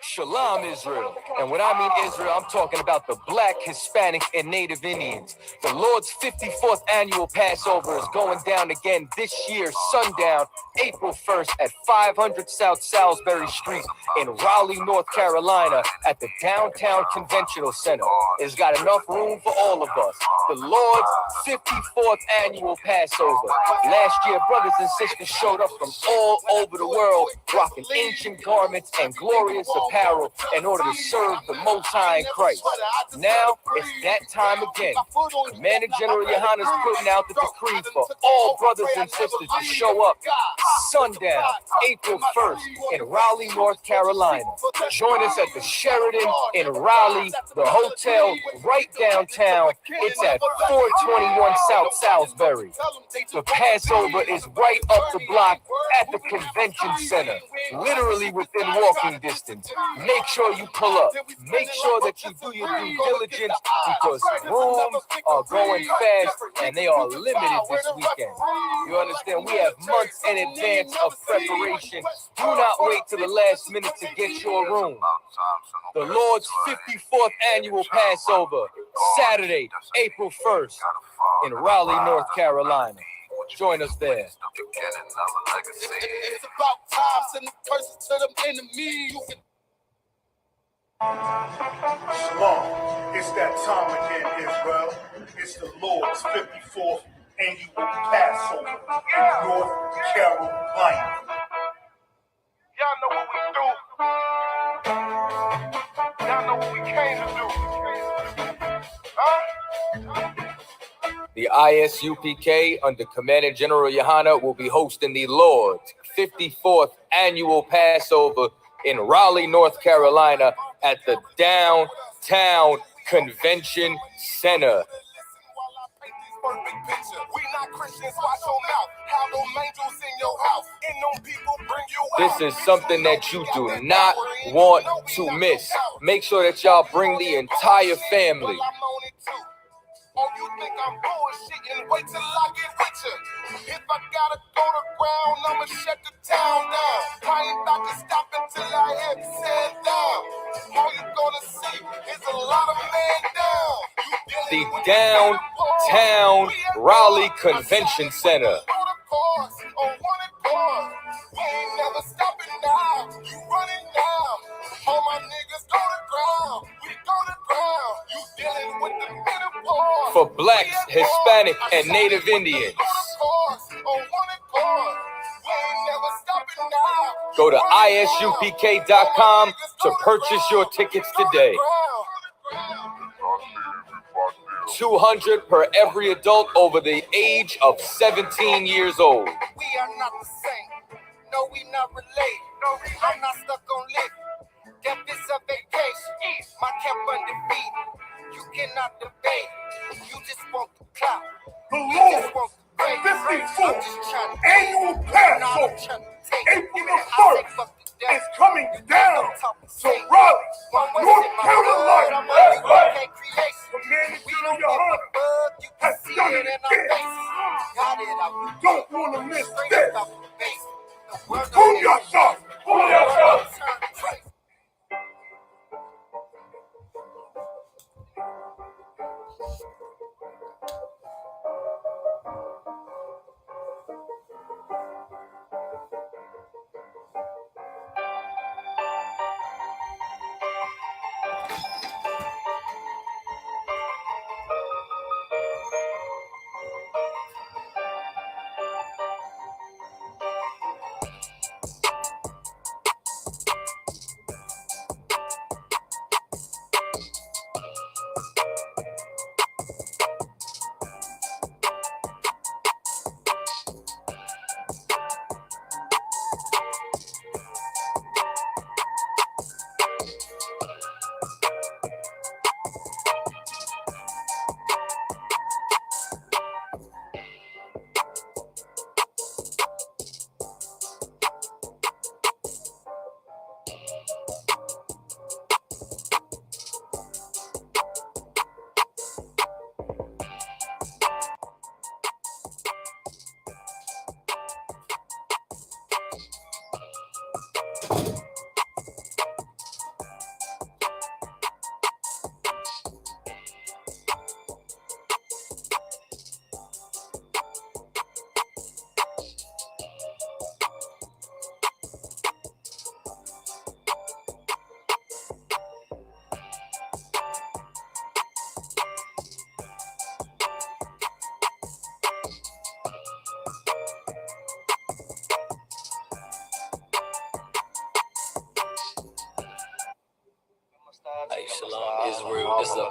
Shalom, Israel. And when I mean Israel, I'm talking about the Black, Hispanic, and Native Indians. The Lord's 54th annual Passover is going down again this year, sundown, April 1st at 500 South Salisbury Street in Raleigh, North Carolina at the Downtown Conventional Center. It's got enough room for all of us. The Lord's 54th annual Passover. Last year, brothers and sisters showed up from all over the world, rocking ancient garments and glorious apparel in order to serve the Most High in Christ. Now, it's that time again. Commander General YAHANNA is putting out the decree for all brothers and sisters to show up sundown, April 1st in Raleigh, North Carolina. Join us at the Sheraton in Raleigh, the hotel right downtown. It's at 421 South Salisbury. The Passover is right up the block at the convention center, literally within walking distance. Make sure you pull up. Make sure that you do your due diligence because rooms are going fast and they are limited this weekend. You understand? We have months in advance of preparation. Do not wait till the last minute to get your room. The Lord's 54th annual Passover, Saturday, April 1st in Raleigh, North Carolina. Join us there. It's about time, send the person to them enemies. Shalom. It's that time again, Israel. It's the Lord's 54th annual Passover in North Carolina. Y'all know what we do. Y'all know what we came to do. Huh? The I.S.U.P.K. under Commander General YAHANNA will be hosting the Lord's 54th annual Passover in Raleigh, North Carolina at the Downtown Convention Center. This is something that you do not want to miss. Make sure that y'all bring the entire family. Oh, you think I'm bullshitting? Wait till I get with you. If I gotta go to ground, I'ma shut the town down. I ain't about to stop until I hear me said down. All you gonna see is a lot of man down. The Downtown Raleigh Convention Center. We ain't never stopping now. You running now. All my niggas go to ground. We go to ground. You dealing with the metaphor. For Blacks, Hispanic, and Native Indians. Go to ISUPK.com to purchase your tickets today. $200 per every adult over the age of 17 years old. We are not the same. No, we not related. No, I'm not stuck on lit. Death is a vacation. My camp undefeated. You cannot debate. You just want the clout. The Lord's 54th annual Passover, April the 1st, is coming down to Raleigh, North Carolina. Commander General YAHANNA has done it again. You don't want to miss this. Booyah!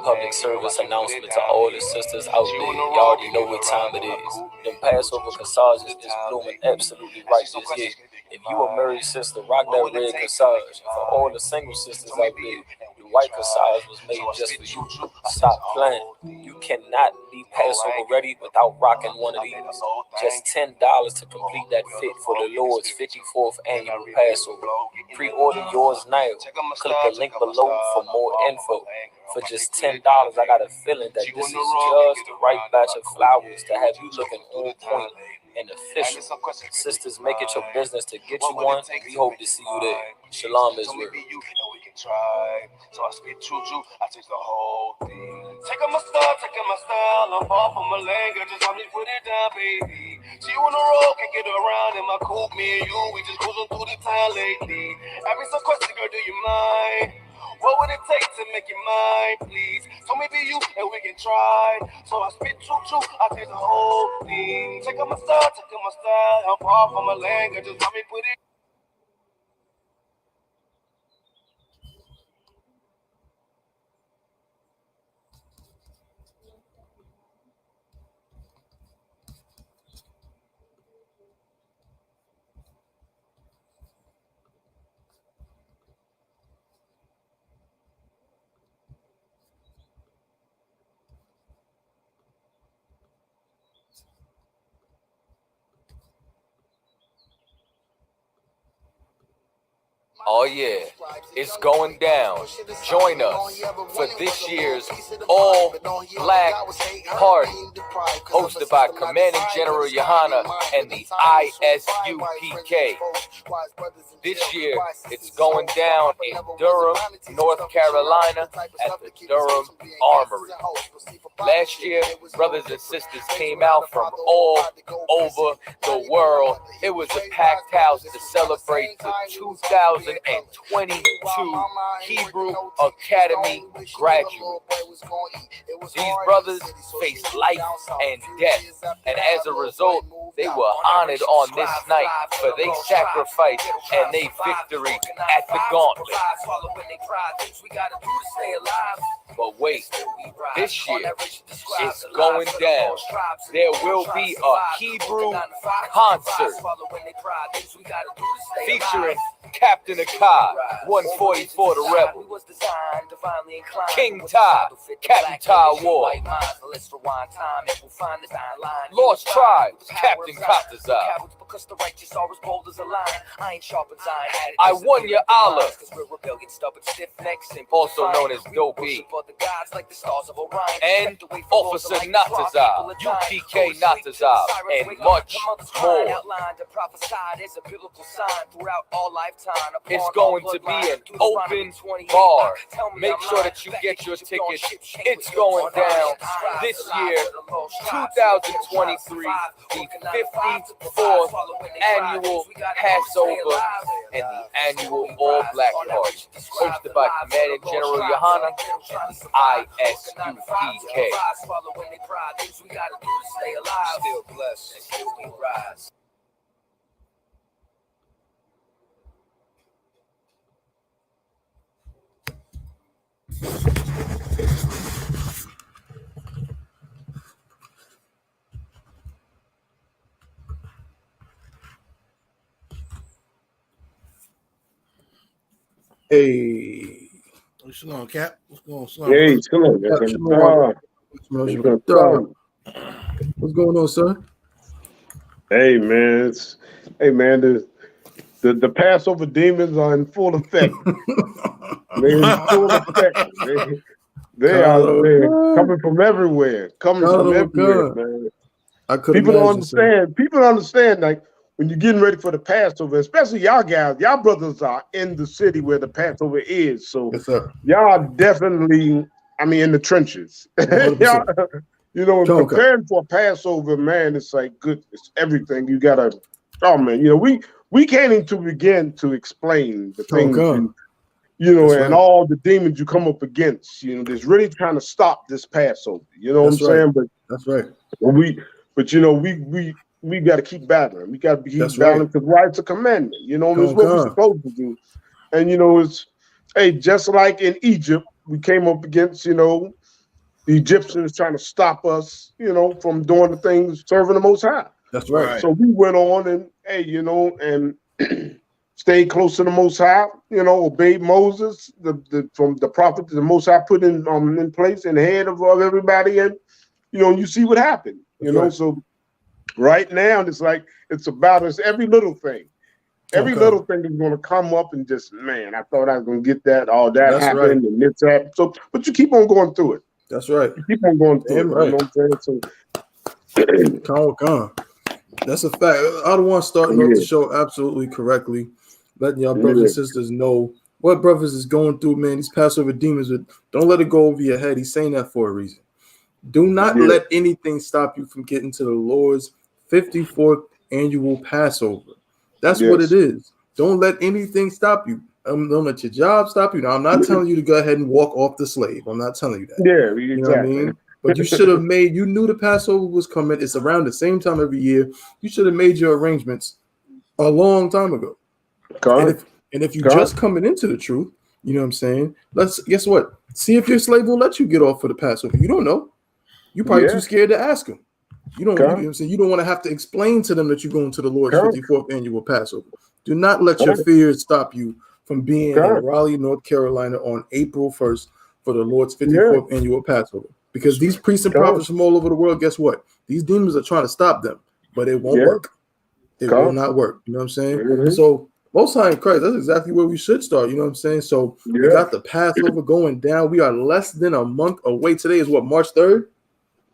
public service announcement to all the sisters out there. You already know what time it is. Them Passover corsages is blooming absolutely right this year. If you a married sister, rock that red corsage. For all the single sisters out there, the white corsage was made just for you. Stop playing. You cannot be Passover ready without rocking one of these. Just $10 to complete that fit for the Lord's 54th annual Passover. Pre-order yours now. Click the link below for more info. For just $10, I got a feeling that this is just the right batch of flowers to have you looking on point and official. Sisters, make it your business to get you one. We hope to see you there. Shalom, Israel. So I spit juju, I take the whole thing. Taking my style, I'm far from a language, just let me put it down, baby. See you on the road, can get around in my coupe, me and you, we just cruising through the town lately. Ask me some questions, girl, do you mind? What would it take to make you mine, please? So maybe you and we can try. So I spit choo-choo, I take the whole thing. Take my style, I'm far from a language, just let me put it. Oh yeah, it's going down. Join us for this year's All Black Party, hosted by Commanding General YAHANNA and the I.S.U.P.K. This year, it's going down in Durham, North Carolina at the Durham Armory. Last year, brothers and sisters came out from all over the world. It was a packed house to celebrate the 2022 Hebrew Academy graduates. These brothers faced life and death, and as a result, they were honored on this night for their sacrifice and their victory at the gauntlet. But wait, this year it's going down. There will be a Hebrew concert featuring Captain Akai, 144 the Rebel, King Ty, Captain Ty Ward, Lost Tribes, Captain Katazai, I Won Your Allah, also known as Dopey, and Officer Natazai, U.P.K. Natazai, and much more. It's going to be an open bar. Make sure that you get your tickets. It's going down this year, 2023, the 54th annual Passover and the annual All Black Party, hosted by Commanding General YAHANNA, I.S.U.P.K. Still blessed and still we rise. Hey, what's going on, Cap? What's going on? Hey, shalom, man. What's going on, sir? Hey, man. The Passover demons are in full effect. They're in full effect. They are coming from everywhere. Man. People don't understand. People don't understand, like, when you're getting ready for the Passover, especially y'all guys, y'all brothers are in the city where the Passover is. So yes, sir. Y'all definitely, in the trenches. Y'all, preparing for a Passover, man, it's like good. It's everything. You gotta, we can't even begin to explain the things, and all the demons you come up against, that's really trying to stop this Passover. You know what I'm saying? But that's right. We got to keep battling. We got to keep battling because right's a commandment. It's what we're supposed to do. And it's just like in Egypt, we came up against the Egyptians trying to stop us, from doing the things serving the Most High. That's right. So we went on and and stayed close to the Most High. Obeyed Moses, from the prophet that the Most High put in place in the head of everybody, and you see what happened. Right. So right now it's about us. Every little thing. Every little thing is going to come up and just, man, I thought I was going to get that. All that That's happened right. and this happened. So, but you keep on going through it. That's right. You keep on going through Damn it. right. You know what I'm saying? So, that's a fact. I don't want to start off the show absolutely correctly, letting y'all brothers and sisters know what brothers is going through, man. These Passover demons, don't let it go over your head. He's saying that for a reason. Do not let anything stop you from getting to the Lord's 54th annual Passover. That's what it is. Don't let anything stop you. Don't let your job stop you. Now, I'm not telling you to go ahead and walk off the slave. I'm not telling you that. Yeah, exactly. You know what I mean? But you should have you knew the Passover was coming. It's around the same time every year. You should have made your arrangements a long time ago. And if you're just coming into the truth, you know what I'm saying? Guess what? See if your slave will let you get off for the Passover. You don't know. You're probably too scared to ask him. You know what I'm saying? You don't want to have to explain to them that you're going to the Lord's 54th annual Passover. Do not let your fears stop you from being in Raleigh, North Carolina on April 1st for the Lord's 54th annual Passover. Because these priests and prophets from all over the world, guess what? These demons are trying to stop them, but it won't work. It will not work. You know what I'm saying? So, Most High in Christ, that's exactly where we should start. You know what I'm saying? So, we got the Passover going down. We are less than a month away. Today is what, March 3rd?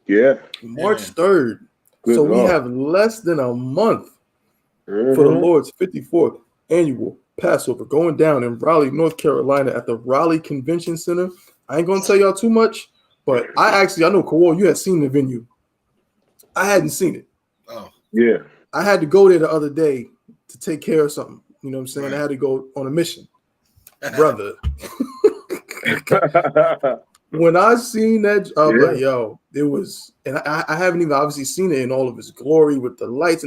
Yeah. March 3rd. So we have less than a month for the Lord's 54th annual Passover going down in Raleigh, North Carolina at the Raleigh Convention Center. I ain't going to tell y'all too much, but I know, Kawal, you had seen the venue. I hadn't seen it. Oh. Yeah. I had to go there the other day to take care of something. You know what I'm saying? I had to go on a mission. Brother. When I seen that, I was like, yo, it was, and I haven't even obviously seen it in all of its glory with the lights,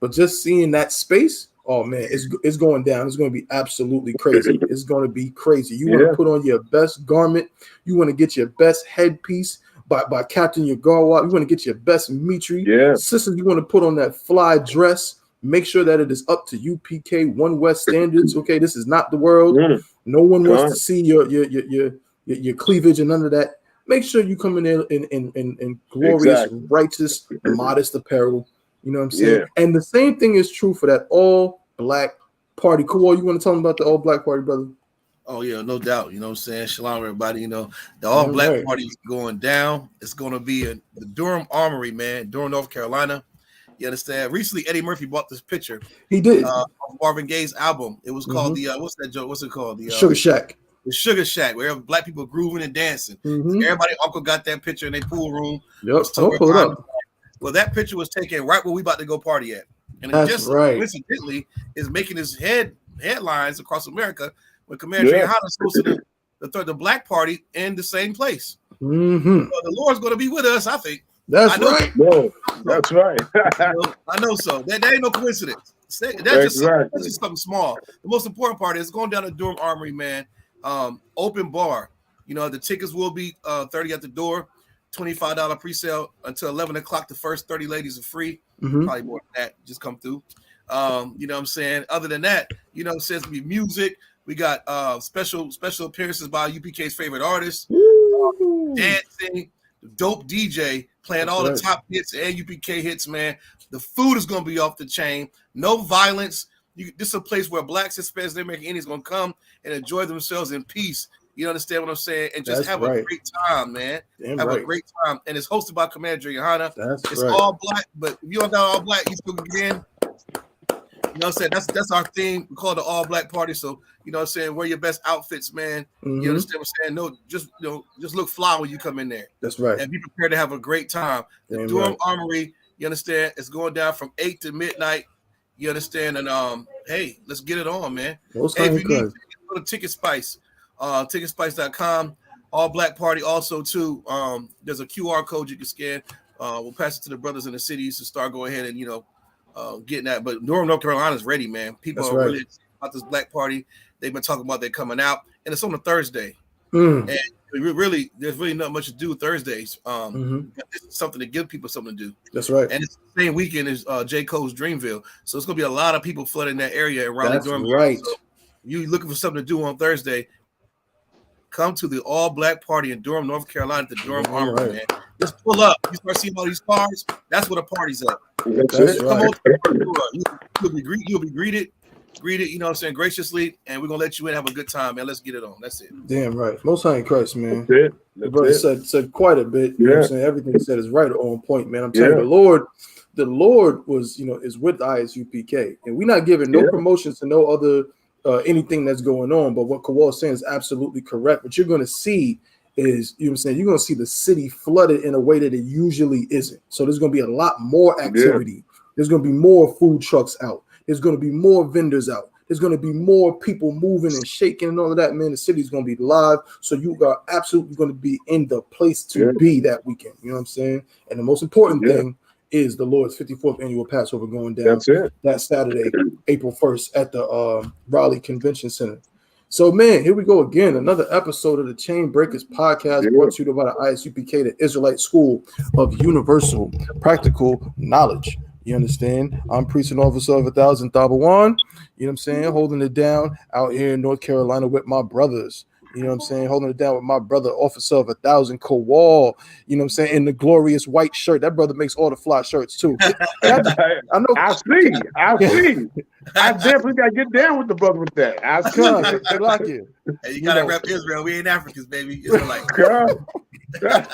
but just seeing that space, oh man, it's going down. It's going to be absolutely crazy. It's going to be crazy. You want to put on your best garment. You want to get your best headpiece by Captain your Garwat. You want to get your best mitri. Sisters, you want to put on that fly dress. Make sure that it is up to UPK One West standards. Okay, this is not the world. No one wants to see your cleavage and none of that. Make sure you come in glorious, righteous, modest apparel. You know what I'm saying? Yeah. And the same thing is true for that all-black party. Cool. You want to tell them about the all-black party, brother? Oh, yeah, no doubt. You know what I'm saying? Shalom, everybody. The all-black party is going down. It's going to be in the Durham Armory, man, Durham, North Carolina. You understand? Recently, Eddie Murphy bought this picture. He did. Of Marvin Gaye's album. It was called what's that joke? What's it called? The Sugar Shack. The Sugar Shack, where black people grooving and dancing. Everybody, uncle got that picture in their pool room. Yep. Don't pull it up. Well, that picture was taken right where we about to go party at. And it just coincidentally is making his headlines across America when Commander Yohanna hosted the black party in the same place. So the Lord's going to be with us, I think. That's right. No, that's right. I know so. That ain't no coincidence. That's just something small. The most important part is going down to Durham Armory, man. Open bar. The tickets will be $30 at the door, $25 pre-sale until 11 o'clock. The first 30 ladies are free. Probably more than that. Just come through. You know what I'm saying? Other than that, it says to be music. We got special appearances by UPK's favorite artists, dancing, dope DJ playing all the top hits and UPK hits, man. The food is going to be off the chain. No violence. This is a place where blacks, Hispanics, American Indians going to come and enjoy themselves in peace. You understand what I'm saying? And just have a great time, man. A great time. And it's hosted by Commander Yohanna. It's all black, but if you don't got all black, you still can get in. You know what I'm saying? That's our theme. We call it the all black party. So, you know what I'm saying? Wear your best outfits, man. You understand what I'm saying? No, just look fly when you come in there. That's right. And be prepared to have a great time. The Durham Armory, you understand? It's going down from 8 to midnight. You understand? And hey, let's get it on, man. Hey, if you need to go to Ticket Spice, ticketspice.com. All black party also too. There's a QR code you can scan. We'll pass it to the brothers in the cities to start going ahead and getting that. But Durham, North Carolina is ready, man. People are really excited about this black party. They've been talking about they coming out, and it's on a Thursday. And really, there's really not much to do Thursdays. It's something to give people something to do. That's right. And it's the same weekend as J. Cole's Dreamville. So it's going to be a lot of people flooding that area in Raleigh, Durham. Right. So you looking for something to do on Thursday, come to the all-black party in Durham, North Carolina, at the Durham Armory, man. Just pull up. You start seeing all these cars. That's what a party's at. That's Come on. You'll be greeted, you know what I'm saying, graciously, and we're going to let you in, have a good time, man. Let's get it on. That's it. Damn right. Most High in Christ, man. That's The brother said quite a bit. You know what I'm saying? Everything he said is right on point, man. I'm telling you, the Lord was, is with I.S.U.P.K. And we're not giving no promotions to no other anything that's going on. But what Kawal is saying is absolutely correct. What you're going to see is, you know what I'm saying, you're going to see the city flooded in a way that it usually isn't. So there's going to be a lot more activity. There's going to be more food trucks out. There's going to be more vendors out. There's going to be more people moving and shaking and all of that, man. The city's going to be live. So you are absolutely going to be in the place to be that weekend. You know what I'm saying? And the most important thing is the Lord's 54th annual Passover going down that Saturday, April 1st at the Raleigh Convention Center. So, man, here we go again. Another episode of the Chain Breakers podcast brought to you by the I.S.U.P.K, the Israelite School of Universal Practical Knowledge. You understand? I'm Priest and Officer of 1,000 Thabawan. You know what I'm saying? Holding it down out here in North Carolina with my brothers. You know what I'm saying? Holding it down with my brother, Officer of 1,000 Kowal. You know what I'm saying? In the glorious white shirt. That brother makes all the fly shirts too. I know. I see. I definitely got to get down with the brother with that. I see. I like it. Hey, you got to rep Israel. We ain't Africans, baby. Israelite. I'm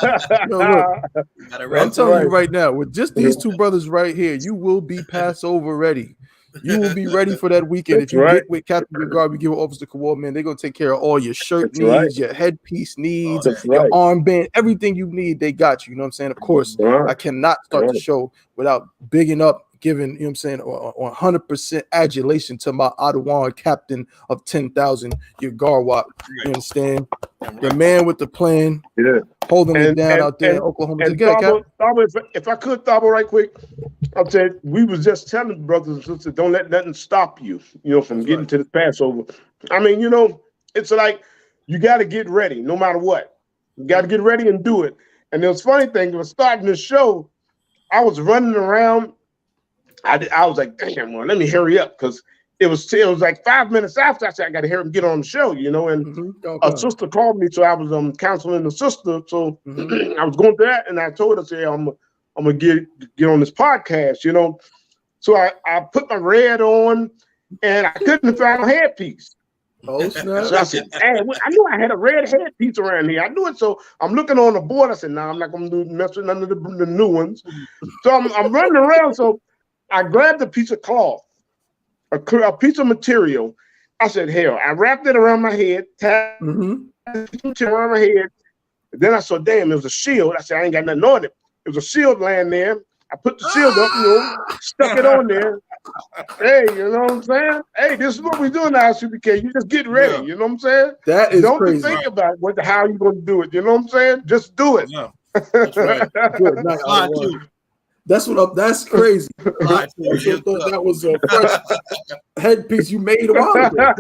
telling you right now, with just these two brothers right here, you will be Passover ready. You will be ready for that weekend. If you get with Captain Regard, we give an officer Kowal, man, they're gonna take care of all your shirt needs, your headpiece needs, your armband, everything you need, they got you. You know what I'm saying? Of course, I cannot start the show without bigging up, giving, you know what I'm saying, 100% adulation to my Adawan captain of 10,000, your Garwap. You understand? The man with the plan, holding it down out there in Oklahoma. If I could, Thabo, right quick, I'll say we was just telling brothers and sisters, don't let nothing stop you, from getting to the Passover. I mean, it's like you got to get ready no matter what. You got to get ready and do it. And the funny thing was starting the show, I was running around. I was like, damn, well, let me hurry up because it was like 5 minutes after I said I got to hear him get on the show, and a sister called me, so I was counseling the sister. So I was going through that, and I told her, say, I'm gonna get on this podcast, So I put my red on, and I couldn't find a headpiece. Oh, snap. So I said, hey, I knew I had a red headpiece around here. I knew it, so I'm looking on the board. I said, no, I'm not gonna mess with none of the new ones. So I'm running around. So I grabbed a piece of cloth, a piece of material. I said, hell, I wrapped it around my head, tapped it around my head. Then I saw, damn, it was a shield. I said, I ain't got nothing on it. It was a shield laying there. I put the shield up, stuck it on there. Hey, you know what I'm saying? Hey, this is what we doing now, I.S.U.P.K. You just get ready. You know what I'm saying? That is Don't crazy. Think about how you're going to do it. You know what I'm saying? Just do it. Yeah. That's right. Good night, that's crazy. I thought that was a fresh headpiece you made a while ago.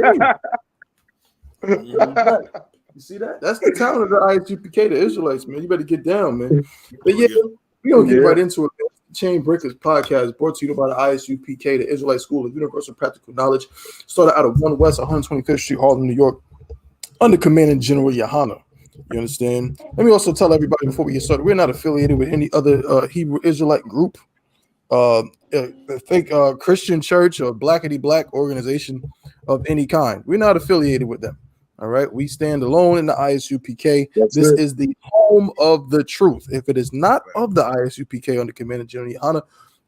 You see that? That's the talent of the I.S.U.P.K, the Israelites, man. You better get down, man. But we're gonna get right into it. Chain Breakers podcast brought to you by the I.S.U.P.K, the Israelite School of Universal Practical Knowledge. Started out of 1 West 125th Street, Harlem, New York, under Commanding General YAHANNA. You understand? Let me also tell everybody before we get started, we're not affiliated with any other Hebrew Israelite group, fake Christian church or blackity black organization of any kind. We're not affiliated with them. All right. We stand alone in the I.S.U.P.K. This is the home of the truth. If it is not of the I.S.U.P.K under Commanding General YAHANNA,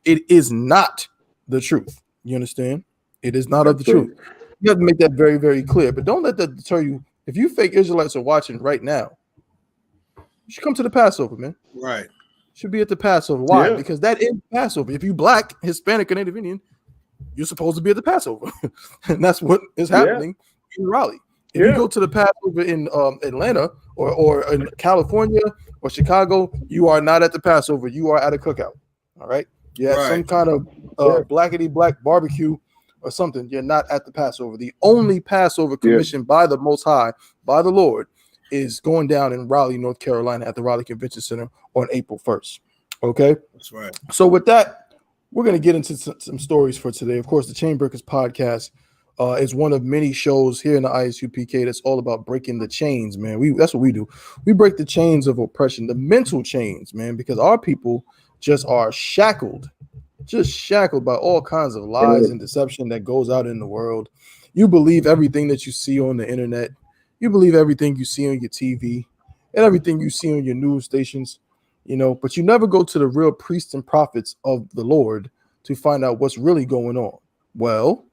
it is not the truth. You understand? It is not of the truth. You have to make that very, very clear. But don't let that deter you. If you fake Israelites are watching right now, you should come to the Passover, man. Right. Should be at the Passover. Why? Because that is Passover. If you black, Hispanic, or Native Indian, you're supposed to be at the Passover. And that's what is happening in Raleigh. If you go to the Passover in Atlanta or in California or Chicago, you are not at the Passover. You are at a cookout. All right. Some kind of blackity black barbecue or something. You're not at the Passover. The only Passover commissioned by the Most High, by the Lord, is going down in Raleigh, North Carolina at the Raleigh Convention Center on April 1st. Okay. That's right. So with that, we're going to get into some stories for today. Of course, the Chainbreakers podcast is one of many shows here in the I.S.U.P.K. that's all about breaking the chains, man. That's what we do. We break the chains of oppression, the mental chains, man, because our people just are shackled by all kinds of lies and deception that goes out in the world. You believe everything that you see on the internet. You believe everything you see on your TV and everything you see on your news stations, but you never go to the real priests and prophets of the Lord to find out what's really going on. Well,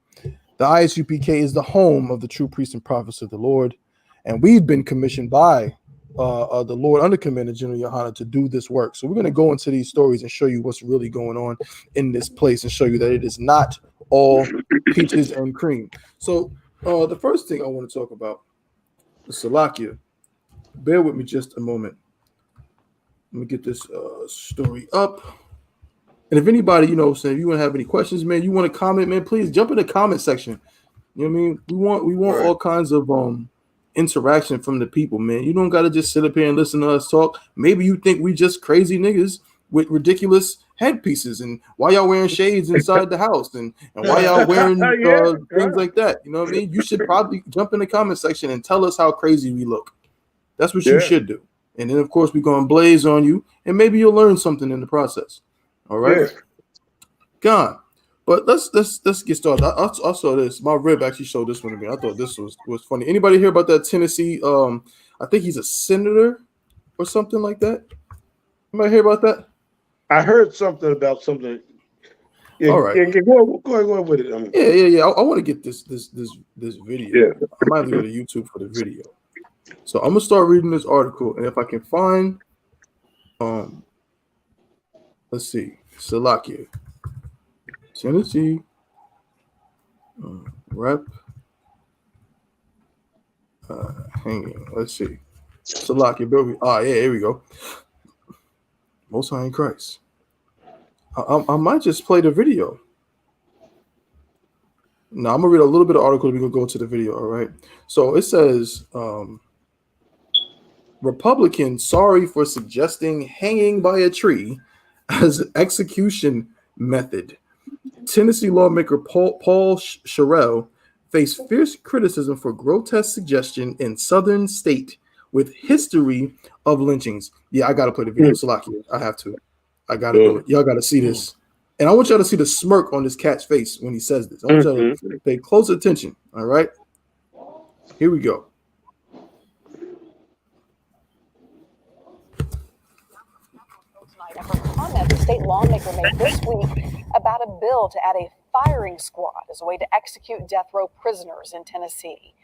the I.S.U.P.K. is the home of the true priests and prophets of the Lord, and we've been commissioned by the Lord under Commander General YAHANNA to do this work. So we're going to go into these stories and show you what's really going on in this place and show you that it is not all peaches and cream. So the first thing I want to talk about is Salakia. Bear with me just a moment. Let me get this story up. And if anybody, if you want to have any questions, man, you want to comment, man, please jump in the comment section. You know what I mean? We want all kinds of interaction from the people, man. You don't got to just sit up here and listen to us talk. Maybe you think we just crazy niggas with ridiculous headpieces, and why y'all wearing shades inside the house, and why y'all wearing things like that. You know what I mean? You should probably jump in the comment section and tell us how crazy we look. That's what you should do. And then, of course, we're going to blaze on you, and maybe you'll learn something in the process. All right? Yeah. Gone. But let's get started. I saw this. My rib actually showed this one to me. I thought this was funny. Anybody hear about that Tennessee? I think he's a senator or something like that. Anybody hear about that? I heard something about something. Yeah, all right. Go on with it. Yeah. I want to get this video. Yeah. I might have to go to YouTube for the video. So I'm gonna start reading this article, and if I can find, let's see, Salakia, Tennessee, rep, hanging. Let's see, Salakia, baby. Yeah, here we go. Most High in Christ. I might just play the video. Now I'm gonna read a little bit of article. We're gonna go to the video. All right. So it says, Republican sorry for suggesting hanging by a tree as an execution method. Tennessee lawmaker Paul Sherrill faced fierce criticism for grotesque suggestion in southern state with history of lynchings. Yeah, I gotta play the video. Salakia, I have to. I gotta do it. Y'all gotta see this. And I want y'all to see the smirk on this cat's face when he says this. I want y'all to pay close attention. All right. Here we go. Comment the state lawmaker made this week about a bill to add a firing squad as a way to execute death row prisoners in Tennessee.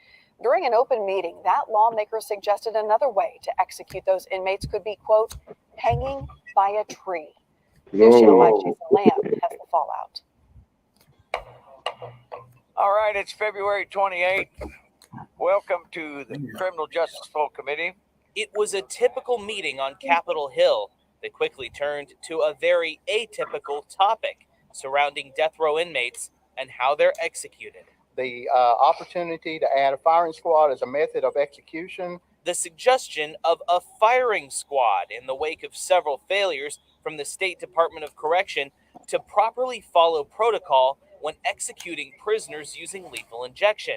During an open meeting, that lawmaker suggested another way to execute those inmates could be, quote, hanging by a tree. News Channel 5 Jason Lamb has the fallout. All right, it's February 28th. Welcome to the Criminal Justice Full Committee. It was a typical meeting on Capitol Hill that quickly turned to a very atypical topic surrounding death row inmates and how they're executed. The opportunity to add a firing squad as a method of execution. The suggestion of a firing squad in the wake of several failures from the State Department of Correction to properly follow protocol when executing prisoners using lethal injection,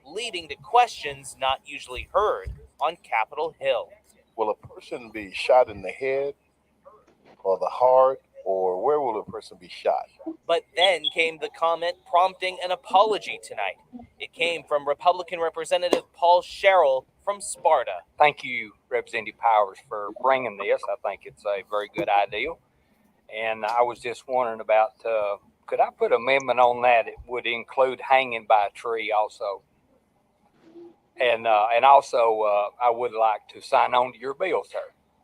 leading to questions not usually heard on Capitol Hill. Will a person be shot in the head or the heart, or where will a person be shot? But then came the comment prompting an apology tonight. It came from Republican Representative Paul Sherrill from Sparta. Thank you, Representative Powers, for bringing this. I think it's a very good idea. And I was just wondering about, could I put an amendment on that? It would include hanging by a tree also. And also, I would like to sign on to your bill, sir.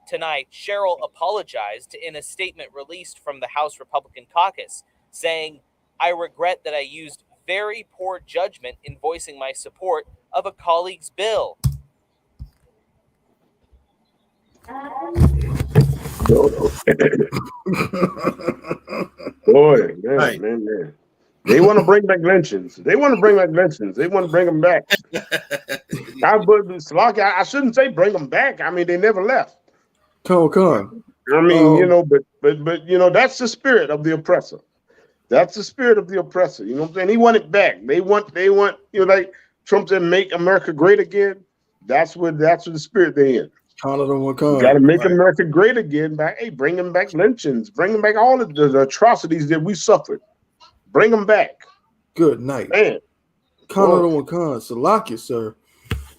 Tonight, Sherrill apologized in a statement released from the House Republican caucus, saying, "I regret that I used very poor judgment in voicing my support of a colleague's bill." Boy, man. They want to bring back lynchings. They want to bring back lynchings. They want to bring them back. I shouldn't say bring them back. I mean, they never left. Con. I mean, you know, but you know, that's the spirit of the oppressor. That's the spirit of the oppressor. You know what I'm saying? He want it back. They want, you know, like Trump said, make America great again. That's what the spirit they in. You got to make America great again by, hey, bring them back lynchings, bring them back all of the atrocities that we suffered. Bring them back. Good night. Man. Salakia, sir.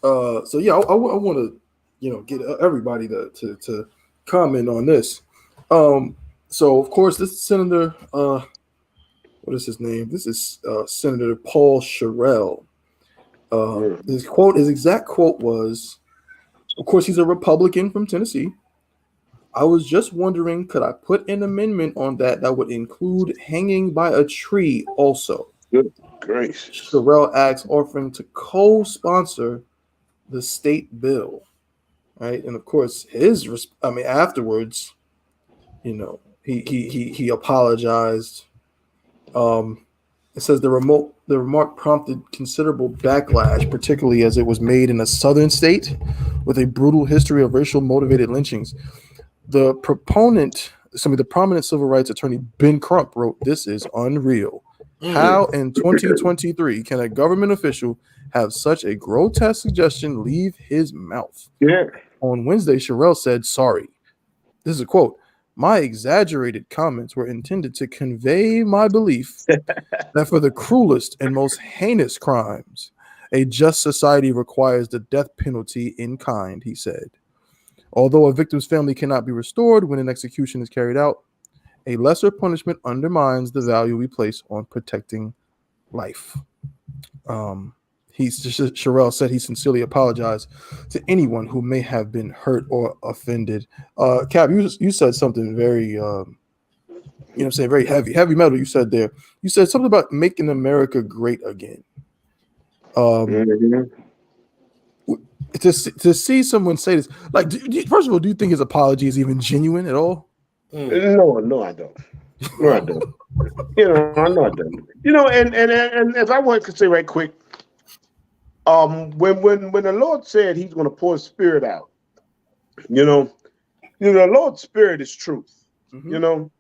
So yeah, I want to, you know, get everybody to comment on this. So of course, this Senator, what is his name? This is Senator Paul Sherrill. His exact quote was, of course, he's a Republican from Tennessee. I was just wondering, could I put an amendment on that would include hanging by a tree also? Good gracious. Sherrill asks offering to co-sponsor the state bill, right? And of course, afterwards, you know, he apologized. It says the remark prompted considerable backlash, particularly as it was made in a southern state with a brutal history of racial motivated lynchings. The prominent civil rights attorney Ben Crump wrote, "This is unreal. How in 2023 can a government official have such a grotesque suggestion leave his mouth?" Yeah. On Wednesday, Sherrill said, "Sorry." This is a quote. "My exaggerated comments were intended to convey my belief that for the cruelest and most heinous crimes, a just society requires the death penalty in kind," he said. "Although a victim's family cannot be restored when an execution is carried out, a lesser punishment undermines the value we place on protecting life." Sherrill said he sincerely apologized to anyone who may have been hurt or offended. Cap, you said something very, very heavy metal. You said there. You said something about making America great again. To see someone say this, like, first of all, do you think his apology is even genuine at all? No, I don't. No, I don't. You know, I know I don't. You know, and if I want to say right quick, when the Lord said He's going to pour His Spirit out, you know, the Lord's Spirit is truth. Mm-hmm. You know,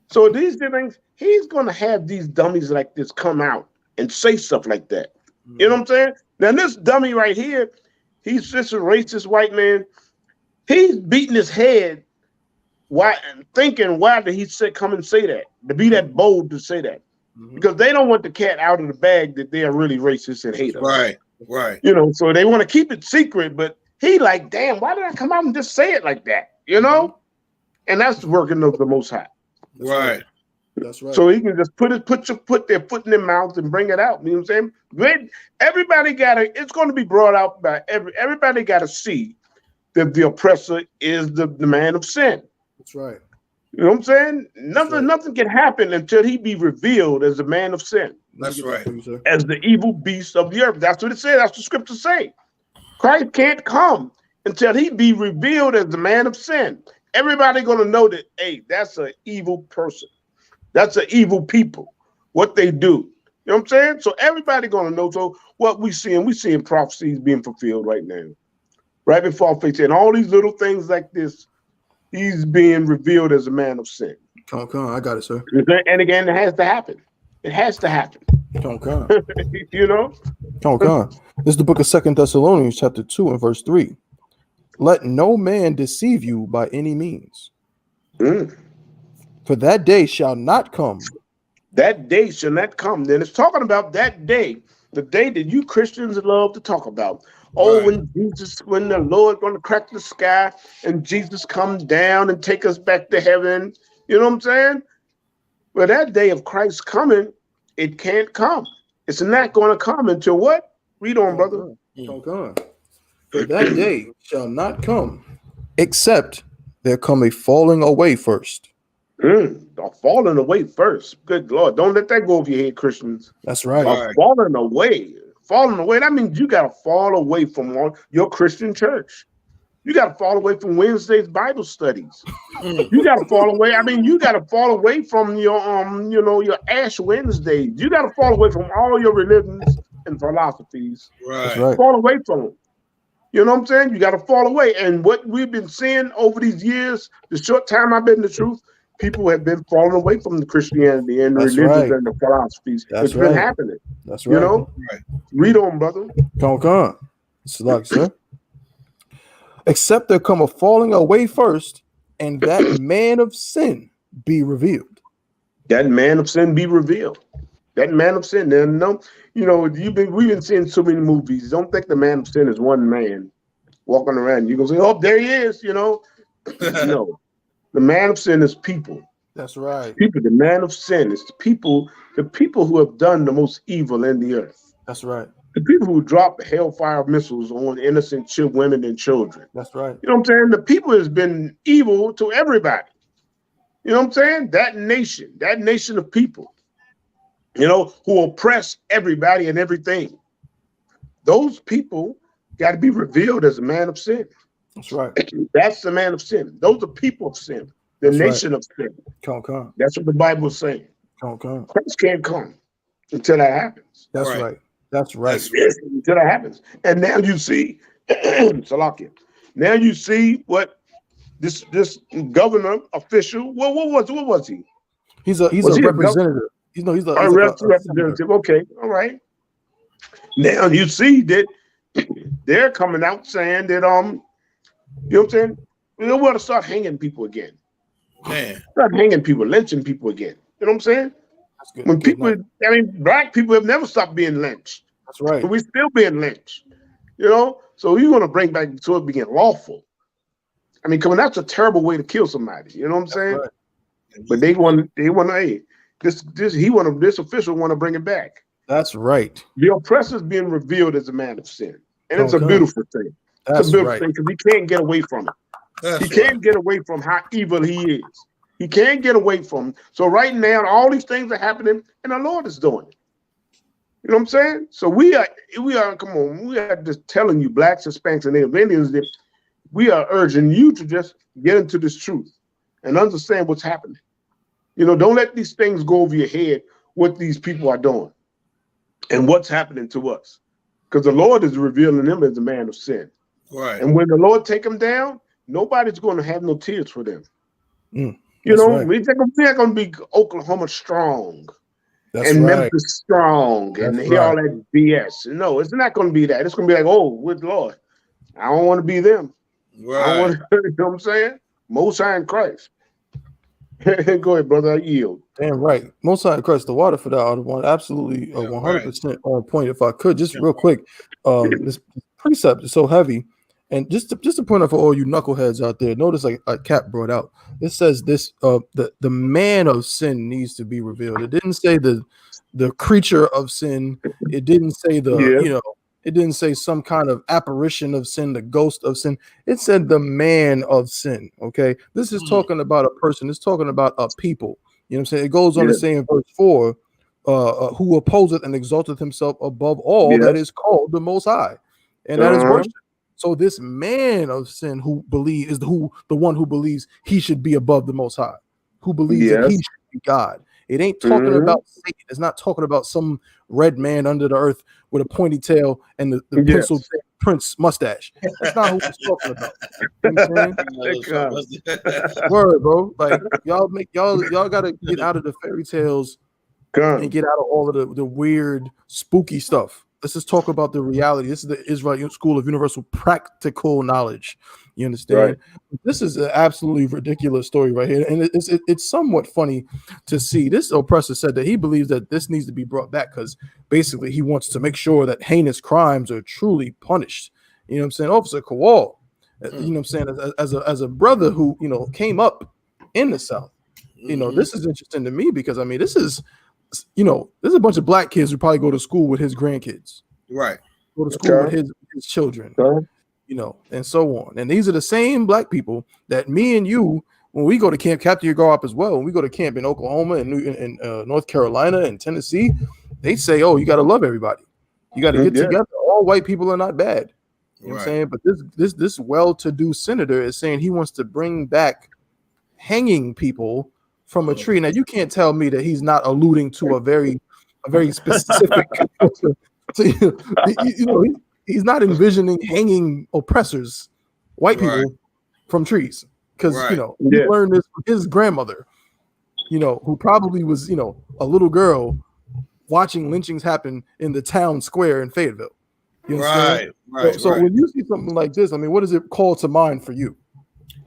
so these things He's going to have these dummies like this come out and say stuff like that. Mm-hmm. You know what I'm saying? Now this dummy right here, he's just a racist white man. He's beating his head. Why did he come and say that? To be that bold to say that? Mm-hmm. Because they don't want the cat out of the bag that they are really racist and hate us. Right. You know, so they want to keep it secret, but he like, damn, why did I come out and just say it like that? You know? Mm-hmm. And that's the working of the Most High. Right. That's right. So he can just put their foot in their mouth and bring it out. You know what I'm saying? Everybody it's going to be brought out by everybody got to see that the oppressor is the man of sin. That's right. You know what I'm saying? Nothing can happen until he be revealed as a man of sin. That's right. As the evil beast of the earth. That's what it says. That's what the scriptures say. Christ can't come until he be revealed as the man of sin. Everybody going to know that, hey, that's an evil person. That's an evil people. What they do. You know what I'm saying? So everybody going to know. So what we seeing prophecies being fulfilled right now. Right before our face. And all these little things like this, he's being revealed as a man of sin. Come on, I got it, sir. And again, it has to happen. It has to happen. Come on. You know? Come on. This is the book of 2 Thessalonians, chapter 2 and verse 3. Let no man deceive you by any means. For that day shall not come. That day shall not come. Then it's talking about that day, the day that you Christians love to talk about. Oh, right. when the Lord going to crack the sky and Jesus come down and take us back to heaven. You know what I'm saying? But that day of Christ coming, it can't come. It's not going to come until what? Read on, brother. For that day shall not come, except there come a falling away first. Falling away first. Good Lord. Don't let that go over your head, Christians. That's right. Falling away. Falling away, that means you got to fall away from your Christian church. You got to fall away from Wednesday's Bible studies. You got to fall away. I mean, you got to fall away from your your Ash Wednesdays. You got to fall away from all your religions and philosophies. Right. That's right. Fall away from them. You know what I'm saying? You got to fall away. And what we've been seeing over these years, the short time I've been in the truth, people have been falling away from the Christianity and the religions and the philosophies. It's been happening. That's right. You know? Right. Read on, brother. Come on. It's like, sir. Except there come a falling away first, and that man of sin be revealed. That man of sin be revealed. That man of sin. There no, we've been seeing so many movies. Don't think the man of sin is one man walking around. You gonna say, "Oh, there he is," No, the man of sin is people. That's right. People. The man of sin is the people who have done the most evil in the earth. That's right. The people who drop hellfire missiles on innocent women and children. That's right. You know what I'm saying? The people has been evil to everybody. You know what I'm saying? That nation of people, who oppress everybody and everything. Those people got to be revealed as a man of sin. That's right. That's the man of sin. Those are people of sin. The nation of sin. Come. That's what the Bible is saying. Come. Christ can't come until that happens. That's right. That's right. Yes, until that happens. And now you see, Salakia. Now you see what this governor official. What was he? He's a representative. He's a representative. Okay, all right. Now you see that they're coming out saying that you know what I'm saying? We want to start hanging people again. Man, start hanging people, lynching people again. You know what I'm saying? That's good. When people, black people have never stopped being lynched. That's right. But we're still being lynched. So you want to bring back to it being lawful. I mean, that's a terrible way to kill somebody. You know what I'm saying? Right. But they want this official want to bring it back. That's right. The oppressor is being revealed as a man of sin, and it's a beautiful thing. It's a beautiful thing because he can't get away from it. He can't get away from how evil he is. He can't get away from it. So right now, all these things are happening, and the Lord is doing it. You know what I'm saying? So we are just telling you, blacks, Hispanics, and Native Indians, that we are urging you to just get into this truth and understand what's happening. Don't let these things go over your head, what these people are doing and what's happening to us. Because the Lord is revealing them as a man of sin. Right. And when the Lord take them down, nobody's going to have no tears for them. Right. We're not going to be Oklahoma strong. That's and right. Memphis strong and hear all that BS. No, it's not going to be that. It's going to be like, oh, with Lord, I don't want to be them. Right. I want to, you know what I'm saying? Most High in Christ. Go ahead, brother. I yield. Damn right. Most High in Christ, the water for that I want absolutely 100% on point. If I could, just real quick, this precept is so heavy. And just to point out for all you knuckleheads out there, notice like Cap brought out, it says this the man of sin needs to be revealed. It didn't say the creature of sin. It didn't say it didn't say some kind of apparition of sin, the ghost of sin. It said the man of sin. Okay. This is talking about a person, it's talking about a people. You know what I'm saying? It goes on to say in verse 4, who opposeth and exalteth himself above all that is called the Most High. And that is worship. So this man of sin who believes is the one who believes he should be above the Most High, who believes that he should be God. It ain't talking about Satan. It's not talking about some red man under the earth with a pointy tail and the pencil Prince mustache. That's not who it's talking about. You know what I'm saying? Word, bro. Like y'all gotta get out of the fairy tales and get out of all of the weird, spooky stuff. Let's just talk about the reality. This is the Israelite School of Universal Practical Knowledge. You understand? Right. This is an absolutely ridiculous story right here. And it's somewhat funny to see. This oppressor said that he believes that this needs to be brought back because basically he wants to make sure that heinous crimes are truly punished. You know what I'm saying? Officer Kowal, you know what I'm saying? As a brother who, came up in the South, this is interesting to me because, I mean, this is there's a bunch of black kids who probably go to school with his grandkids. Right. Go to school with his children. And so on. And these are the same black people that me and you, when we go to camp, Captain, you grow up as well. When we go to camp in Oklahoma and North Carolina and Tennessee, they say, oh, you got to love everybody. You got to get together. All white people are not bad. You know what I'm saying? But this well-to-do senator is saying he wants to bring back hanging people from a tree. Now you can't tell me that he's not alluding to a very specific. He's not envisioning hanging oppressors, white people, from trees, because he learned this from his grandmother, who probably was a little girl watching lynchings happen in the town square in Fayetteville. You understand? So when you see something like this, I mean, what does it call to mind for you?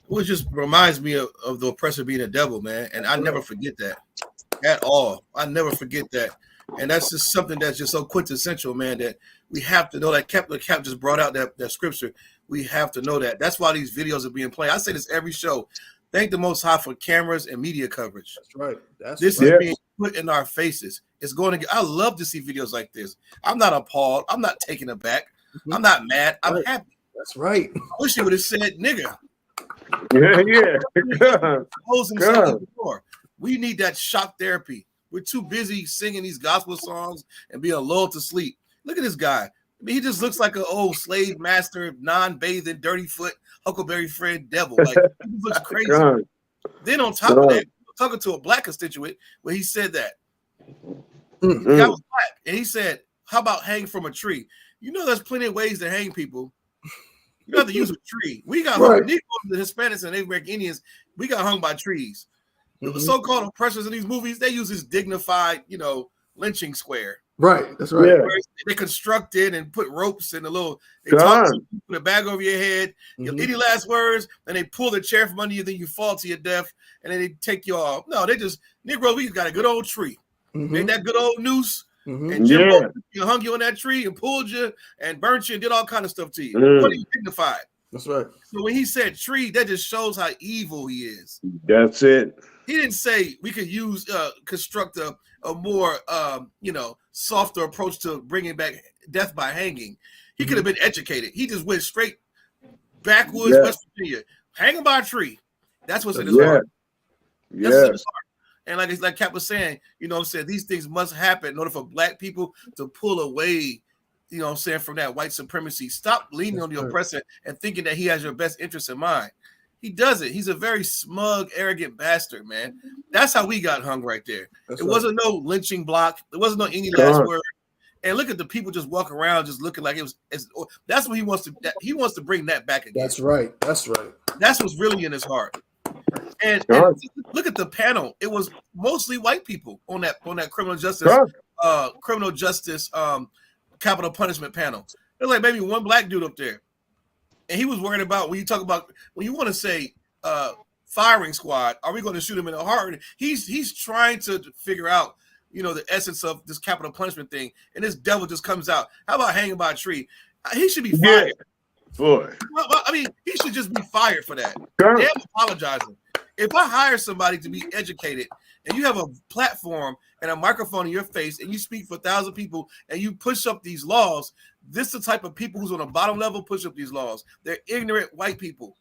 Well, it just reminds me of the oppressor being a devil, man. And I never forget that at all. I never forget that. And that's just something that's just so quintessential, man, that we have to know. That Cap just brought out that scripture. We have to know that. That's why these videos are being played. I say this every show. Thank the Most High for cameras and media coverage. That's right. This is being put in our faces. It's going to get, I love to see videos like this. I'm not appalled. I'm not taken aback. I'm not mad. I'm happy. That's right. I wish he would have said nigga. Closing the door. We need that shock therapy. We're too busy singing these gospel songs and being lulled to sleep. Look at this guy. I mean, he just looks like an old slave master, non-bathing, dirty foot, Huckleberry Fred devil. Like, he looks crazy. Then on top of that, talking to a black constituent where he said that. The guy was black, and he said, how about hang from a tree? You know, there's plenty of ways to hang people. You don't have to use a tree. We got hung, Negroes, the Hispanics, and Native American Indians, we got hung by trees. The so-called oppressors in these movies, they use this dignified, lynching square. Right, that's right. Yeah. They construct it and put ropes in the little, they talk to you, put a bag over your head, any last words, and they pull the chair from under you, then you fall to your death, and then they take you off. No, they just, Negro, we got a good old tree. Ain't that good old noose? And Jim hung you on that tree and pulled you and burnt you and did all kind of stuff to you. What are you dignified? That's right. So when he said tree, that just shows how evil he is. That's it. He didn't say we could use construct a more softer approach to bringing back death by hanging. He could have been educated. He just went straight backwoods West Virginia, hanging by a tree. That's what's in his heart. That's what's in his heart. And like Cap was saying, these things must happen in order for black people to pull away, from that white supremacy. Stop leaning on the oppressor and thinking that he has your best interest in mind. He doesn't. He's a very smug, arrogant bastard, man. That's how we got hung right there. It wasn't no lynching block. It wasn't no any last word. And look at the people just walk around just looking like it was. That's what he wants to. He wants to bring that back again. That's right. That's right. That's what's really in his heart. And look at the panel. It was mostly white people on that criminal justice capital punishment panel. There's like maybe one black dude up there. And he was worried about when you want to say firing squad, are we going to shoot him in the heart? He's trying to figure out, the essence of this capital punishment thing. And this devil just comes out. How about hanging by a tree? He should be fired. Boy. Well, I mean, he should just be fired for that. Damn apologizing. If I hire somebody to be educated and you have a platform and a microphone in your face and you speak for 1,000 people and you push up these laws, this is the type of people who's on the bottom level push up these laws. They're ignorant white people,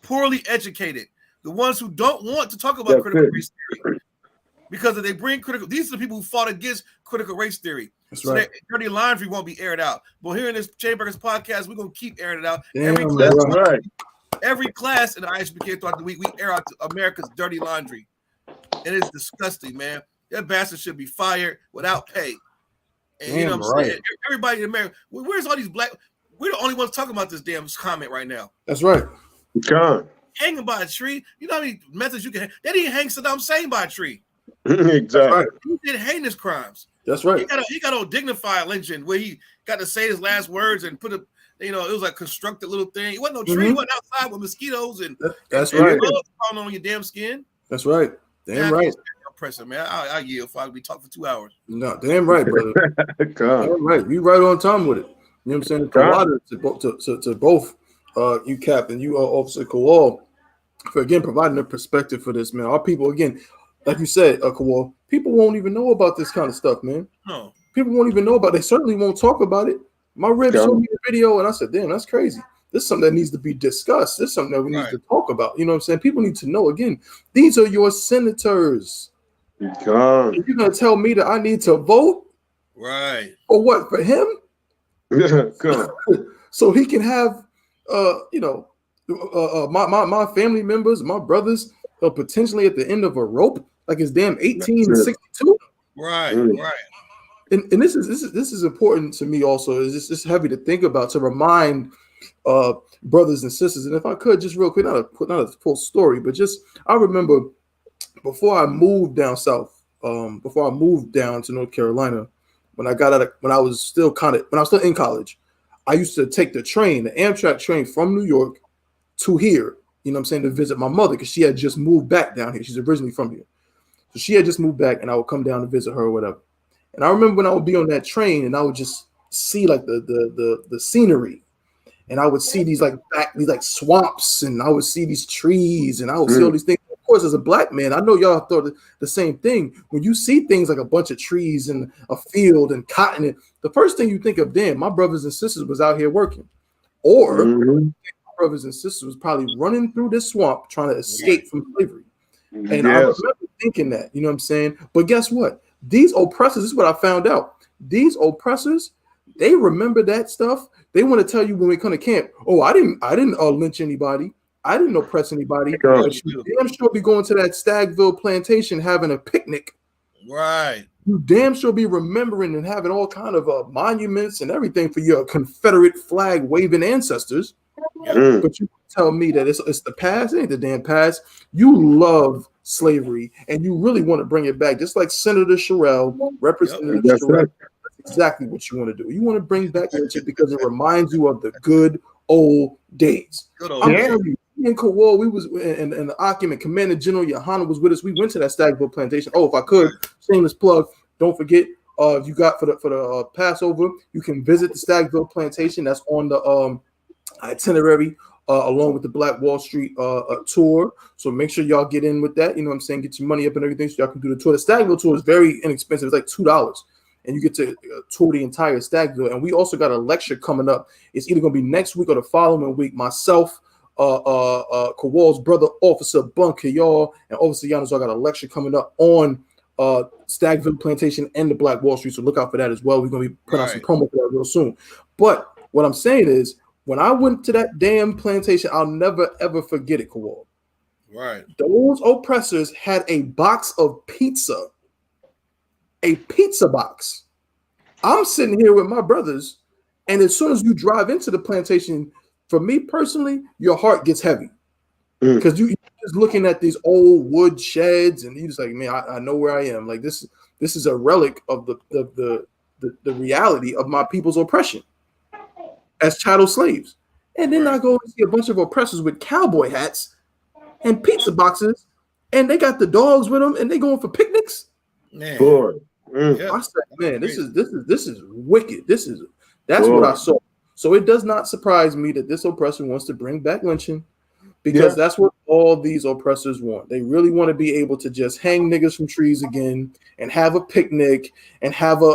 poorly educated, the ones who don't want to talk about critical race theory because if they bring these are the people who fought against critical race theory. That's so right. Dirty laundry won't be aired out. But here in this Chainburgers podcast, we're going to keep airing it out. Every class in the I.S.U.P.K throughout the week, we air out America's dirty laundry. And it's disgusting, man. That bastard should be fired without pay. And you know what I'm saying? Everybody in America, where's all these black? We're the only ones talking about this damn comment right now. That's right. Hanging by a tree. You know how many methods you can hang? They didn't hang Saddam Hussein by a tree. Exactly. He did heinous crimes. That's right. He got a dignified lynching where he got to say his last words and put a, it was like constructed little thing. It wasn't no tree. It wasn't outside with mosquitoes and that's right. On your damn skin. That's right. Damn right. Oppressor, man. I yield if I be talking for 2 hours. No, damn right, brother. Damn right. You right on time with it. You know what I'm saying? To both you, Cap, and you, Officer Kowal, for again providing a perspective for this, man. Our people, again, like you said, Kowal, people won't even know about this kind of stuff, man. No. People won't even know about it. They certainly won't talk about it. My rib showed me the video, and I said, damn, that's crazy. This is something that needs to be discussed. This is something that we need to talk about. You know what I'm saying? People need to know, again, these are your senators. If you're going to tell me that I need to vote? Right. For what? For him? so he can have, my family members, my brothers, potentially at the end of a rope, like it's damn 1862. Right. And this is important to me also. Is this heavy to think about, to remind brothers and sisters. And if I could, just real quick, not a full story, but just I remember before I moved down south, before I moved down to North Carolina, when I was still in college, I used to take the Amtrak train from New York to here, you know what I'm saying, to visit my mother, because she had just moved back down here. She's originally from here. So she had just moved back, and I would come down to visit her or whatever. And I remember when I would be on that train and I would just see like the scenery, and I would see these like swamps, and I would see these trees, and I would see all these things. Of course, as a black man, I know y'all thought the same thing. When you see things like a bunch of trees and a field and cotton, the first thing you think of, damn, my brothers and sisters was out here working. Or my brothers and sisters was probably running through this swamp trying to escape from slavery. And I remember thinking that, you know what I'm saying? But guess what? These oppressors, this is what I found out. These oppressors, they remember that stuff. They want to tell you when we come to camp, oh, I didn't lynch anybody. I didn't oppress anybody. But you damn sure be going to that Stagville plantation having a picnic. Right. You damn sure be remembering and having all kind of monuments and everything for your Confederate flag waving ancestors. But you tell me that it's the past. It ain't the damn past. You love slavery and you really want to bring it back, just like Senator Sherrill, Representative Sherrill. That's exactly what you want to do. You want to bring back lynching because it reminds you of the good old days. And Kowal, we was in the argument. Commander General YAHANNA was with us. We went to that Stagville plantation. Oh, if I could, shameless plug. Don't forget, if you got for the Passover, you can visit the Stagville plantation. That's on the itinerary, along with the Black Wall Street tour. So make sure y'all get in with that. You know what I'm saying? Get your money up and everything so y'all can do the tour. The Stagville tour is very inexpensive. It's like $2. And you get to tour the entire Stagville. And we also got a lecture coming up. It's either going to be next week or the following week. Myself, Kowal's brother, Officer Bunker, y'all, and Officer Giannis, I got a lecture coming up on Stagville Plantation and the Black Wall Street. So look out for that as well. We're going to be putting out some promo for that real soon. But what I'm saying is, when I went to that damn plantation, I'll never, ever forget it, Kowal. Right. Those oppressors had a box of pizza. A pizza box. I'm sitting here with my brothers, and as soon as you drive into the plantation, for me personally, your heart gets heavy. Because you're just looking at these old wood sheds, and you're just like, man, I know where I am. Like this is a relic of the reality of my people's oppression as chattel slaves. And then I go and see a bunch of oppressors with cowboy hats and pizza boxes, and they got the dogs with them, and they going for picnics. Man. I said, man, this is wicked. That's what I saw. So it does not surprise me that this oppressor wants to bring back lynching, because that's what all these oppressors want. They really want to be able to just hang niggas from trees again and have a picnic and have a,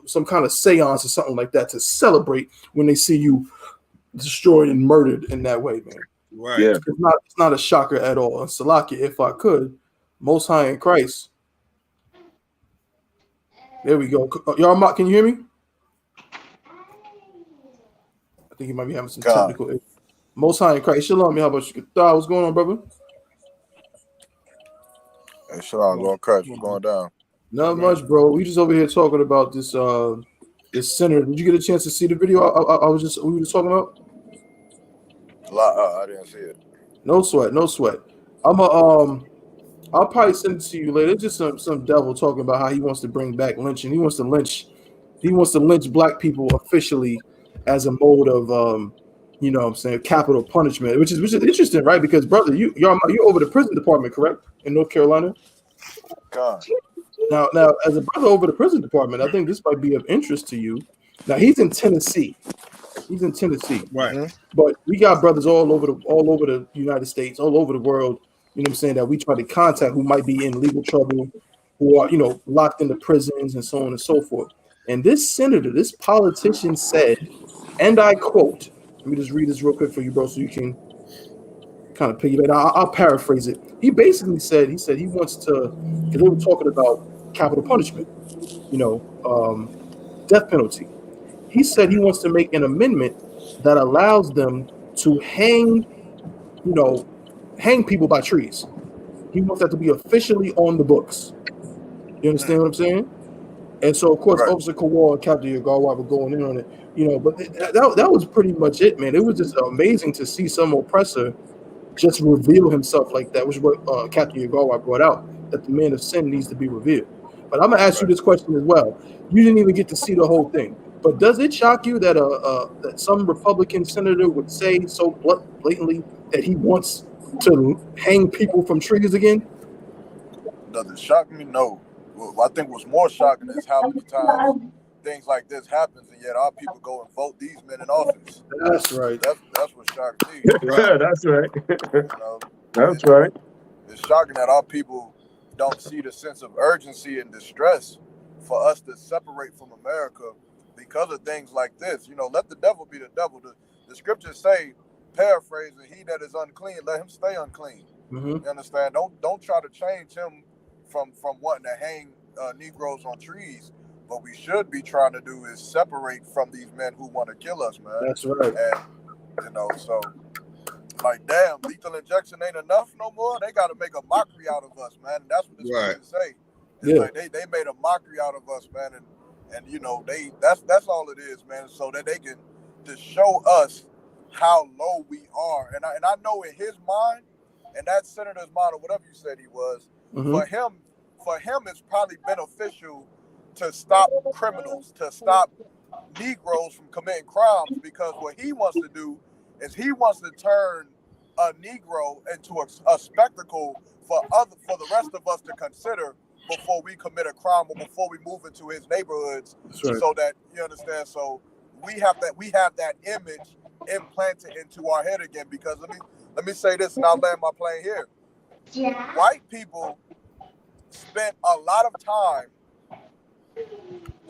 some kind of seance or something like that to celebrate when they see you destroyed and murdered in that way, man. Right. Yeah. It's not a shocker at all. And Salakia, if I could, Most High in Christ. There we go. Y'all, can you hear me? I think you might be having some technical issues. Most High in Christ. Shalom, how about you? What's going on, brother? Hey, Shalom, going crash. What's going down? Not much, bro. We just over here talking about this this center. Did you get a chance to see the video we were just talking about? I didn't see it. No sweat. I'll probably send it to you later. It's just some devil talking about how he wants to bring back lynching. He wants to lynch black people officially as a mode of what I'm saying, capital punishment, which is interesting, right? Because brother, you're over the prison department, correct? In North Carolina? God. Now, as a brother over the prison department, I think this might be of interest to you. Now, he's in Tennessee. Right? But we got brothers all over the United States, all over the world. You know what I'm saying, that we try to contact who might be in legal trouble, who are locked into prisons and so on and so forth. And this politician said, and I quote, let me just read this real quick for you, bro, so you can kind of piggyback. I'll paraphrase it. He basically said he wants to, because they were talking about capital punishment, death penalty. He said he wants to make an amendment that allows them to hang people by trees. He wants that to be officially on the books. You understand what I'm saying? And so, of course, Right. Officer Kowal and Captain Yagarwa were going in on it, but that was pretty much it, man. It was just amazing to see some oppressor just reveal himself like that, which is what Captain Yagarwa brought out, that the man of sin needs to be revealed. But I'm going to ask you this question as well. You didn't even get to see the whole thing. But does it shock you that that some Republican senator would say so blatantly that he wants to hang people from trees again? Does it shock me? No. Well, I think what's more shocking is how many times things like this happens, and yet our people go and vote these men in office. That's right. That's what shocked me. Right. That's right. That's It, right. It's shocking that our people don't see the sense of urgency and distress for us to separate from America because of things like this. Let the devil be the devil. The scriptures say, paraphrasing, he that is unclean, let him stay unclean. Mm-hmm. You understand? Don't try to change him from wanting to hang Negroes on trees. What we should be trying to do is separate from these men who want to kill us, man. That's right. And so like, damn, lethal injection ain't enough no more. They got to make a mockery out of us, man. And that's what the scriptures say. It's like they made a mockery out of us, man, and that's all it is, man. So that they can just show us how low we are. And I know in his mind, and that senator's mind, or whatever you said he was, for him, it's probably beneficial to stop criminals, to stop Negroes from committing crimes, because what he wants to do is he wants to turn a Negro into a spectacle for the rest of us to consider before we commit a crime or before we move into his neighborhoods. Right. So that, you understand, so we have that image implanted into our head again. Because let me say this, and I'll land my plane here. Yeah. White people spent a lot of time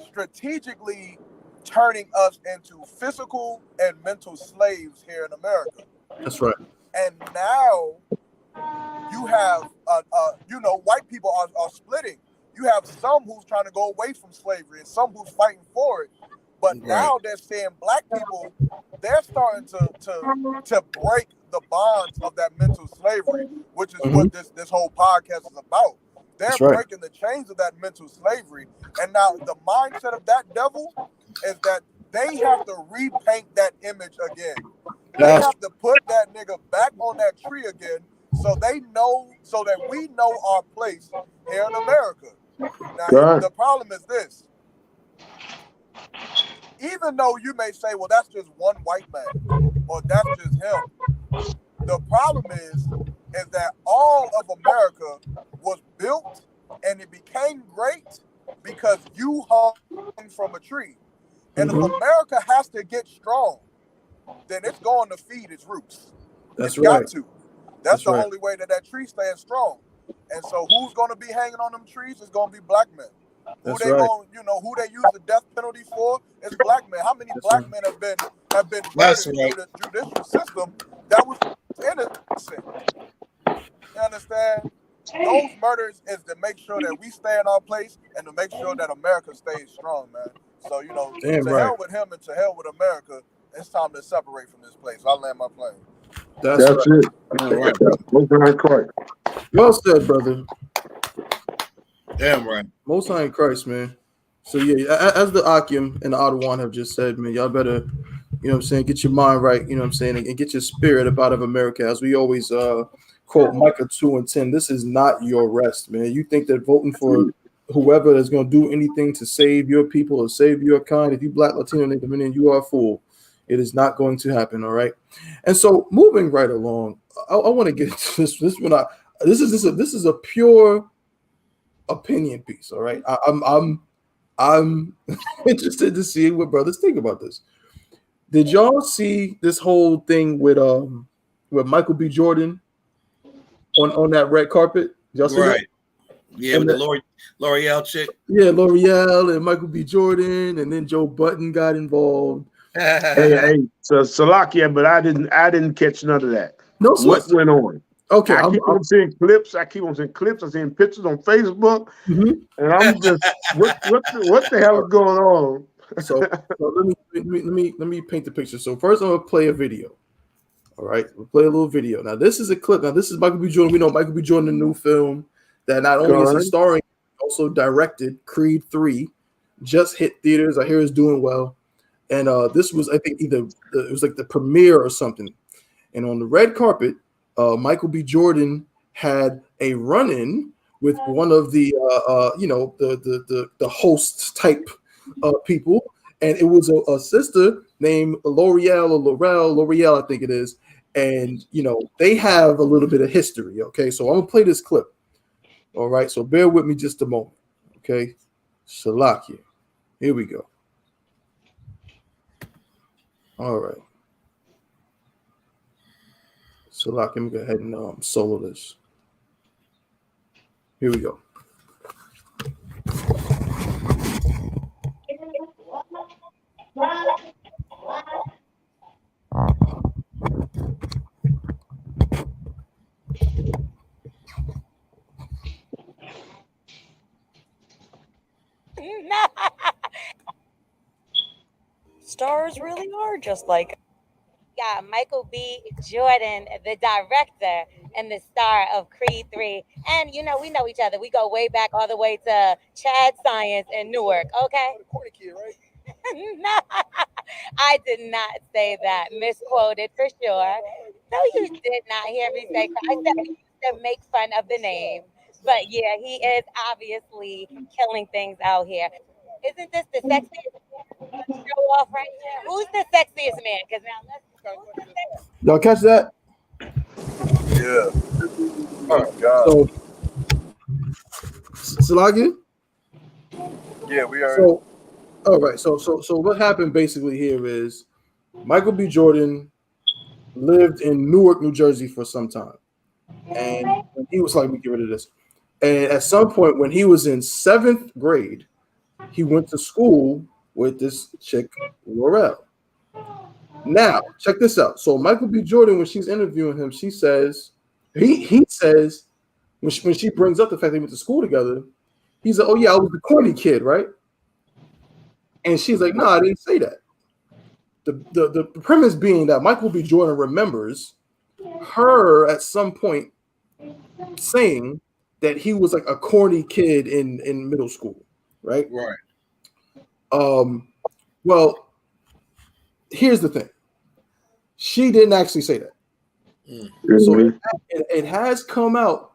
strategically turning us into physical and mental slaves here in America. That's right. And now you have, white people are splitting. You have some who's trying to go away from slavery and some who's fighting for it. But now they're saying black people, they're starting to break the bonds of that mental slavery, which is what this whole podcast is about. They're breaking the chains of that mental slavery. And now the mindset of that devil is that they have to repaint that image again. They have to put that nigga back on that tree again, so that we know our place here in America. Now, the problem is this. Even though you may say, well, that's just one white man, or that's just him, the problem is that all of America was built and it became great because you hung from a tree. And if America has to get strong, then it's going to feed its roots. It's got to. That's the only way that tree stands strong. And so who's going to be hanging on them trees is going to be black men. Who they use the death penalty for is black men. How many black men have been murdered through the judicial system that was innocent? You understand? Those murders is to make sure that we stay in our place and to make sure that America stays strong, man. So, hell with him and to hell with America. It's time to separate from this place. I'll land my plane. That's it. All right. Well said, brother. Damn right. Most High in Christ, man. So yeah, as the Akim and the Adawan have just said, man, y'all better, get your mind right, and get your spirit up out of America. As we always quote Micah 2:10, this is not your rest, man. You think that voting for whoever is going to do anything to save your people or save your kind, if you Black, Latino, Native Indian, you are a fool. It is not going to happen, all right? And so moving right along, I want to get into this. This is a pure opinion piece, all right? I'm interested to see what brothers think about this. Did y'all see this whole thing with Michael B. Jordan on that red carpet? Did y'all see that? Yeah, and with the L'Oreal chick. Yeah, L'Oreal and Michael B. Jordan, and then Joe Budden got involved. Hey, so Salakia, but I didn't catch none of that. No, what went on? Okay, I keep on seeing clips. I'm seeing pictures on Facebook, and I'm just what the hell is going on? So let me paint the picture. So first, I'm gonna play a video. All right, we'll play a little video. Now, this is a clip. Now, this is Michael B. Jordan. We know Michael B. Jordan, the new film that not only is he starring, also directed. Creed 3 just hit theaters. I hear it's doing well. And this was, I think, it was like the premiere or something. And on the red carpet, Michael B. Jordan had a run-in with one of the the host type people, and it was a sister named L'Oreal, I think it is, and they have a little bit of history. Okay, so I'm gonna play this clip. All right, so bear with me just a moment. Okay, Shalakia, here we go. All right. So let me go ahead and solo this. Here we go. Stars really are just like. Got Michael B. Jordan, the director and the star of Creed 3. And, we know each other. We go way back all the way to Chad Science in Newark, okay? No, I did not say that. Misquoted for sure. No, you did not hear me say that. I said we used to make fun of the name. But, yeah, he is obviously killing things out here. Isn't this the sexiest show off right here? Who's the sexiest man? Because now let's. Y'all catch that? Yeah. All right. So Salagi? Yeah, we are. So, all right. So what happened basically here is Michael B. Jordan lived in Newark, New Jersey for some time, and he was like, "Let me get rid of this." And at some point, when he was in 7th grade, he went to school with this chick, L'Oreal. Now, check this out. So Michael B. Jordan, when she's interviewing him, she says, he says, when she brings up the fact they went to school together, he's like, "Oh yeah, I was the corny kid, right?" And she's like, "No, I didn't say that." The premise being that Michael B. Jordan remembers her at some point saying that he was like a corny kid in middle school, right? Right. Well, here's the thing. She didn't actually say that. So it has come out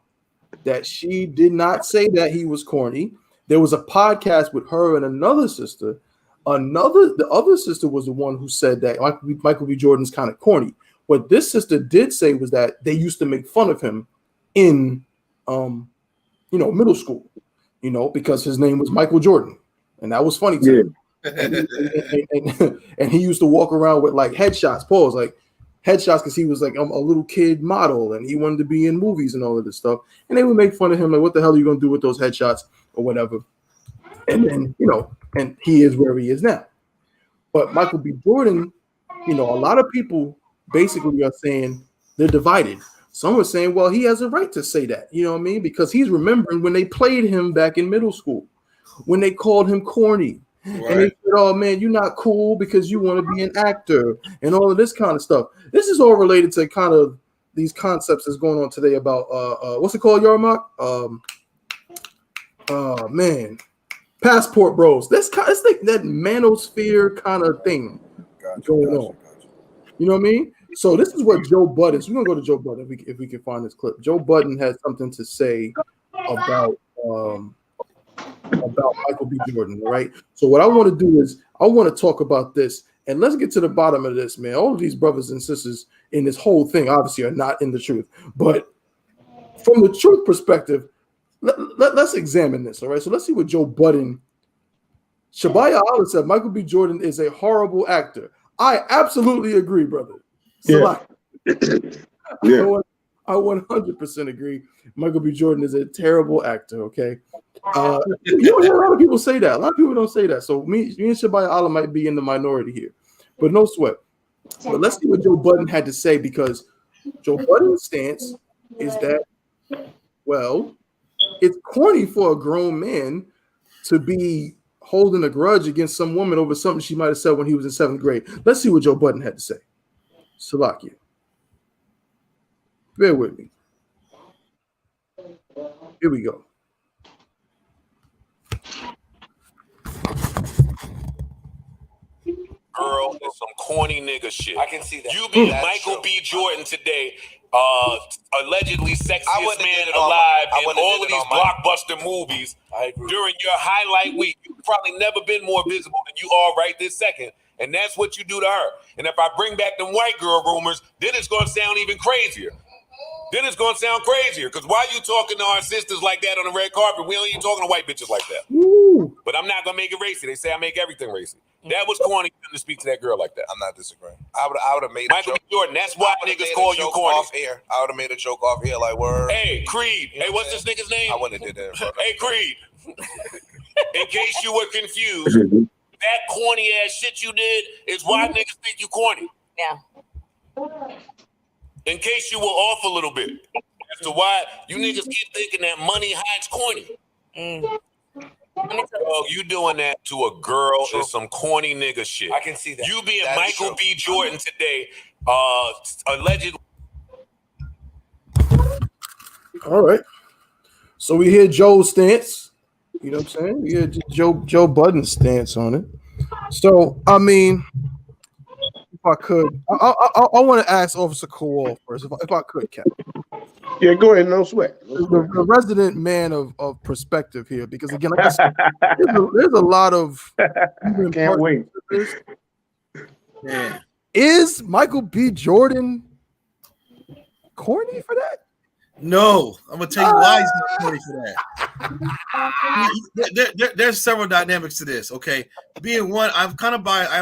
that she did not say that he was corny. There was a podcast with her and another sister. The other sister was the one who said that Michael B. Jordan's kind of corny. What this sister did say was that they used to make fun of him in middle school, because his name was Michael Jordan, and that was funny to him. And he used to walk around with like headshots, because he was like a little kid model and he wanted to be in movies and all of this stuff. And they would make fun of him, like, what the hell are you gonna do with those headshots or whatever? And then, and he is where he is now. But Michael B. Jordan, a lot of people basically are saying they're divided. Some are saying, well, he has a right to say that, you know what I mean? Because he's remembering when they played him back in middle school, when they called him corny. Right. And they said, "Oh man, you're not cool because you want to be an actor," and all of this kind of stuff. This is all related to kind of these concepts that's going on today about what's it called, Yarmak? Passport bros. It's like that manosphere kind of thing going on. You know what I mean? So this is what Joe Budden. So we're gonna go to Joe Budden if we can find this clip. Joe Budden has something to say about Michael B. Jordan, right? So what I want to do is I want to talk about this, and let's get to the bottom of this, man. All of these brothers and sisters in this whole thing obviously are not in the truth, but from the truth perspective, let's examine this, all right? So let's see what Joe Budden. Shabaya Allah said Michael B. Jordan is a horrible actor. I absolutely agree, brother. So Yeah. I 100% agree. Michael B. Jordan is a terrible actor, okay? You don't hear a lot of people say that. A lot of people don't say that. So me and Shabaya Allah might be in the minority here, but no sweat. But let's see what Joe Budden had to say, because Joe Budden's stance is that, well, it's corny for a grown man to be holding a grudge against some woman over something she might have said when he was in 7th grade. Let's see what Joe Budden had to say. Salakia. Bear with me. Here we go. Girl, it's some corny nigga shit. I can see that. You beat Michael B. Jordan today, allegedly sexiest man alive in all of these blockbuster movies during your highlight week. You've probably never been more visible than you are right this second. And that's what you do to her. And if I bring back them white girl rumors, then it's going to sound even crazier. Because why you talking to our sisters like that on the red carpet? We ain't even talking to white bitches like that. Ooh. But I'm not going to make it racy. They say I make everything racy. That was corny to speak to that girl like that. I'm not disagreeing. I would have made Michael B. Jordan. That's why niggas call you corny. Off air. I would have made a joke off here like, word. Hey, Creed. Hey, what's this nigga's name? I wouldn't have did that. Hey, Creed. In case you were confused, that corny ass shit you did is why niggas think you corny. Yeah. In case you were off a little bit. As to why you niggas keep thinking that money hides corny. Oh, you doing that to a girl is some corny nigga shit. I can see that. You being Michael B. Jordan today, allegedly. All right. So we hear Joe's stance. You know what I'm saying? We hear Joe Budden's stance on it. So, I mean, if I could, I want to ask Officer Kowal first, if I could, Captain. Yeah, go ahead. No sweat. The resident man of perspective here, because again, like I said, there's a lot of. Can't wait. Yeah. Is Michael B. Jordan corny for that? No, I'm gonna tell you why he's not corny for that. There's several dynamics to this. Okay, being one, I'm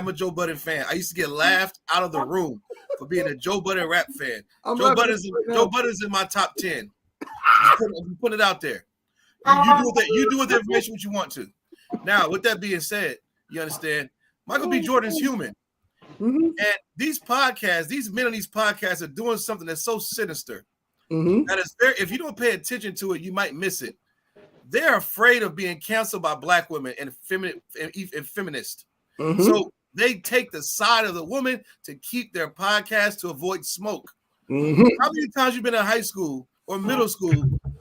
a Joe Budden fan. I used to get laughed out of the room for being a Joe Budden rap fan. Joe Budden's in my top 10. I'm putting it out there. You do with the information what you want to. Now, with that being said, you understand, Michael B. Jordan's human. And these men on these podcasts are doing something that's so sinister. That is if you don't pay attention to it, you might miss it. They're afraid of being canceled by black women and feminists. So they take the side of the woman to keep their podcast to avoid smoke. How many times you've been in high school or middle school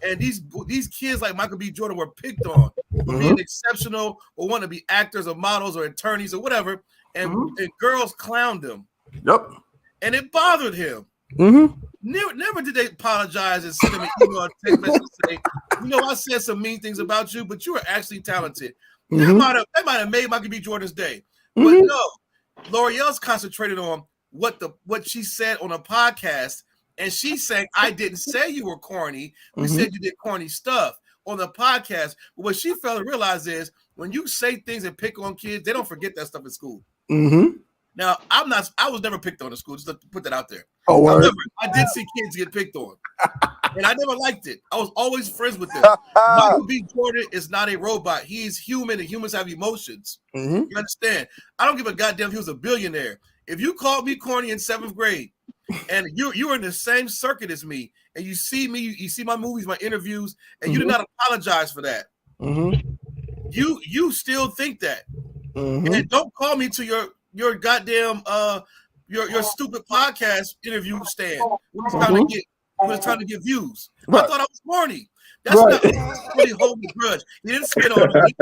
and these kids like Michael B. Jordan were picked on for being exceptional or want to be actors or models or attorneys or whatever, and girls clowned them. Yep. And it bothered him. Never did they apologize and send him an email or text message and say, I said some mean things about you, but you were actually talented. That might have made Michael B. Jordan's day. But no, L'Oreal's concentrated on what she said on a podcast, and she's saying, I didn't say you were corny. We said you did corny stuff on the podcast. But what she failed to realize is when you say things and pick on kids, they don't forget that stuff in school. Now, I was never picked on in school, just to put that out there. However, I did see kids get picked on. And I never liked it. I was always friends with them. Michael B. Jordan is not a robot. He's human, and humans have emotions. You understand? I don't give a goddamn if he was a billionaire. If you called me corny in 7th grade, and you were in the same circuit as me, and you see me, you see my movies, my interviews, and you did not apologize for that. You still think that. And don't call me to your goddamn your stupid podcast interview stand when it's time to get views. I thought I was corny. That's not really holding a grudge. He didn't spit on me.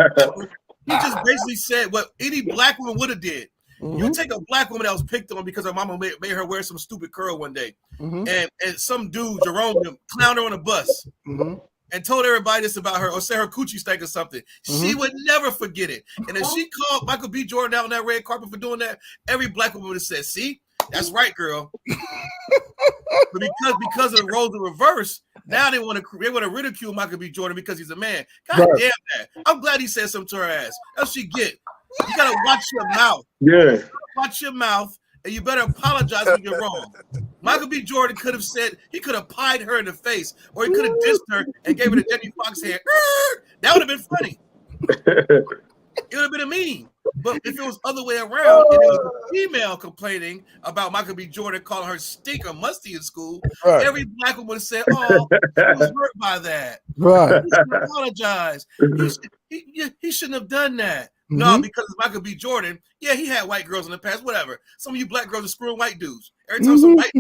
He just basically said what any black woman would have did. You take a black woman that was picked on because her mama made her wear some stupid curl one day, and some dude, Jerome, clowned her on a bus. And told everybody this about her, or say her coochie stank or something. She would never forget it. And if she called Michael B. Jordan out on that red carpet for doing that, every black woman would have said, "See, that's right, girl." But because of the roles in reverse, now they want to ridicule Michael B. Jordan because he's a man. God damn that! I'm glad he said something to her ass. That's what she get. You gotta watch your mouth. Yeah. Watch your mouth, and you better apologize when you're wrong. Michael B. Jordan could have said, he could have pied her in the face, or he could have dissed her and gave her the Jenny Fox hair. That would have been funny. It would have been a meme. But if it was other way around, and it was a female complaining about Michael B. Jordan calling her stink or musty in school, every black woman would have said, "Oh, I was hurt by that. He should apologize. He shouldn't have done that." No, because it's Michael B. Jordan. Yeah, he had white girls in the past. Whatever. Some of you black girls are screwing white dudes. Every time some white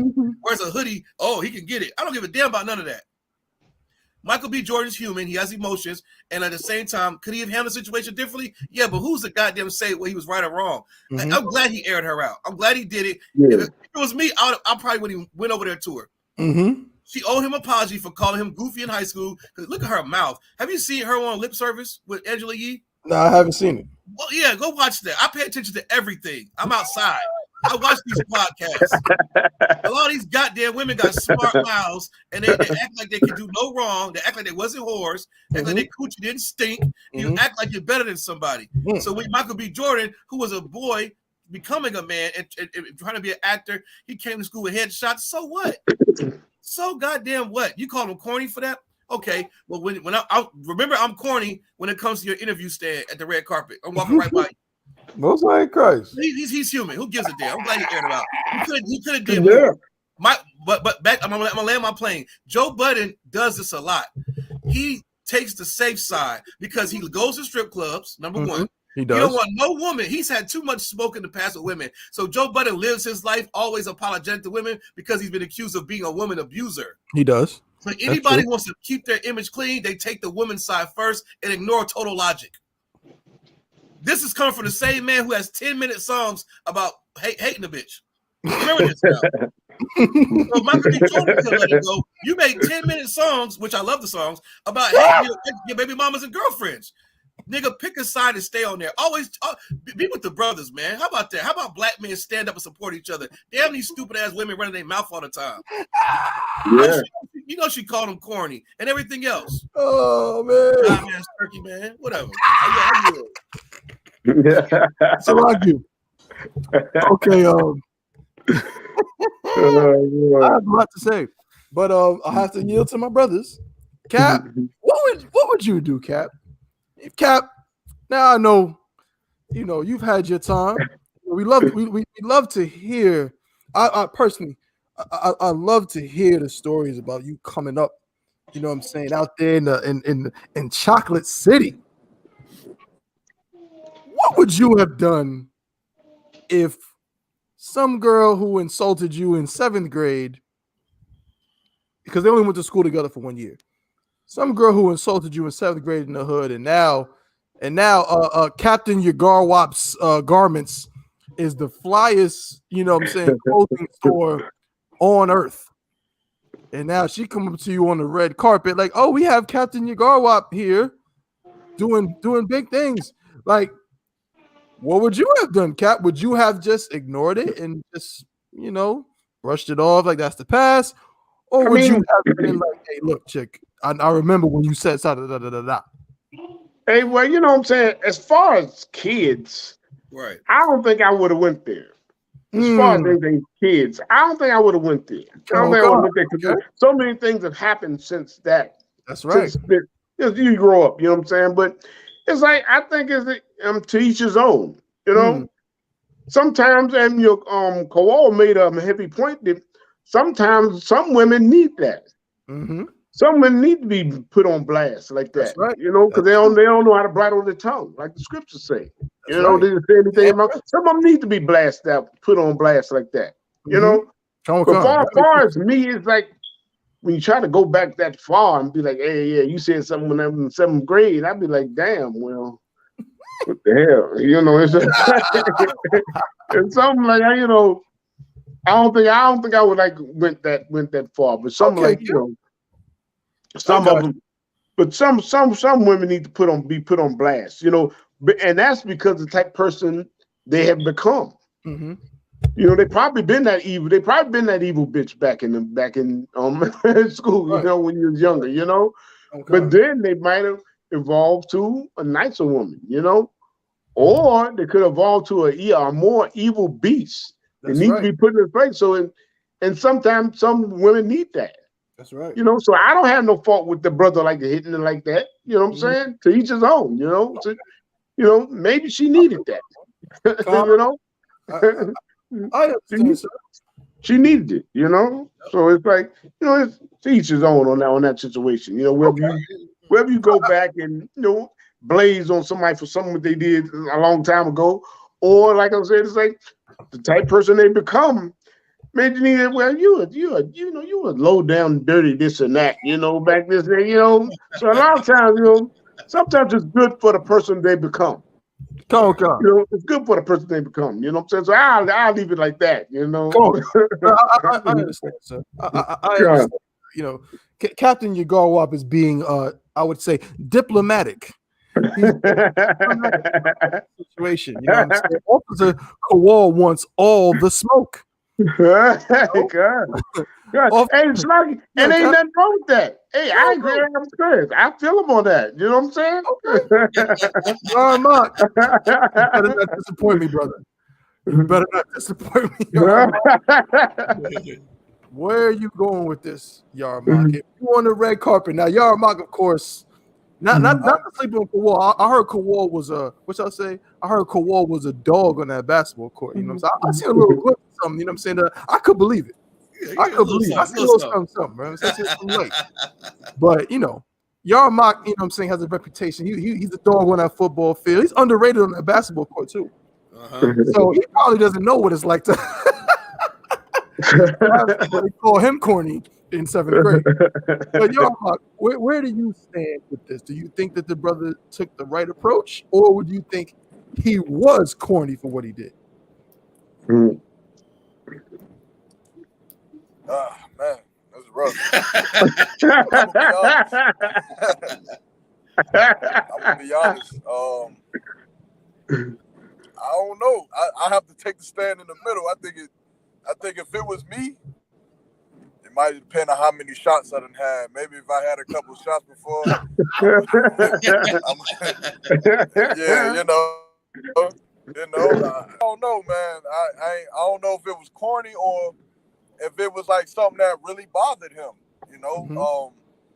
wears a hoodie, oh, he can get it. I don't give a damn about none of that. Michael B. Jordan's human. He has emotions. And at the same time, could he have handled the situation differently? Yeah, but who's the goddamn say where he was right or wrong? I'm glad he aired her out. I'm glad he did it. Yeah. If it was me, I probably wouldn't went over there to her. She owed him an apology for calling him goofy in high school. Because look at her mouth. Have you seen her on Lip Service with Angela Yee? No, I haven't seen it. Well, yeah, go watch that. I pay attention to everything. I'm outside. I watch these podcasts. A lot of these goddamn women got smart mouths, and they act like they can do no wrong. They act like they wasn't whores. They act like their coochie didn't stink. You act like you're better than somebody. So when Michael B. Jordan, who was a boy becoming a man and trying to be an actor, he came to school with headshots. So what? So goddamn what? You call him corny for that? Okay. Well, when I remember, I'm corny when it comes to your interview stand at the red carpet. I'm walking right by you. Most like Christ. He's human. Who gives a damn? I'm glad he aired it out. He could have did more. But back, I'm gonna land my plane. Joe Budden does this a lot. He takes the safe side because he goes to strip clubs. Number one, he does. He don't want no woman. He's had too much smoke in the past with women. So Joe Budden lives his life always apologetic to women because he's been accused of being a woman abuser. He does. So anybody who wants to keep their image clean, they take the woman's side first and ignore total logic. This is coming from the same man who has 10-minute songs about hating a bitch. Remember this now. So Michael B. Jordan could let it go. You made 10-minute songs, which I love the songs, about hating your baby mamas and girlfriends. Nigga, pick a side and stay on there. Always be with the brothers, man. How about that? How about black men stand up and support each other? Damn these stupid ass women running their mouth all the time. Yeah. You know she called him corny and everything else. Oh man, ass turkey man, whatever. So like you. Okay, I have a lot to say, but I have to yield to my brothers. Cap, what would you do, Cap? If Cap, now I know, you've had your time. We love to hear. I personally, I love to hear the stories about you coming up. You know what I'm saying, out there in Chocolate City. What would you have done if some girl who insulted you in 7th grade, because they only went to school together for 1 year, some girl who insulted you in 7th grade in the hood, and now Captain Yagarwap's Garments is the flyest, clothing store on earth. And now she come up to you on the red carpet like, oh, we have Captain Yagarwap here doing big things. Like, what would you have done, Cap? Would you have just ignored it and just, brushed it off like that's the past? Or would you have been like, hey, look, chick, I remember when you said da da da da da. Hey, well, you know what I'm saying? As far as kids, right? I don't think I would have went there. As far as anything kids, I don't think I would have went there. I don't think I would have went there because so many things have happened since that. That's right. You grow up, you know what I'm saying? But it's like, I think it's to each his own, Sometimes, and your Kowal made a heavy point that sometimes some women need that. Some women need to be put on blast like that, right. Because they don't know how to bridle their tongue, like the scriptures say. They didn't say anything about. Some of them need to be blasted out, put on blast like that. But far as me, it's like when you try to go back that far and be like, hey, yeah, you said something when I was in 7th grade, I'd be like, damn, well, what the hell? It's something like, I don't think I would like went that far, but something some of them, but some women need to be put on blast, and that's because the type of person they have become. They probably been that evil. They probably been that evil bitch back in school, when you was younger, But then they might have evolved to a nicer woman, or they could evolve to a more evil beast. They need to be put in place. So, and sometimes some women need that. That's right. So I don't have no fault with the brother like hitting it like that. You know what I'm saying? To each his own. Maybe she needed that. I understand. She needed it. So it's like it's to each his own on that situation. Wherever you go back and blaze on somebody for something they did a long time ago, or like I said, it's like the type person they become. Man, you need, well, you were low down, dirty, this and that, back this day, So a lot of times, sometimes it's good for the person they become. It's good for the person they become. You know what I'm saying? So I'll leave it like that. I understand, sir. I understand. Captain Yagarwap is being, I would say, diplomatic. He's situation. You know what I'm saying? Officer Kowal wants all the smoke. God. Hey, Sluggy, and ain't nothing wrong with that. Hey, I agree. I'm serious. I feel him on that. You know what I'm saying? Okay. Mark, you better not disappoint me, brother. You better not disappoint me. Where are you going with this, Yarmark? If you on the red carpet now, Yarmark, of course. Not to sleep on Kowal. I heard Kowal was I heard Kowal was a dog on that basketball court. You know what I'm saying? I seen a little glimpse of something. You know what I'm saying? I could believe it. I could believe it. I see a little something, bro. But Yarmark, you know what I'm saying, has a reputation. He's a dog on that football field. He's underrated on that basketball court too. So he probably doesn't know what it's like to they call him corny in 7th grade. But Yarmark, where do you stand with this? Do you think that the brother took the right approach, or would you think he was corny for what he did? Man, that's rough. I'm gonna be honest. I don't know. I have to take the stand in the middle. I think if it was me, it might depend on how many shots I done had. Maybe if I had a couple shots before, I don't know, man. I don't know if it was corny or if it was like something that really bothered him.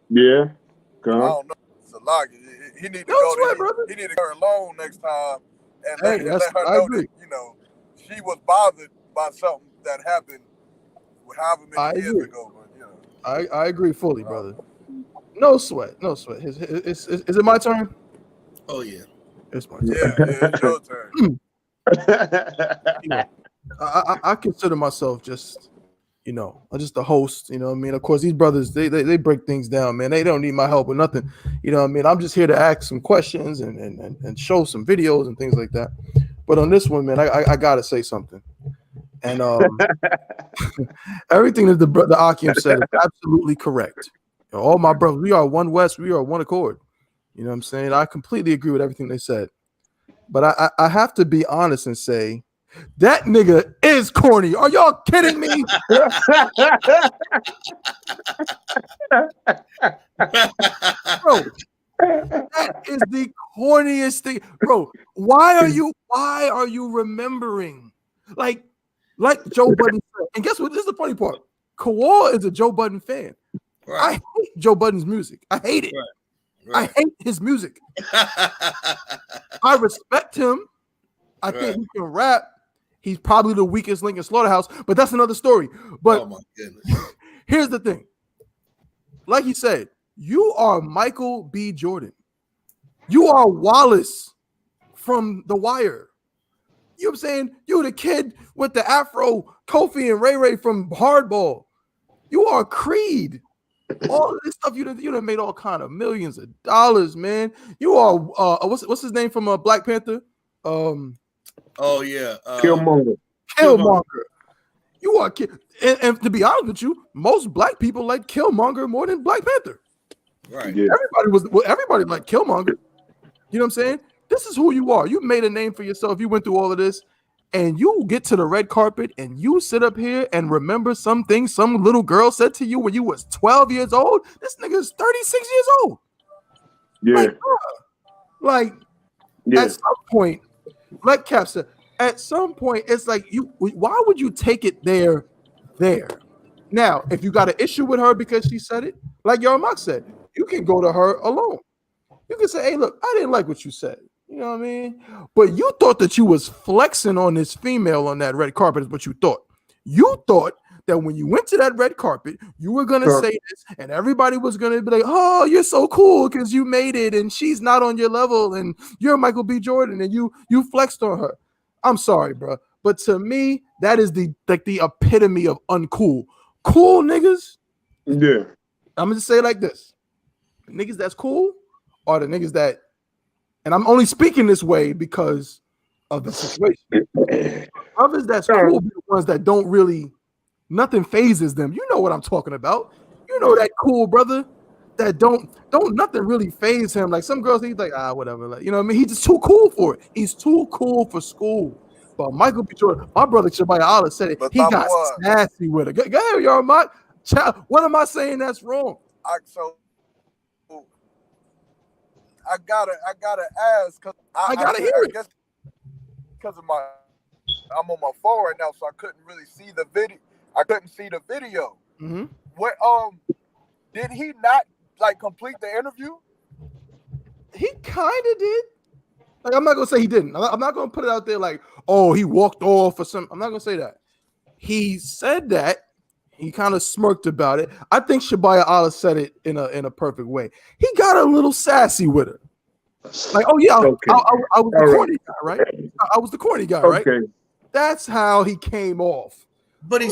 Yeah. I don't know. Salagi, he need to go. He need to go alone next time and let her know that she was bothered by something that happened however many years ago. But, I agree fully, brother. No sweat. Is it my turn? Oh yeah, it's my turn. Yeah, it's your turn. I consider myself just the host. You know what I mean? Of course, these brothers they break things down, man. They don't need my help or nothing. You know what I mean? I'm just here to ask some questions and show some videos and things like that. But on this one, man, I gotta say something. And everything that the Akim said is absolutely correct. All my brothers, we are one West, we are one accord. You know what I'm saying? I completely agree with everything they said. But I have to be honest and say that nigga is corny. Are y'all kidding me? Bro, that is the corniest thing. Bro, why are you remembering? Like Joe Budden said. And guess what? This is the funny part. Kowal is a Joe Budden fan. Right. I hate Joe Budden's music. I hate it. Right. I hate his music. I respect him. I think he can rap. He's probably the weakest link in Slaughterhouse, but that's another story. But oh my goodness. Here's the thing. Like he said, you are Michael B. Jordan. You are Wallace from The Wire. You know what I'm saying? You're the kid with the afro, Kofi and Ray Ray from Hardball. You are Creed. All of this stuff, you done made all kind of millions of dollars, man. You are what's his name from Black Panther? Oh yeah, Killmonger. You are and to be honest with you, most black people like Killmonger more than Black Panther. Right. Yeah. Everybody liked Killmonger. You know what I'm saying? This is who you are. You made a name for yourself. You went through all of this, and you get to the red carpet, and you sit up here and remember some things some little girl said to you when you was 12 years old. This nigga is 36 years old. Yeah. At some point, like Cap said, at some point, it's like why would you take it there? Now, if you got an issue with her because she said it, like Yarmark said, you can go to her alone. You can say, hey, look, I didn't like what you said. You know what I mean? But you thought that you was flexing on this female on that red carpet is what you thought. You thought that when you went to that red carpet, you were gonna say this, and everybody was gonna be like, "Oh, you're so cool because you made it, and she's not on your level, and you're Michael B. Jordan, and you flexed on her." I'm sorry, bro, but to me, that is the epitome of uncool. Cool niggas. Yeah. I'm gonna say it like this: niggas that's cool are the niggas that, and I'm only speaking this way because of the situation. Others that's cool be the ones that don't really, nothing phases them. You know what I'm talking about. You know that cool brother that don't nothing really phase him. Like some girls, he's like, whatever. Like, you know what I mean? He's just too cool for it. He's too cool for school. But Michael B. Jordan, my brother Shabaya Allah said it. He got sassy with it. Go ahead, y'all. What am I saying that's wrong? I gotta ask, because I gotta hear it. Because of I'm on my phone right now, so I couldn't really see the video. I couldn't see the video. Mm-hmm. What did he not like complete the interview? He kind of did. Like, I'm not gonna say he didn't. I'm not gonna put it out there like, oh, he walked off or something. I'm not gonna say that. He said that. He kind of smirked about it. I think Shabaya Allah said it in a perfect way. He got a little sassy with her. Like, oh yeah, I was the corny guy, right? I was the corny guy, right? That's how he came off. But he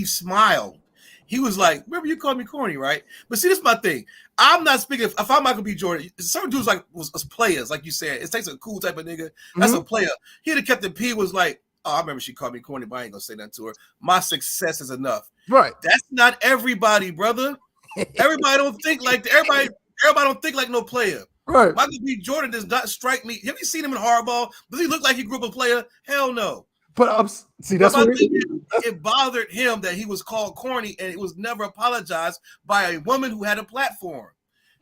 smiled. He was like, "Remember you called me corny, right?" But see, this is my thing. I'm not speaking. If I'm Michael B. Jordan, certain dudes was players, like you said. It takes a cool type of nigga. That's a player. He'd have kept the P. Was like, "Oh, I remember she called me corny, but I ain't gonna say nothing to her. My success is enough." Right. That's not everybody, brother. Everybody don't think like everybody don't think like no player. Right. Michael B. Jordan does not strike me. Have you seen him in Hardball? Does he look like he grew up a player? Hell no. But see, that's what it bothered him that he was called corny, and it was never apologized by a woman who had a platform.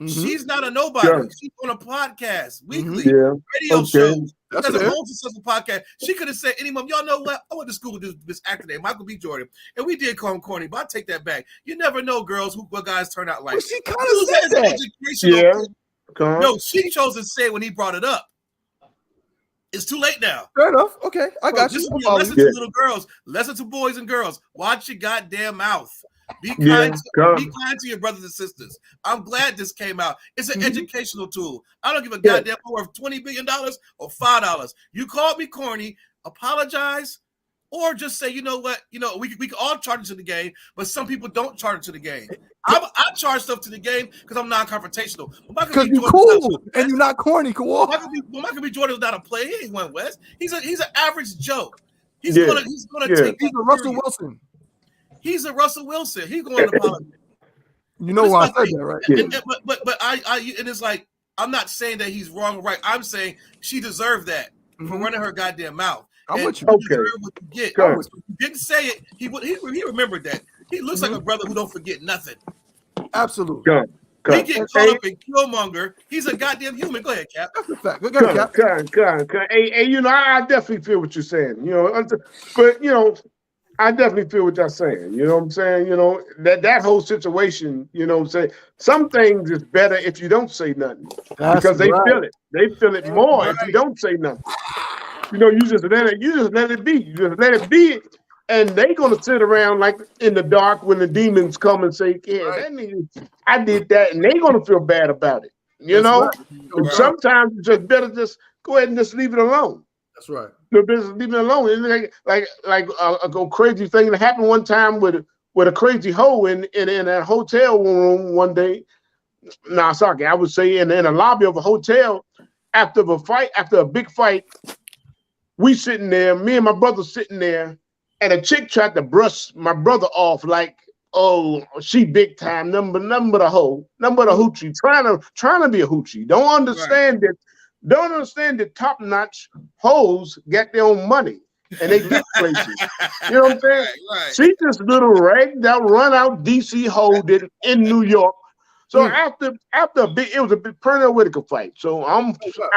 Mm-hmm. She's not a nobody. Yeah. She's on a podcast weekly, radio shows. That's a whole successful podcast. She could have said, any mom, y'all know what? I went to school with this actor named Michael B. Jordan, and we did call him corny, but I take that back. You never know, girls, what guys turn out like. Well, she kind of said that. Yeah. No, she chose to say it when he brought it up. It's too late now. Fair enough. Okay, I got you. Listen to little girls. Listen to boys and girls. Watch your goddamn mouth. Be kind to your brothers and sisters. I'm glad this came out. It's an educational tool. I don't give a goddamn worth $20 billion or $5. You called me corny. Apologize, or just say, you know what? You know we can all charge into the game, but some people don't charge into the game. I charge stuff to the game because I'm non-confrontational. Because you're cool and you're not corny. Cool. Michael B. Jordan's not a player. He ain't went West. He's an average Joe. He's gonna take. He's a Russell Wilson. He's a Russell Wilson. He's going to politics. You know why I said that, right? But I and it's like, I'm not saying that he's wrong or right. I'm saying she deserved that for running her goddamn mouth. I'm with you. You deserve what you get. If you didn't say it, he remembered that. He looks like a brother who don't forget nothing. Absolutely. He get caught up in Killmonger. He's a goddamn human. Go ahead, Cap. That's a fact. Go ahead, Cap. Hey, you know, I definitely feel what you're saying. You know, but you know, I definitely feel what you're saying. You know what I'm saying? You know, that whole situation, you know what I'm saying? Some things is better if you don't say nothing. Because they feel it. They feel it more if you don't say nothing. You know, you just let it be. You just let it be. And they gonna sit around like in the dark when the demons come and say, that means I did that, and they gonna feel bad about it. You know? And sometimes it's just better just go ahead and just leave it alone. That's right. The business, leave it alone. It's like a crazy thing that happened one time with a crazy hoe in a hotel room one day. I would say in a lobby of a hotel after a big fight. We sitting there, me and my brother sitting there, and a chick tried to brush my brother off like, oh, she big time, number the hoe, number the hoochie, trying to be a hoochie. Don't understand that top-notch hoes get their own money and they get places. You know what I'm saying? Right. She just little ragged out, run out DC hoe did in New York. So after it was a big Pernell Whitaker fight. So I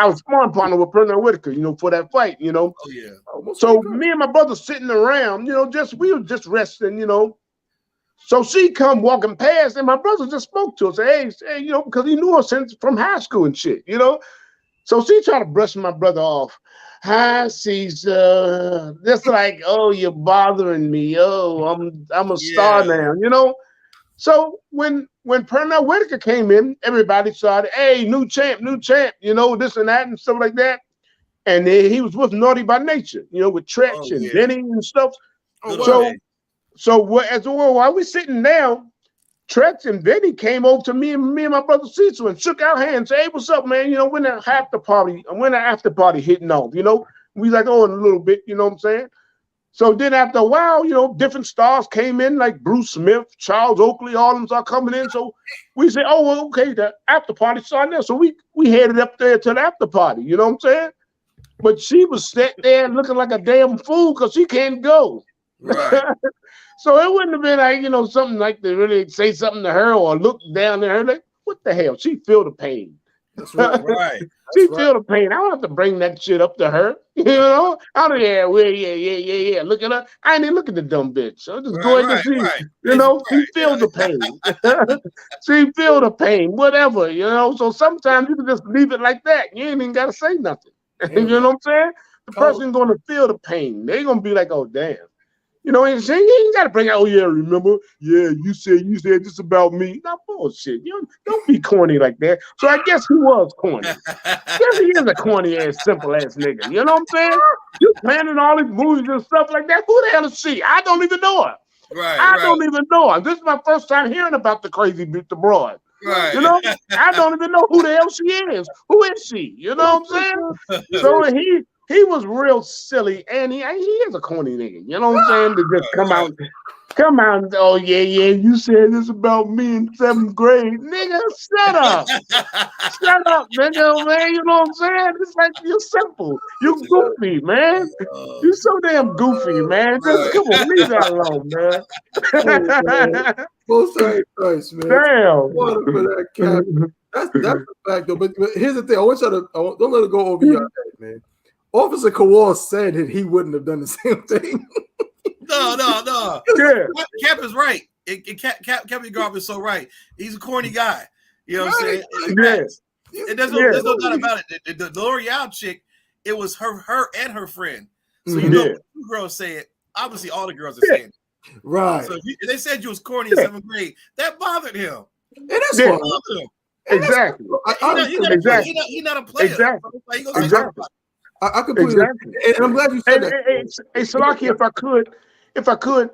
was sparring partner with Pernell Whitaker, you know, for that fight, you know. Oh yeah. So me and my brother sitting around, you know, we were just resting, you know. So she come walking past, and my brother just spoke to us, hey, you know, because he knew her since from high school and shit, you know. So she tried to brush my brother off. hi, Caesar. That's like, oh, you're bothering me. Oh, I'm a star now, you know. So when Pernell Whitaker came in, everybody started, hey, new champ, you know, this and that and stuff like that. And then he was with Naughty by Nature, you know, with Tretch and Benny and stuff. So while we sitting down, Tretch and Benny came over to me and my brother Cecil and shook our hands. Say, hey, what's up, man? You know, when the after party hitting off, you know, we like, oh, in a little bit, you know what I'm saying? So then after a while, you know, different stars came in, like Bruce Smith, Charles Oakley, all of them are coming in. So we say, oh, well, okay, the after party started there. So we headed up there to the after party, you know what I'm saying? But she was sitting there looking like a damn fool because she can't go. Right. So it wouldn't have been like, you know, something like to really say something to her or look down at her like, what the hell? She feel the pain. That's right. She feel the pain. I don't have to bring that shit up to her. You know? I don't yeah. Look at her. I ain't even look at the dumb bitch. I'll just go ahead and see. You know, she feel the pain. She feel the pain, whatever, you know. So sometimes you can just leave it like that. You ain't even gotta say nothing. You know what I'm saying? The person's gonna feel the pain. They're gonna be like, oh damn. You know, and you ain't got to bring out, oh, yeah, remember? Yeah, you said this about me. Not bullshit. You don't be corny like that. So I guess he was corny. Yes, he is a corny ass, simple ass nigga. You know what I'm saying? You planning all these movies and stuff like that. Who the hell is she? I don't even know her. I don't even know her. This is my first time hearing about the crazy bitch, the broad. Right. You know, I don't even know who the hell she is. Who is she? You know what I'm saying? So he was real silly, and he is a corny nigga. You know what I'm saying? To just come out. Oh yeah, you said this about me in 7th grade, nigga. Shut up, nigga, man. You know what I'm saying? It's like you're simple, you goofy, man. You so damn goofy, man. Just come on, leave that alone, man. Full sacrifice, man. Damn. For that cap. That's the fact, though. But here's the thing. I want y'all to don't let it go over your head, man. Officer Kowal said that he wouldn't have done the same thing. No. Yeah. Cap is right. Captain Garb is so right. He's a corny guy. You know what I'm saying? And there's no doubt about it. The L'Oreal chick, it was her and her friend. So you know, when two girls say it, obviously all the girls are saying it. Right. So if they said you was corny in 7th grade, that bothered him. It is bothered him. Exactly. He's not a player. Exactly. I completely and I'm glad you said that. Hey, Salaki, if I could.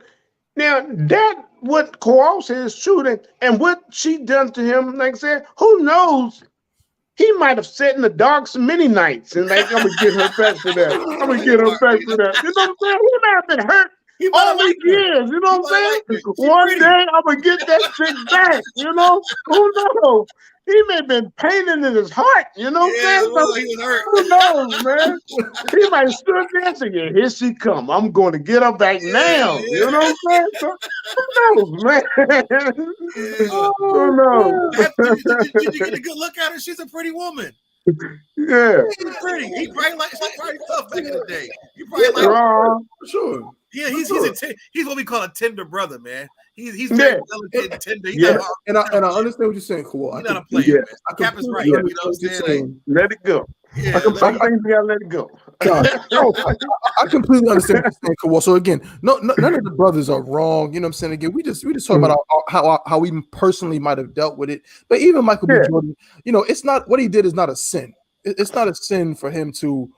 Now that what Kowal says is true, and what she done to him, like I said, who knows? He might have sat in the dark so many nights and like, I'm gonna get her back for that. You know what I'm saying? He might have been hurt all these years. You know what I'm saying? One day I'm gonna get that chick back. You know? Who knows? He may have been painting in his heart, you know what I'm saying? Well, he was hurt. Who knows, man? He might have stood there and said, yeah, here she come. I'm going to get her back now. You know what I'm saying? So, who knows, man? Who knows? Did you get a good look at her? She's a pretty woman. Yeah. She's pretty. He probably probably tough back in the day. You probably for sure. Yeah, he's what we call a tender brother, man. He's very delicate and tender. And I understand what you're saying, Kowal. He's not a player, man. Cap is right. You know what I'm saying? Let it go. Yeah, some things you gotta let it go. I completely understand what you're saying, Kowal. So again, none of the brothers are wrong. You know what I'm saying? Again, we just talk about how we personally might have dealt with it. But even Michael B. Jordan, you know, it's not what he did is not a sin. It's not a sin for him to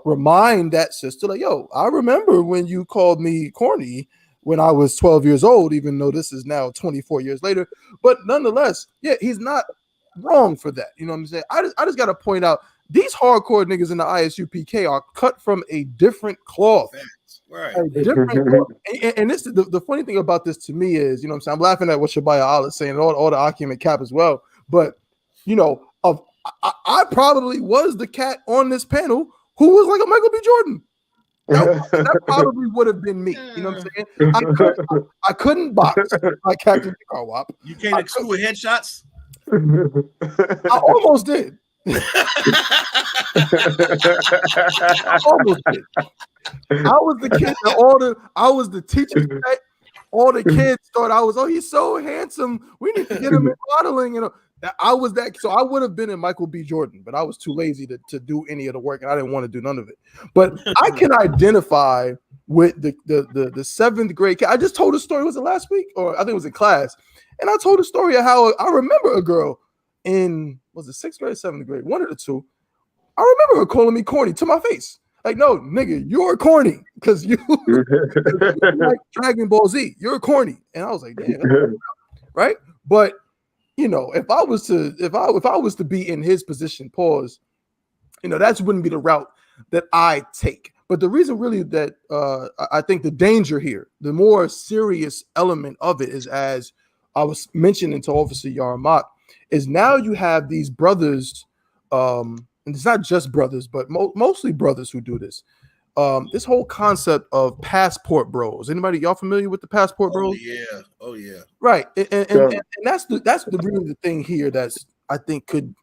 remind that sister, like, yo, I remember when you called me corny when I was 12 years old, even though this is now 24 years later. But nonetheless, yeah, he's not wrong for that. You know what I'm saying? I just got to point out, these hardcore niggas in the I.S.U.P.K are cut from a different cloth. Right. A different cloth. And this the funny thing about this to me is, you know what I'm saying? I'm laughing at what Shabaya Allah is saying, and all the Akim and Cap as well. But, you know, I probably was the cat on this panel who was like a Michael B. Jordan. That probably would have been me. You know what I'm saying? I couldn't box like Captain Carwop. You can't exclude headshots? I almost did. I almost did. I was the kid that I was the teacher's pet. All the kids thought I was, oh, he's so handsome. We need to get him in modeling. You know, I was that, so I would have been in Michael B. Jordan, but I was too lazy to do any of the work, and I didn't want to do none of it. But I can identify with the 7th grade kid. I just told a story. Was it last week, or I think it was in class? And I told a story of how I remember a girl in, was it 6th grade, 7th grade, one of the two. I remember her calling me corny to my face. Like, no, nigga, you're corny because you like Dragon Ball Z. You're corny, and I was like, damn, right? But you know, if I was to be in his position, pause, you know, that wouldn't be the route that I take. But the reason really that I think the danger here, the more serious element of it is, as I was mentioning to Officer Yarmak, is now you have these brothers, and it's not just brothers, but mostly brothers who do this. This whole concept of passport bros. Anybody, y'all familiar with the passport bros? Oh yeah. Right, and that's the really the thing here that's I think could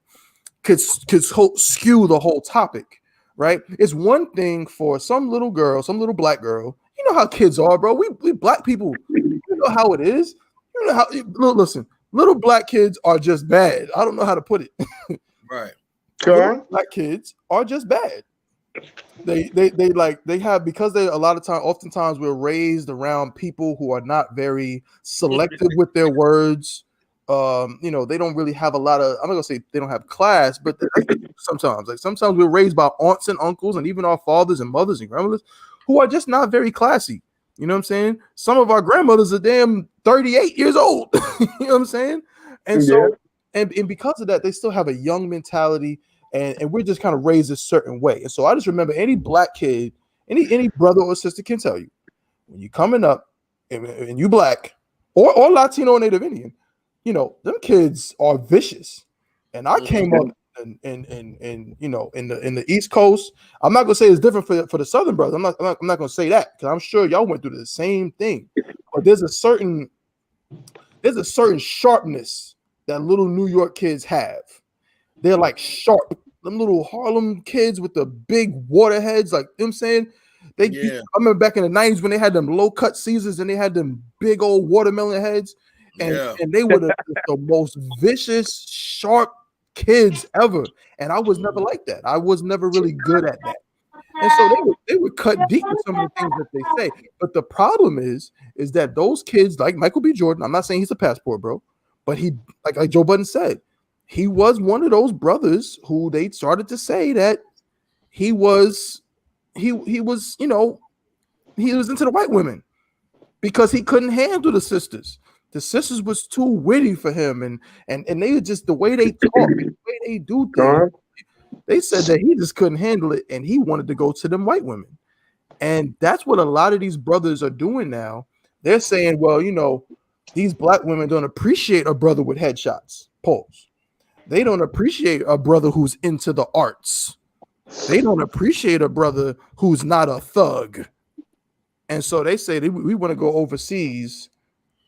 skew the whole topic. Right, it's one thing for some little girl, some little black girl. You know how kids are, bro. We black people, you know how it is. You know how. Listen, little black kids are just bad. I don't know how to put it. Right. Little black kids are just bad. They have, because they oftentimes we're raised around people who are not very selective with their words. You know, they don't really have a lot of, I'm not gonna say they don't have class, but sometimes we're raised by aunts and uncles and even our fathers and mothers and grandmothers who are just not very classy. You know what I'm saying? Some of our grandmothers are damn 38 years old. You know what I'm saying? And so and because of that, they still have a young mentality. And we're just kind of raised a certain way. And so I just remember any black kid, any brother or sister can tell you, when you're coming up and you black or Latino or Native Indian, you know, them kids are vicious. And I came up in you know, in the East Coast. I'm not gonna say it's different for the Southern brothers. I'm not gonna say that, because I'm sure y'all went through the same thing. But there's a certain sharpness that little New York kids have. They're like sharp. Them little Harlem kids with the big water heads, like, you know what I'm saying? I remember back in the 90s when they had them low cut Caesars and they had them big old watermelon heads, and they were the most vicious, sharp kids ever. And I was never like that. I was never really good at that. And so they would cut deep with some of the things that they say. But the problem is that those kids, like Michael B. Jordan, I'm not saying he's a passport bro, but he, like Joe Budden said, he was one of those brothers who they started to say that he was, you know, he was into the white women because he couldn't handle the sisters. The sisters was too witty for him, and they were just, the way they talk, the way they do things. They said that he just couldn't handle it, and he wanted to go to them white women. And that's what a lot of these brothers are doing now. They're saying, well, you know, these black women don't appreciate a brother with headshots. Pause. They don't appreciate a brother who's into the arts. They don't appreciate a brother who's not a thug. And so they say we want to go overseas.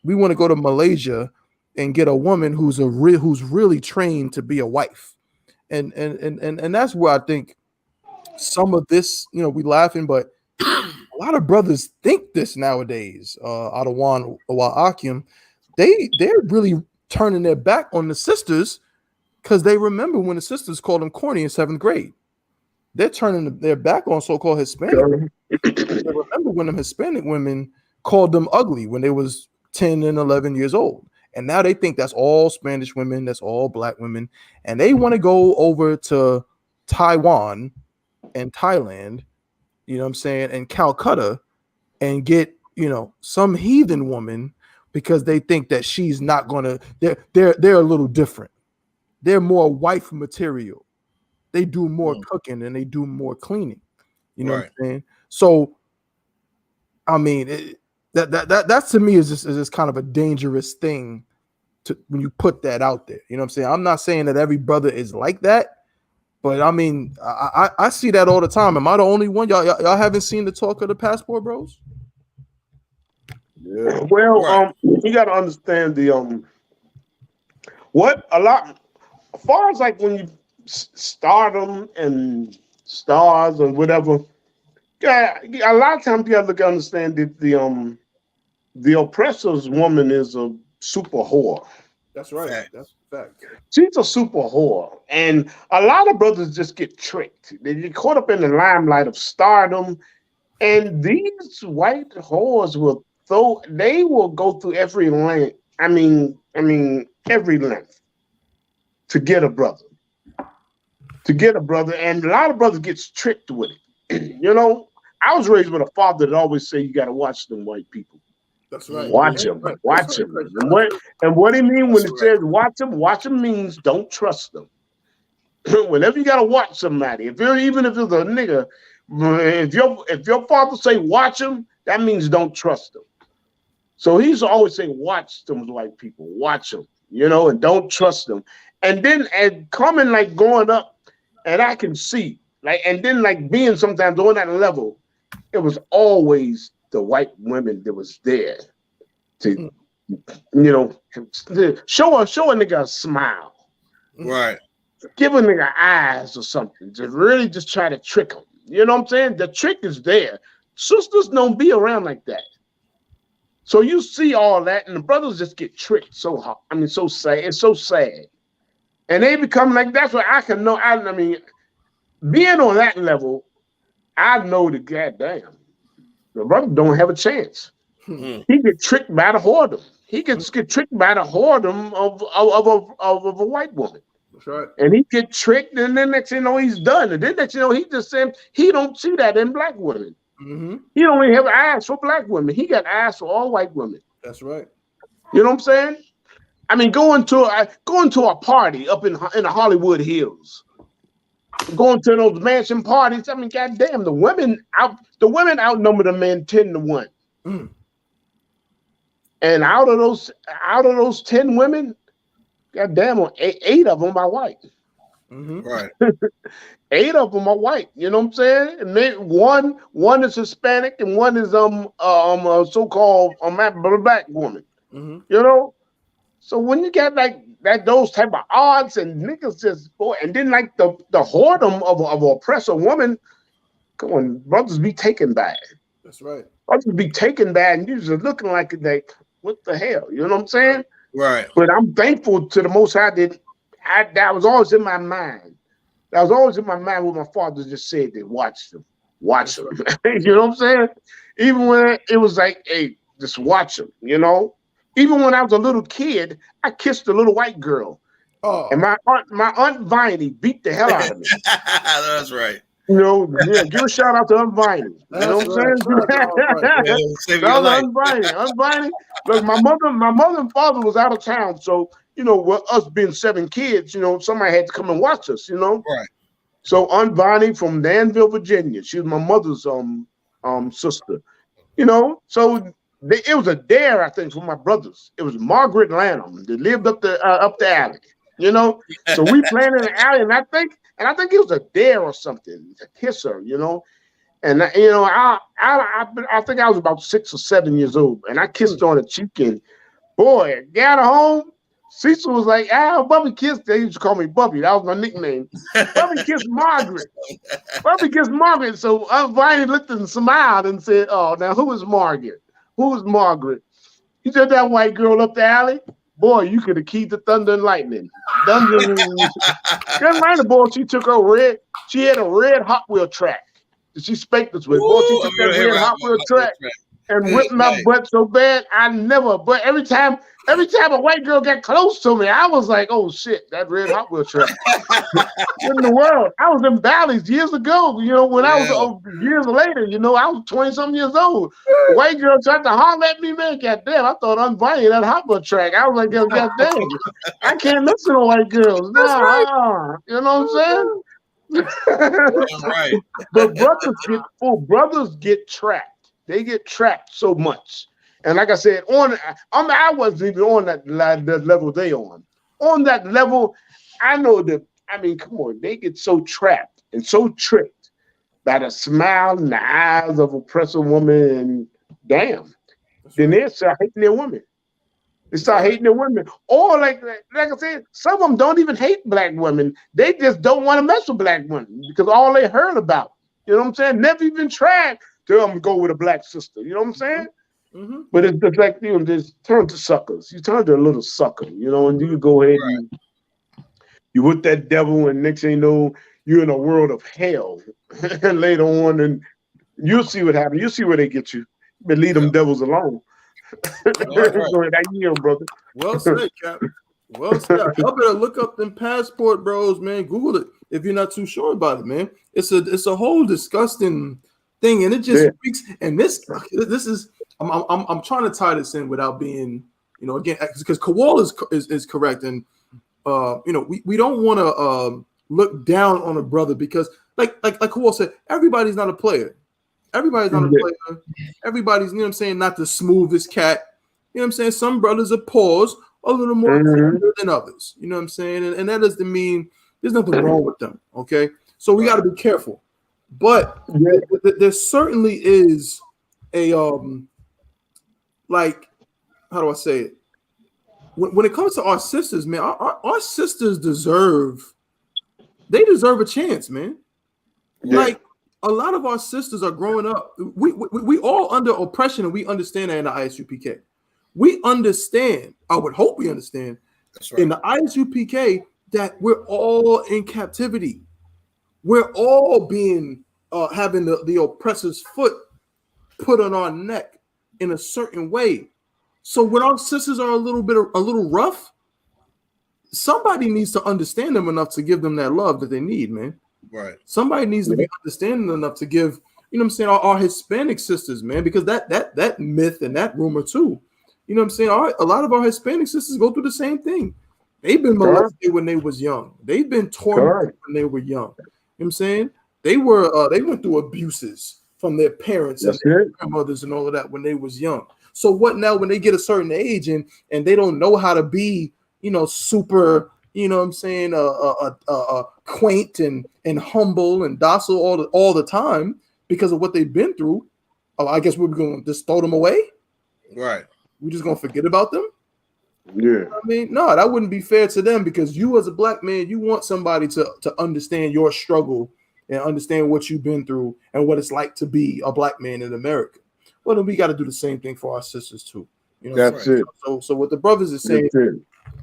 We want to go to Malaysia and get a woman who's really trained to be a wife. And that's where I think some of this, you know, we laughing, but a lot of brothers think this nowadays. Out of YAHANNA, they're really turning their back on the sisters, because they remember when the sisters called them corny in 7th grade. They're turning their back on so-called Hispanic women. They remember when them Hispanic women called them ugly when they was 10 and 11 years old. And now they think that's all Spanish women, that's all black women. And they want to go over to Taiwan and Thailand, you know what I'm saying, and Calcutta, and get, you know, some heathen woman, because they think that she's not going to, they're a little different. They're more wife material. They do more cooking and they do more cleaning. You know what I'm saying? So, I mean, that to me is just kind of a dangerous thing to, when you put that out there. You know what I'm saying? I'm not saying that every brother is like that, but I mean, I see that all the time. Am I the only one? Y'all haven't seen the talk of the passport bros? Yeah. Well, you got to understand the what a lot, as far as like when you stardom and stars or whatever. Yeah, a lot of times you have to understand that the oppressor's woman is a super whore. That's right. That's Fact. She's a super whore. And a lot of brothers just get tricked. They get caught up in the limelight of stardom. And these white whores will go through every length. I mean, every length to get a brother. And a lot of brothers gets tricked with it. You know, I was raised with a father that always say you got to watch them white people. That's right. Watch them. And what he mean when it says watch them means don't trust them. Whenever you gotta watch somebody, even if it's a nigga, if your father say watch them, that means don't trust them. So he's always saying watch them white people, watch them, you know, and don't trust them. And then coming like growing up, and I can see and then being sometimes on that level, it was always the white women that was there to, you know, show a nigga a smile. Right. Give a nigga eyes or something to really just try to trick him. You know what I'm saying? The trick is there. Sisters don't be around like that. So you see all that, and the brothers just get tricked so hard. I mean, so sad. It's so sad. And they become like, that's what I can know. I mean, being on that level, I know the goddamn. The brother don't have a chance. He get tricked by the whoredom. He gets tricked by the whoredom of a white woman. That's right. And he get tricked, and then next you know he's done. And then next you know he just said he don't see that in black women. Mm-hmm. He don't even have eyes for black women. He got eyes for all white women. That's right. You know what I'm saying? I mean, going to a party up in the Hollywood Hills, going to those mansion parties. I mean, goddamn, the women outnumber the men 10-1. Mm. And out of those 10 women, goddamn, eight of them are white. Mm-hmm. Right. 8 of them are white. You know what I'm saying? And maybe one is Hispanic and one is a so-called black woman. Mm-hmm. You know? So when you get those type of odds and niggas just boy, and then the whoredom of an oppressor woman, come on, brothers be taken by it. That's right. Brothers be taken by it and you're just looking like what the hell? You know what I'm saying? Right. But I'm thankful to the Most High that was always in my mind. That was always in my mind what my father just said that watch them. You know what I'm saying? Even when it was like, hey, just watch them, you know? Even when I was a little kid, I kissed a little white girl. Oh. And my aunt Viney beat the hell out of me. That's right. You know, yeah, give a shout out to Aunt Viney. You know what I'm saying? Aunt Viney. Look, my mother and father was out of town, so you know, with us being 7 kids, you know, somebody had to come and watch us, you know. Right. So Aunt Bonnie from Danville, Virginia, she was my mother's sister, you know. So it was a dare, I think, for my brothers. It was Margaret Lanham that lived up the alley, you know. So we playing in the alley, and I think it was a dare or something to kiss her, you know. And you know, I think I was about 6 or 7 years old, and I kissed her on the cheek, and boy, got her home. Cecil was like, Bubby kissed. They used to call me Bubby. That was my nickname. Bubby kissed Margaret. So Aunt Viney looked and smiled and said, oh, now who is Margaret? Who is Margaret? He said, that white girl up the alley. Boy, you could have keyed the thunder and lightning. Lightning, boy, she had a red Hot Wheel track that she spanked us with. Boy, she took that red Hot Wheel track and whipped my butt so bad, but every time a white girl got close to me, I was like, oh shit, that red Hot Wheel track. What in the world? I was in Valleys years ago, you know, when I was years later, you know, I was 20-something years old. A white girl tried to holler at me, man, goddamn, I thought unbinding that Hot Wheel track. I was like, goddamn, I can't listen to white girls. Nah, you know what I'm saying? Right. But brothers get trapped. They get trapped so much. And like I said, I wasn't even on that level they on. On that level, I know that, I mean, come on, they get so trapped and so tricked by the smile in the eyes of oppressive woman, and damn, then they start hating their women. They start hating their women. Or like I said, some of them don't even hate black women. They just don't want to mess with black women because all they heard about. You know what I'm saying? Never even tried to go with a black sister. You know what I'm saying? But it's the fact, you know, just turn to suckers. You turn to a little sucker, you know, and you go ahead and you with that devil, and next thing you know, you're in a world of hell. And later on, and you'll see what happens. You'll see where they get you. But leave them devils alone. Go ahead, I yield, brother. Well said, Cap. Well said. Y'all better look up them passport bros, man. Google it if you're not too sure about it, man. It's a whole disgusting thing, and it just freaks. And this is I'm trying to tie this in without being, you know, again, because Kowal is correct, and you know, we don't want to look down on a brother because like Kowal said, everybody's not a player. Everybody's not a player. Everybody's, you know what I'm saying, not the smoothest cat. You know what I'm saying? Some brothers are paused a little more than others. You know what I'm saying? And that doesn't mean there's nothing wrong with them. Okay. So we got to be careful. But there certainly is a like, how do I say it? When it comes to our sisters, man, our sisters deserve a chance, man. Like, a lot of our sisters are growing up. We all under oppression, and we understand that in the I.S.U.P.K. We understand. I would hope we understand in the I.S.U.P.K. that we're all in captivity. We're all being having the oppressor's foot put on our neck in a certain way. So when our sisters are a little rough, somebody needs to understand them enough to give them that love that they need, man. Right. Somebody needs to be understanding enough to give, you know what I'm saying, our Hispanic sisters, man, because that myth and that rumor too, you know what I'm saying, a lot of our Hispanic sisters go through the same thing. They've been molested when they was young. They've been tormented when they were young. You know what I'm saying? They went through abuses from their parents and their grandmothers and all of that when they was young. So what now when they get a certain age and they don't know how to be, you know, super, you know what I'm saying, quaint and humble and docile all the time because of what they've been through, I guess we're going to just throw them away? Right. We're just going to forget about them? Yeah. I mean, no, that wouldn't be fair to them because you as a black man, you want somebody to understand your struggle and understand what you've been through and what it's like to be a black man in America. Well, then we got to do the same thing for our sisters too. You know, that's it. So what the brothers are saying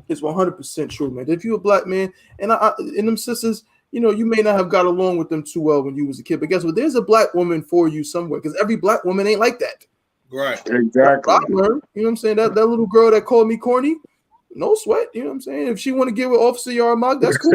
is 100% true, man. If you're a black man and them sisters, you know, you may not have got along with them too well when you was a kid, but guess what? There's a black woman for you somewhere because every black woman ain't like that. Right. Exactly. You know what I'm saying? That little girl that called me corny, no sweat. You know what I'm saying? If she want to give an Officer Yarmog, that's cool.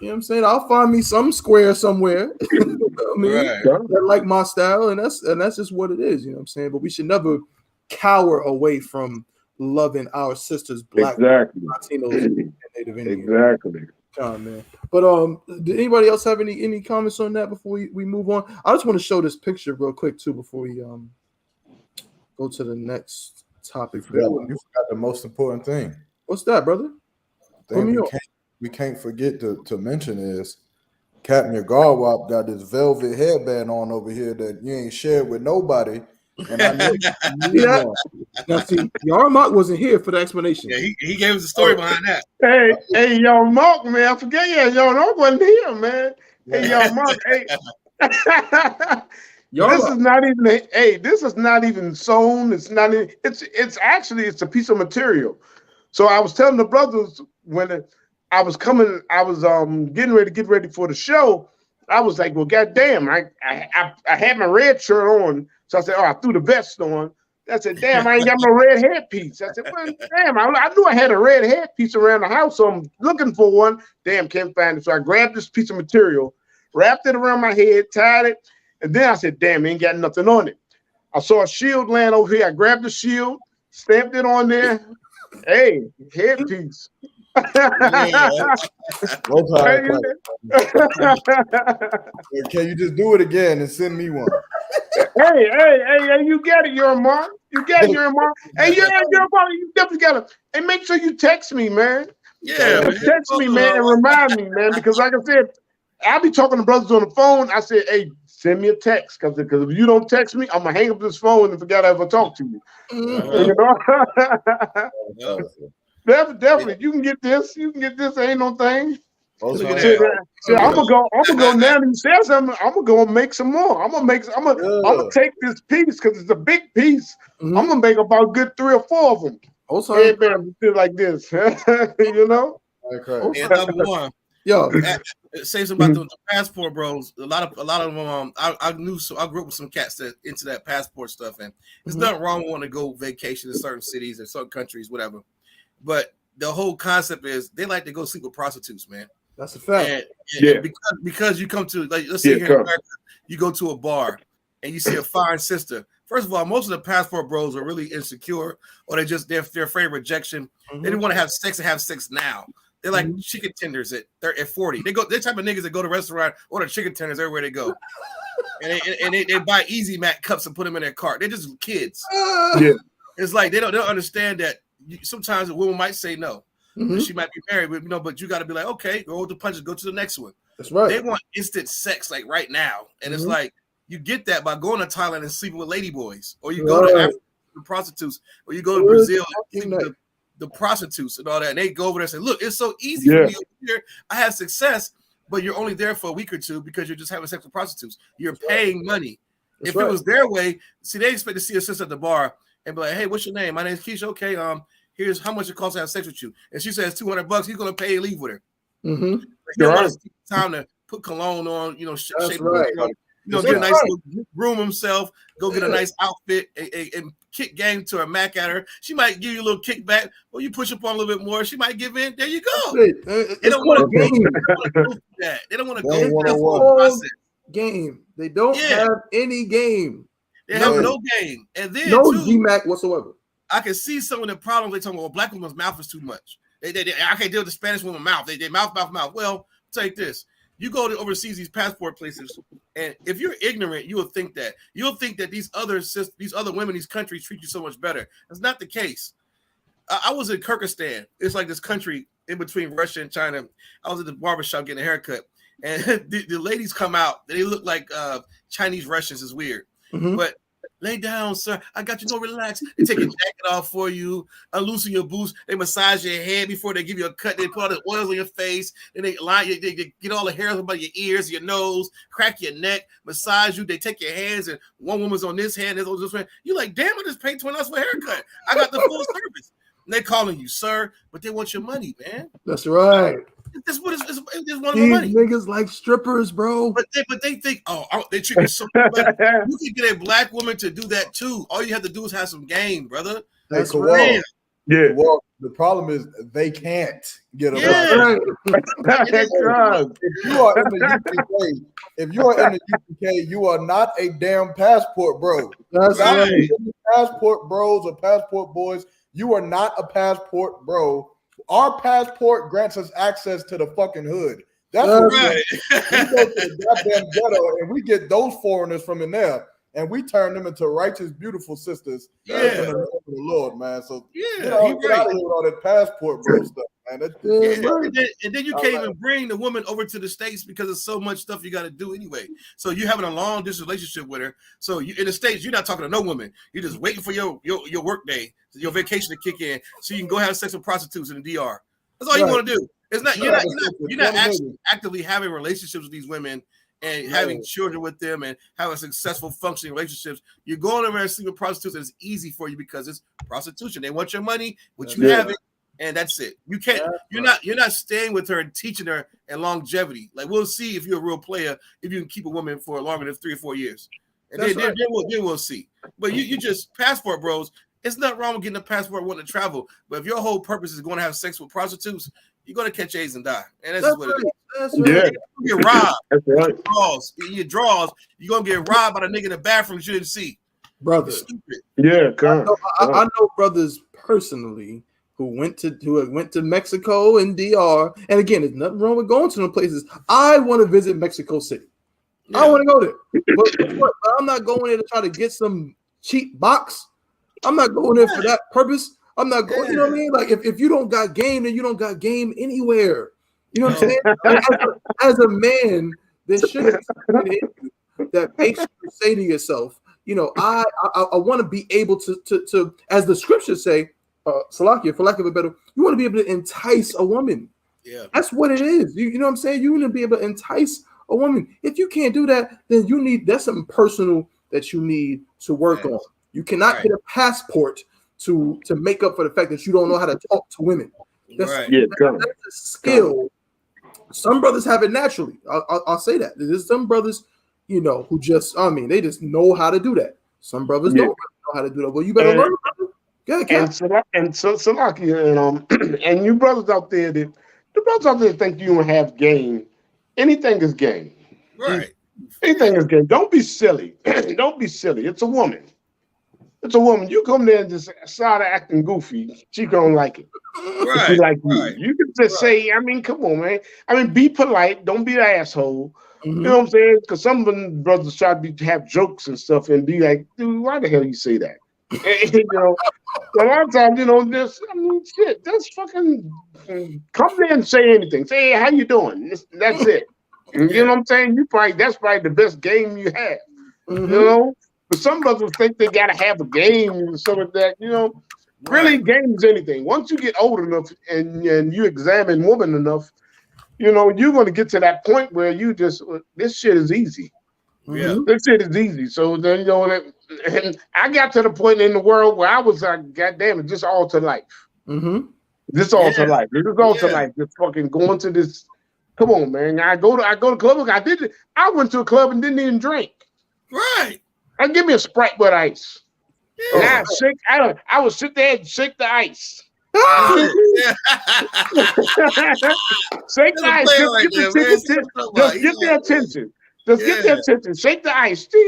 You know what I'm saying? I'll find me some square somewhere. You know what I mean? That like my style, and that's just what it is. You know what I'm saying? But we should never cower away from loving our sisters, black, Latinos, and Native Indians. Exactly. Man. But did anybody else have any comments on that before we move on? I just want to show this picture real quick too before we go to the next topic. You forgot the most important thing. What's that, brother? We can't forget to mention is Captain Garwap got this velvet headband on over here that you ain't shared with nobody. And I know now see, Yarmok wasn't here for the explanation. Yeah, he gave us the story behind that. Hey, Yarmok, man, I forget. Yeah, Yarmok wasn't here, man. Hey, Yarmok, hey. This is not even this is not even sewn. It's not. It's actually a piece of material. So I was telling the brothers when I was coming, I was getting ready for the show. I was like, well, goddamn, I had my red shirt on. So I said, I threw the vest on. I said, damn, I ain't got no red headpiece. I said, well, damn, I knew I had a red headpiece around the house, so I'm looking for one. Damn, can't find it. So I grabbed this piece of material, wrapped it around my head, tied it, and then I said, damn, ain't got nothing on it. I saw a shield laying over here. I grabbed the shield, stamped it on there. Hey, headpiece. Can you just do it again and send me one? Hey, you got it, Yarmok. You got it, Yarmok. Hey, Yarmok, you definitely got it. Hey, make sure you text me, man. Yeah, man. Text me, man, and remind me, man, because like I said, I'll be talking to brothers on the phone. I said, hey, send me a text, because if you don't text me, I'm going to hang up this phone and forget I ever talked to you. You know? Definitely. You can get this. Ain't no thing. I'm gonna go now. And say something. I'm gonna go and make some more. I'm gonna take this piece because it's a big piece. I'm gonna make about good 3 or 4 of them. Headbands like this, you know. And number one, say something about the passport bros. A lot of them. I grew up with some cats that into that passport stuff, and there's nothing wrong with wanting to go vacation in certain cities or certain countries, whatever. But the whole concept is they like to go sleep with prostitutes, man. That's a fact. And because you come to, like, let's say here in America, you go to a bar and you see a fine sister. First of all, most of the passport bros are really insecure, or they're afraid of rejection. They don't want to have sex and have sex now. They're like chicken tenders at 40. They're type of niggas that go to a restaurant, order chicken tenders everywhere they go. and they buy Easy Mac cups and put them in their cart. They're just kids. It's like they don't understand that sometimes a woman might say no. She might be married, but you got to be like, okay, go with the punches, go to the next one. That's right. They want instant sex like right now, and it's like you get that by going to Thailand and sleeping with ladyboys, or you go to Africa with prostitutes, or you go to Brazil and sleep with the prostitutes and all that, and they go over there and say, look, it's so easy for me over here. I have success, but you're only there for a week or two because you're just having sex with prostitutes. You're paying money. If it was their way, see, they expect to see a sister at the bar and be like, hey, what's your name? My name's Keisha. Okay, here's how much it costs to have sex with you. And she says $200, he's gonna pay and leave with her. He don't want to take time to put cologne on, shape get a nice little room himself, go get a nice outfit and kick game to her Mac at her. She might give you a little kickback, or you push up on a little bit more. She might give in. There you go. They don't want to go through that. They don't want to go through that whole process. Game. They don't have any game. They have no game. And then no GMAC whatsoever. I can see some of the problems they talking about. Black woman's mouth is too much. I can't deal with the Spanish woman's mouth. They mouth. Well, take this. You go to overseas these passport places, and if you're ignorant, you will think that these other women, these countries treat you so much better. That's not the case. I was in Kyrgyzstan. It's like this country in between Russia and China. I was at the barbershop getting a haircut, and the ladies come out. They look like Chinese Russians. Is weird, but lay down, sir. I got you. No, relax. They take your jacket off for you, unloosen your boots. They massage your head before they give you a cut. They put all the oils on your face, and they line you. They get all the hairs about your ears, your nose, crack your neck, massage you. They take your hands, and one woman's on this hand, this on this hand. You're like, damn, I just paid $20 for a haircut. I got the full service. And they calling you sir, but they want your money, man. That's right. That's what it's one These money. niggas like strippers, bro. But they think, they treat me so better. You can get a black woman to do that too. All you have to do is have some game, brother. That's right. Yeah. Well, the problem is they can't get a That's right. If you are in the UPK, you are not a damn passport bro. That's right. Passport bros or passport boys, you are not a passport bro. Our passport grants us access to the fucking hood. That's right. We go to the goddamn ghetto and we get those foreigners from in there and we turn them into righteous, beautiful sisters. In the name of the Lord, man. So get out of here with all that passport bro stuff, man. And then you can't even bring the woman over to the States because there's so much stuff you got to do anyway. So you're having a long distance relationship with her. So in the States, you're not talking to no woman. You're just waiting for your work day, your vacation to kick in, so you can go have sex with prostitutes in the DR. That's all you want to do. It's not you're not actually actively having relationships with these women and having children with them and having successful functioning relationships. You're going over and sleeping with prostitutes, and it's easy for you because it's prostitution. They want your money, but you have it, and that's it. You can't. You're not staying with her and teaching her and longevity. Like we'll see if you're a real player if you can keep a woman for longer than 3 or 4 years, and then we'll see. But you just passport bros. It's not wrong with getting a passport wanting to travel, but if your whole purpose is going to have sex with prostitutes, you're going to catch AIDS and die. And that's what it is. That's right. You get robbed. That's right. In your drawers, you're going to get robbed by the nigga in the bathroom you didn't see. Brother. Stupid. Yeah, I know brothers personally who went to Mexico and DR. And again, there's nothing wrong with going to them places. I want to visit Mexico City. Yeah. I want to go there. But I'm not going there to try to get some cheap box. I'm not going there for that purpose. I'm not going, you know what I mean? Like if you don't got game, then you don't got game anywhere. You know what I'm saying? As a man, there should be something in you that makes you say to yourself, I want to be able to, as the scriptures say, Salakia, for lack of a better, you want to be able to entice a woman. Yeah. That's what it is. You know what I'm saying? You want to be able to entice a woman. If you can't do that, then that's something personal that you need to work on. You cannot get a passport to make up for the fact that you don't know how to talk to women. That's a skill. Some brothers have it naturally. I'll say that. There's some brothers, who just, they just know how to do that. Some brothers don't know how to do that. Well, you better learn. And you brothers out there think you don't have game. Anything is game. Right. Anything is game. Don't be silly. Don't be silly. It's a woman. It's a woman. You come there and just start acting goofy. She gonna like it. Right. She like you. You can just say, come on, man. Be polite. Don't be an asshole. You know what I'm saying? Because some of them brothers try to have jokes and stuff and be like, dude, why the hell you say that? A lot of times, just fucking come there and say anything. Say, hey, how you doing? That's it. You know what I'm saying? That's probably the best game you have. You know? But some brothers think they gotta have a game and some of that, Really, games anything. Once you get old enough and you examine women enough, you're gonna get to that point where you just this shit is easy. Yeah. This shit is easy. So then and I got to the point in the world where I was goddamn it, just all to life. This all to life. This is all to life. Just fucking going to this. Come on, man. I go to club. I went to a club and didn't even drink. Right. And give me a Sprite with ice. Yeah. And I would sit there and shake the ice. Shake the ice. Just get their attention. Just get their attention. Shake the ice. Hey,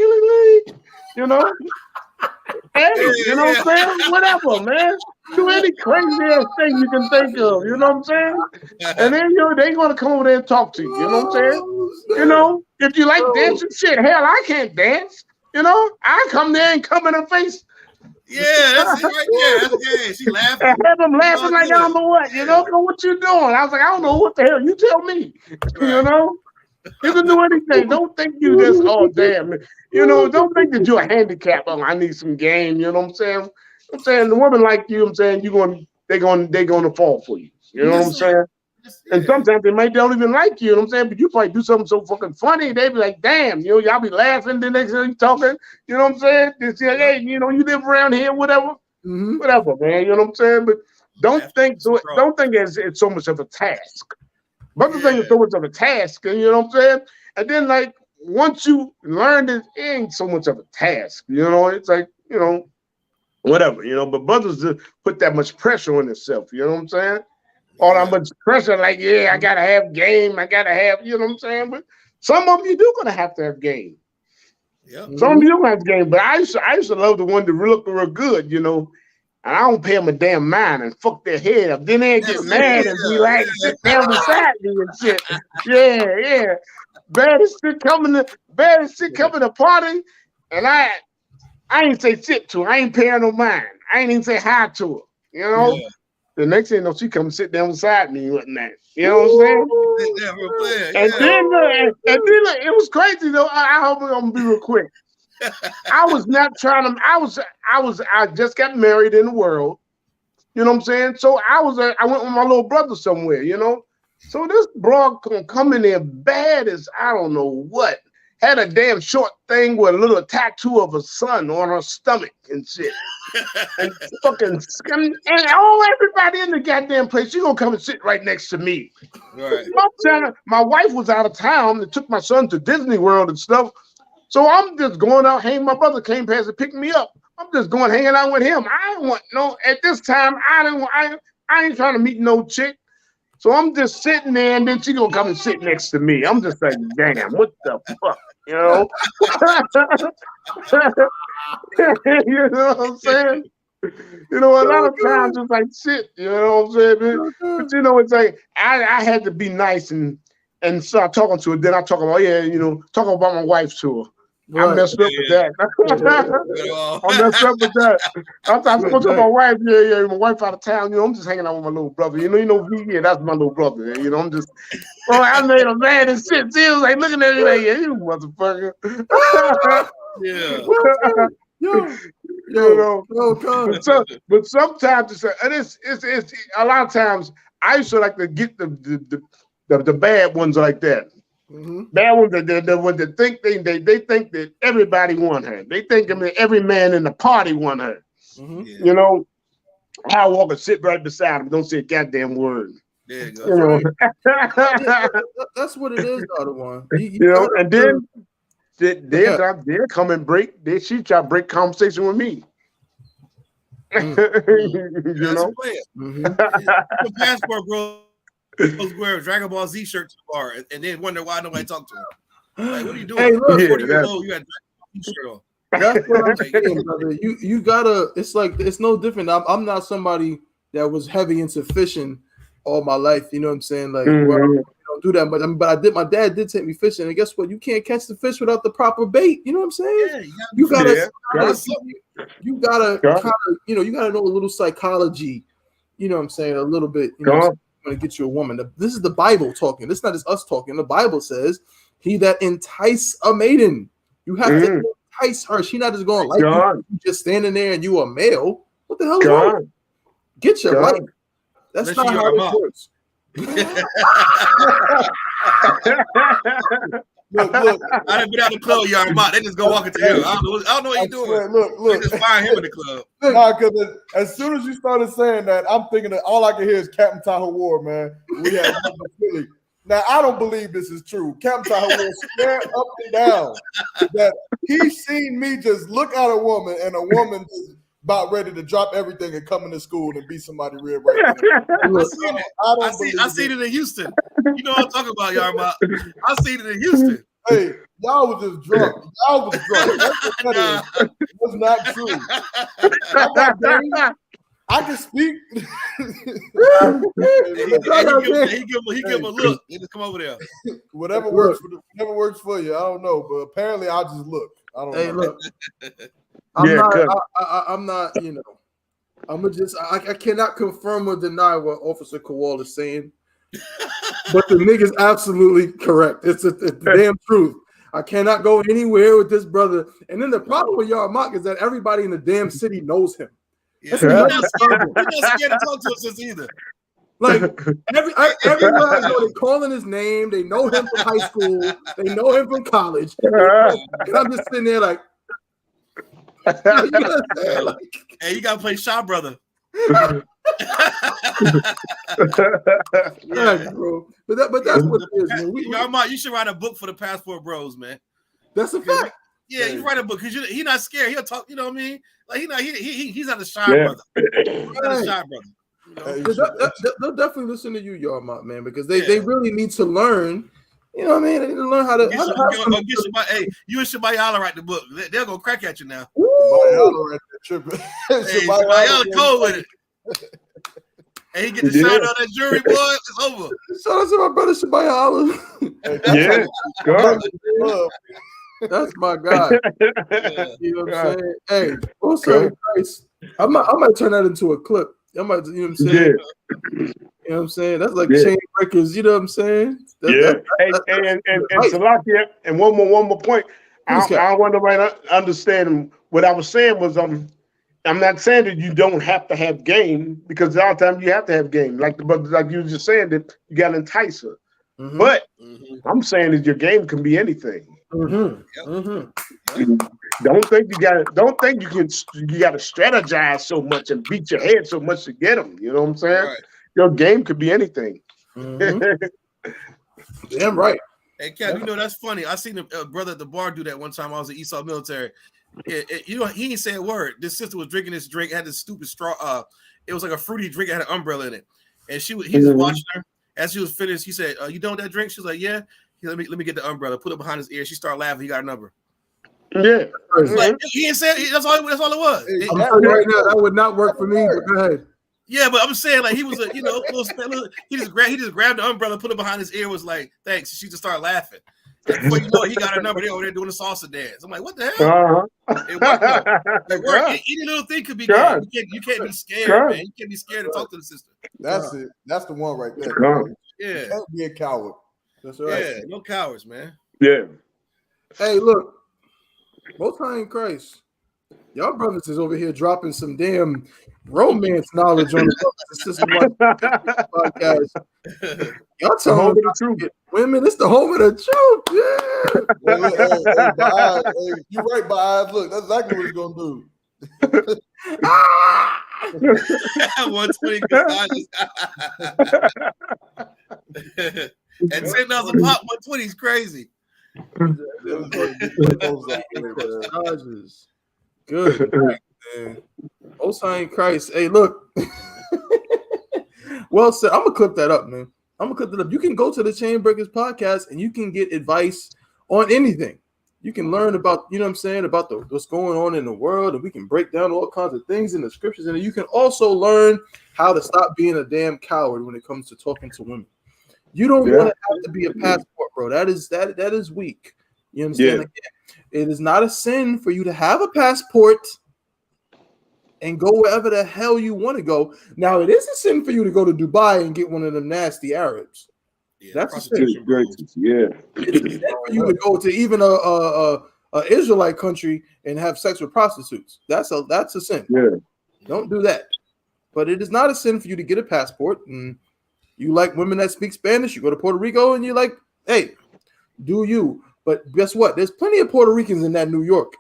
you know what I'm saying? Whatever, man. Do any crazy ass thing you can think of. You know what I'm saying? And then they gonna come over there and talk to you. You know what I'm saying? If you like dancing, shit, hell, I can't dance. I come there and come in her face. Yeah, that's it right there. That's okay. She laughing. I have them laughing like I don't know what. What you doing? I was like, I don't know what the hell. You tell me. Right. You can do anything. Don't think you just damn. Don't think that you're a handicap. Oh, I need some game. You know what I'm saying? I'm saying the woman like you. I'm saying they're gonna fall for you. You know what I'm saying? And sometimes they don't even like you. You know what I'm saying? But you probably do something so fucking funny. They be like, damn. Y'all be laughing. The next thing you talking. You know what I'm saying? They say, hey, you live around here, whatever. Whatever, man. You know what I'm saying? But don't think it's so much of a task. Brothers think it's so much of a task, you know what I'm saying? And then once you learn it ain't so much of a task, it's like, whatever, but brothers just put that much pressure on themselves, you know what I'm saying? All that much pressure, like, I gotta have game, I gotta have, you know what I'm saying? But some of them you do gonna have to have game. Yeah. Some of you don't have game, but I used to love the one that look real good, and I don't pay them a damn mind and fuck their head up. Then they get mad and be like, sit down beside me and shit. Yeah. Baddest shit coming to party, and I ain't say shit to her. I ain't paying no mind. I ain't even say hi to her. Yeah. The next thing you know, she come sit down beside me and whatnot. You know what I'm saying? And then it was crazy though. I hope I'm gonna be real quick. I was not trying to. I just got married in the world. You know what I'm saying? So I went with my little brother somewhere. So this broad gonna come in there bad as I don't know what. Had a damn short thing with a little tattoo of a sun on her stomach and shit. And fucking and everybody in the goddamn place. She gonna come and sit right next to me. Right. My wife was out of town and took my son to Disney World and stuff. So I'm just going out hanging. My brother came past to pick me up. I'm just going hanging out with him. I don't want at this time, I ain't trying to meet no chick. So I'm just sitting there and then she gonna come and sit next to me. I'm just like, damn, what the fuck? You know what I'm saying? A lot of times it's like shit, you know what I'm saying? But it's like I had to be nice and start talking to her. Then I talk about, talk about my wife to her. Right. I messed up with that. I messed up with that. I spoke to my wife. My wife out of town. I'm just hanging out with my little brother. That's my little brother. I'm just. Well, I made a mad and shit. She was like looking at me like, yeah, you motherfucker. But sometimes it's a lot of times I used to like to get the bad ones like that. Mm-hmm. Bad ones, the ones that think they think that everybody want her. They think that every man in the party want her. Mm-hmm. Yeah. You know, I walk and sit right beside him. Don't say a goddamn word. There you go. You know, that's what it is, the other one. You know, and then they'll come and break. She try to break conversation with me. You know, the passport bro goes wear a Dragon Ball Z shirt to the bar and then wonder why nobody talked to him. Like, what are you doing? Hey, look, 40 years old, you got a Dragon Ball Z shirt on. That's what I'm saying, brother. You gotta. It's like it's no different. I'm not somebody that was heavy into fishing all my life. You know what I'm saying? Like, well, you don't do that, but I did. My dad did take me fishing, and guess what? You can't catch the fish without the proper bait. You know what I'm saying? Yeah, you gotta kind of, you gotta know a little psychology. You know what I'm saying? A little bit. You know, going to get you a woman. This is the Bible talking. This is not just us talking. The Bible says, "He that entice a maiden, you have to entice her. She not just going like you just standing there and you a male. What the hell is wrong? Get your life. That's not how it works." Look, I done been out the club, y'all. They just go walking to him. I don't know what you're doing. Look. They just find him in the club. Nah, because as soon as you started saying that, I'm thinking that all I can hear is Captain Tahoe War, man. We had Philly. Now, I don't believe this is true. Captain Tahoe War swear up and down that he seen me just look at a woman and a woman is about ready to drop everything and come into school and be somebody real right now. I seen it in Houston. You know what I'm talking about, y'all. I seen it in Houston. Hey, y'all was just drunk. Y'all was drunk. That was not true. I can speak. He give him a look. He just come over there. Whatever works for you. I don't know, but apparently I just look. I don't know. Look. I'm not, you know. I cannot confirm or deny what Officer Kowal is saying. But the nigga's absolutely correct. It's the damn truth. I cannot go anywhere with this brother. And then the problem with YAHANNA is that everybody in the damn city knows him. Yeah. He's not scared to talk to us either. Like everywhere I go, they're calling his name. They know him from high school. They know him from college. And I'm just sitting there like, hey, you gotta play Shot Brother. Yeah, bro. But that's what it is, man. You should write a book for the Passport Bros, man. That's a fact. Yeah, you write a book because he's not scared. He'll talk. You know what I mean? Like he's not a shy brother. He's not a shy brother. You know? They'll definitely listen to you, YAHANNA, man, because they really need to learn. You know what I mean? They need to learn how to. Hey, you and Shabayala write the book. They'll go crack at you now. Shabayala right there tripping. Shabayala cold with it. And he get the shot on that jury, boy. It's over. Shout out to my brother Shabayala. That's my guy. You know what I'm saying? Hey, also, I might turn that into a clip. I might, you know what I'm saying? You know what I'm saying? That's like chain breakers. You know what I'm saying? And Salakia, and one more point. I want to understand what I was saying was I'm not saying that you don't have to have game, because all the time you have to have game. Like you were just saying that you got to entice her. Mm-hmm. But I'm saying that your game can be anything. Mm-hmm. Mm-hmm. Don't think you got to strategize so much and beat your head so much to get them. You know what I'm saying? Right. Your game could be anything. Mm-hmm. Damn right. Hey, Kev, you know that's funny. I seen a brother at the bar do that one time. I was at I.S.U.P. military. You know, he didn't say a word. This sister was drinking this drink, had this stupid straw. It was like a fruity drink, it had an umbrella in it. And he was watching her. As she was finished, he said, "You done with that drink?" She was like, "Yeah." Let me get the umbrella. Put it behind his ear. She started laughing. He got a number. Yeah, like, he didn't say it. That's all it was. I'm telling you right now, that would not work for me. But go ahead. Yeah, but I'm saying like he was he just grabbed the umbrella, put it behind his ear, was like, "Thanks." She just started laughing. And before you know it, he got her number. They over there doing the salsa dance. I'm like, "What the hell?" It worked. It worked. Any little thing could be good. You can't be scared, man. You can't be scared to talk to the sister. That's it. That's the one right there. Yeah, you can't be a coward. That's right. Yeah, no cowards, man. Yeah. Hey, look, Most High in Christ, Y'all brothers is over here dropping some damn romance knowledge on the Sister podcast. Y'all telling them the truth. Women, it's the home of the truth. Yeah. Hey, you're right, Boz. Look, that's exactly what it's gonna do. 120 massages. And $10 a pop, 120 is crazy. Massages. Good, man. Most High in Christ. Hey, look. Well said. I'm gonna clip that up, man. I'm gonna clip that up. You can go to the Chain Breakers podcast and you can get advice on anything. You can learn about, you know what I'm saying, about what's going on in the world, and we can break down all kinds of things in the scriptures. And you can also learn how to stop being a damn coward when it comes to talking to women. You don't want to have to be a passport, bro. That is weak. You understand? Again, it is not a sin for you to have a passport and go wherever the hell you want to go. Now, it is a sin for you to go to Dubai and get one of them nasty Arabs. That's a sin. Yeah. It's a sin for you to go to even a Israelite country and have sex with prostitutes. That's a sin. Yeah. Don't do that. But it is not a sin for you to get a passport. And you like women that speak Spanish, you go to Puerto Rico and you're like, hey, do you? But guess what? There's plenty of Puerto Ricans in that New York.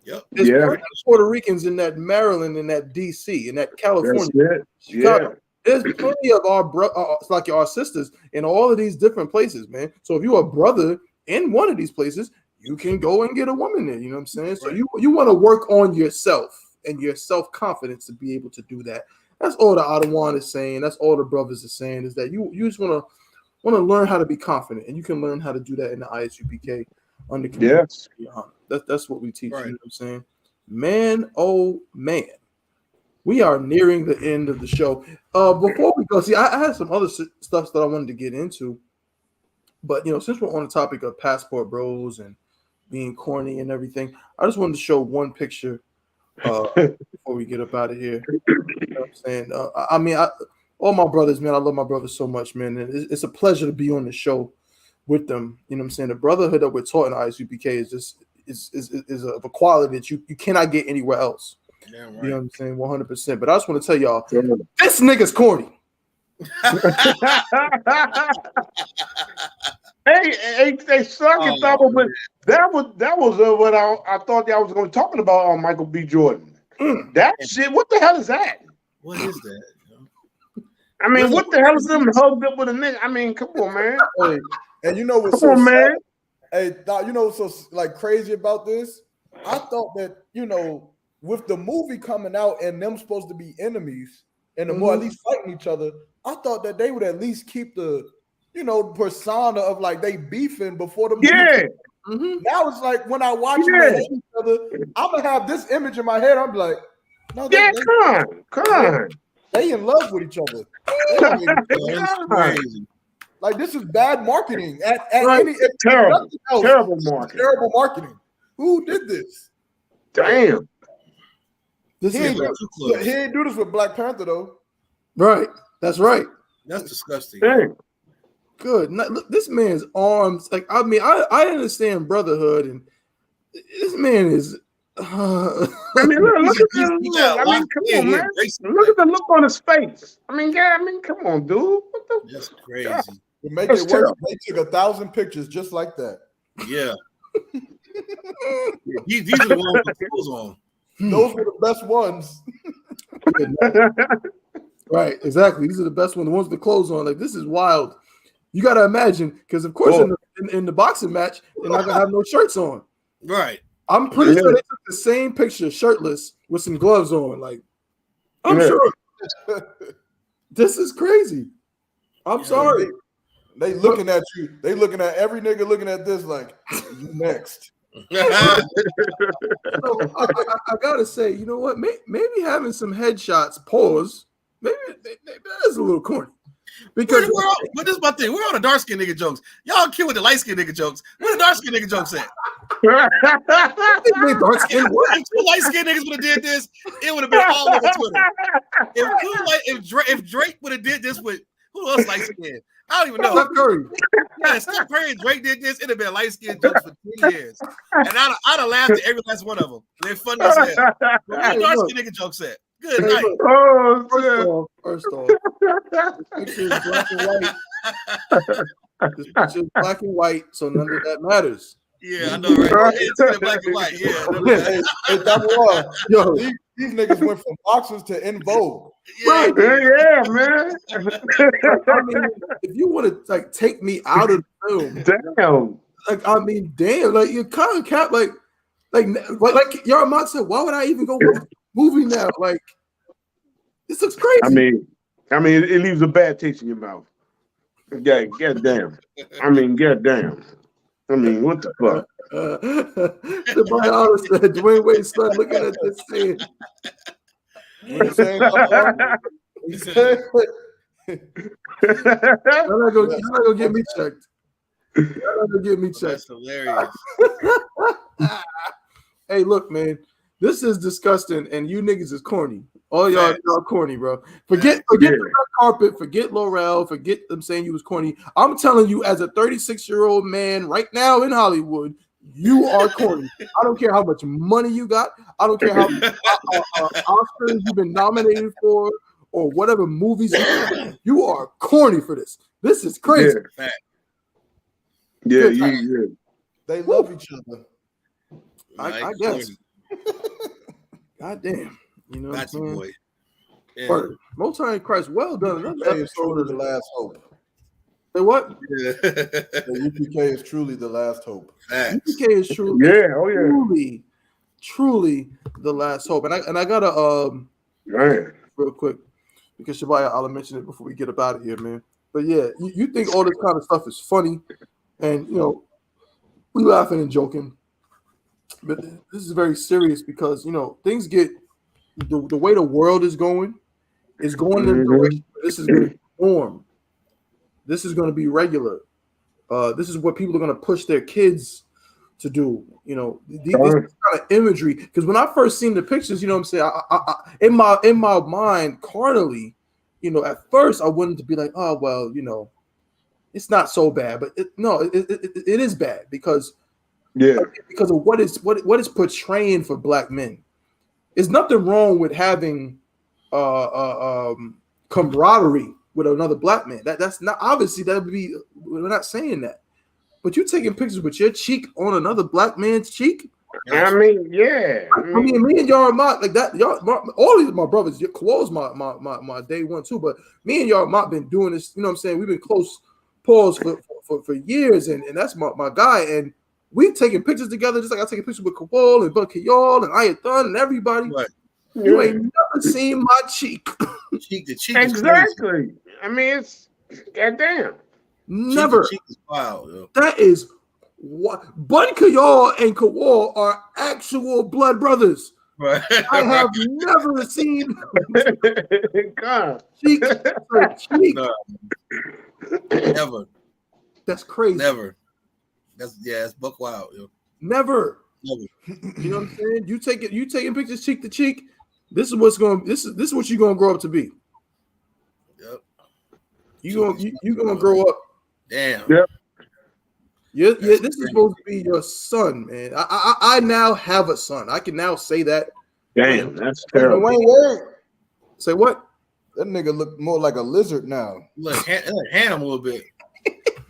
Yep. There's plenty of Puerto Ricans in that Maryland, in that DC, in that California, Chicago. There's plenty of our sisters in all of these different places, man. So if you're a brother in one of these places, you can go and get a woman there. You know what I'm saying? So you want to work on yourself and your self-confidence to be able to do that. That's all the Adawan is saying. That's all the brothers are saying, is that you just want to learn how to be confident, and you can learn how to do that in the I.S.U.P.K. under community. That's what we teach. You know what I'm saying? Man, oh man, we are nearing the end of the show. Before we go, see, I had some other stuff that I wanted to get into, but since we're on the topic of passport bros and being corny and everything, I just wanted to show one picture before we get up out of here. You know what I'm saying? All my brothers, man, I love my brothers so much, man. And it's a pleasure to be on the show with them. You know what I'm saying? The brotherhood that we're taught in I.S.U.P.K. is just is of a quality that you cannot get anywhere else. Yeah, right. You know what I'm saying? 100%. But I just want to tell y'all, this nigga's corny. Hey, suck it, but that was what I thought I was going to talking about on Michael B. Jordan. That shit, what the hell is that? What is that? I mean, what the hell is them hugged up with a nigga? I mean, come on, man. Hey, and you know what's come on, man. Hey, you know what's so crazy about this? I thought that with the movie coming out and them supposed to be enemies and the more at least fighting each other, I thought that they would at least keep the persona of like they beefing before the movie. Yeah. Now it's like when I watch them hate each other, I'm gonna have this image in my head. I'm like, no, come on. They in love with each other. That's crazy. Like this is bad marketing. Terrible marketing. Terrible marketing. Who did this? Damn. He ain't do this with Black Panther though. Right. That's right. That's disgusting. Dang. Good. Now, look, this man's arms. Like I understand brotherhood, and this man is. I mean, look at the look. I mean, come on, man. Look at the look on his face. I mean, come on, dude. That's crazy. To make it work, they took 1,000 pictures just like that. Yeah. These are the ones with clothes on. Those were the best ones. Right, exactly. These are the best ones. The ones with the clothes on. Like, this is wild. You got to imagine, because of course in the boxing match, they're not gonna have no shirts on. Right. I'm pretty sure they took the same picture, shirtless, with some gloves on. Like, I'm sure. This is crazy. I'm sorry. They looking at you. They looking at every nigga looking at this like, you next. So I gotta say, you know what? Maybe having some headshots, pause. Maybe that is a little corny. Because but this is my thing. We're on the dark skinned nigga jokes. Y'all kill with the light skinned nigga jokes. Where the dark skinned nigga jokes at? If two light skinned niggas would have did this, it would have been all over Twitter. If Drake would have did this with who else light skinned? I don't even know. Steph Curry. Yeah, Steph Curry and Drake did this. It'd have been light skinned jokes for 10 years, and I'd have laughed at every last one of them. They're funny as hell. But where the dark skin nigga jokes at? Good night. First off, this picture is black and white. This picture is black and white, so none of that matters. Yeah, I know, right? It's black and white. Yeah, Yo, these niggas went from boxers to In Vogue. Right. Yeah, man. I mean, if you want to like take me out of the film, damn. Like I mean, damn, like you kind of cap like Yarmont said, why would I even go watch the movie now? Like this looks crazy. I mean, it leaves a bad taste in your mouth. Yeah, goddamn. I mean, goddamn. I mean, what the fuck? Somebody else said, Dwayne Wade's son looking at this saying. You're not gonna get me checked. You're not gonna get me checked. That's hilarious. Hey, look, man, this is disgusting, and you niggas is corny. All y'all corny, bro. Forget the red carpet, forget Laurel, forget them saying you was corny. I'm telling you, as a 36-year-old man right now in Hollywood, you are corny. I don't care how much money you got. I don't care how many Oscars you've been nominated for or whatever movies you are corny for this. This is crazy. Yeah. They love each other. I guess. God damn. You know that's what I'm boy. Yeah. Most High in Christ, well done. Another episode of The Last Hope. Say what? Yeah. The UPK is truly the last hope. UPK is truly, truly the last hope. And I gotta real quick, because Shabaya, I'll mention it before we get up out of here, man. But yeah, you think all this kind of stuff is funny, and you know, we laughing and joking. But this is very serious because you know things get the way the world is going in the direction. This is going to be norm. This is going to be regular. This is what people are going to push their kids to do. You know, this kind of imagery. Because when I first seen the pictures, you know what I'm saying, I in my mind, carnally, you know, at first I wanted to be like, oh well, you know, it's not so bad, but it is bad because of what is portraying for black men. There's nothing wrong with having camaraderie with another black man. That's not obviously that would be. We're not saying that, but you taking pictures with your cheek on another black man's cheek. I mean, yeah. I mean, me and Yarmont like that. Y'all, all of my brothers. Kawal's my day one too. But me and Yarmont been doing this. You know what I'm saying? We've been close pals for years, and that's my guy. And we've taken pictures together, just like I take a picture with Kawal and Buck Kayal and Ayathun and everybody. Right. You ain't never seen my cheek. Cheek to cheek. Exactly. I mean, it's goddamn. Never. Cheek is wild, yo. That is what Bun Kayal and Kawal are actual blood brothers. Right. I have never seen cheek to cheek. No. Never. That's crazy. Never. It's buck wild, yo. Never. You know what I'm saying? You taking pictures cheek to cheek. This is what you're gonna grow up to be. Yep. You gonna grow up. Damn. Yep. Yeah, this is supposed to be your son, man. I now have a son. I can now say that. Damn, that's terrible. Wayne Wade. Say what? That nigga look more like a lizard now. Look, ham a little bit.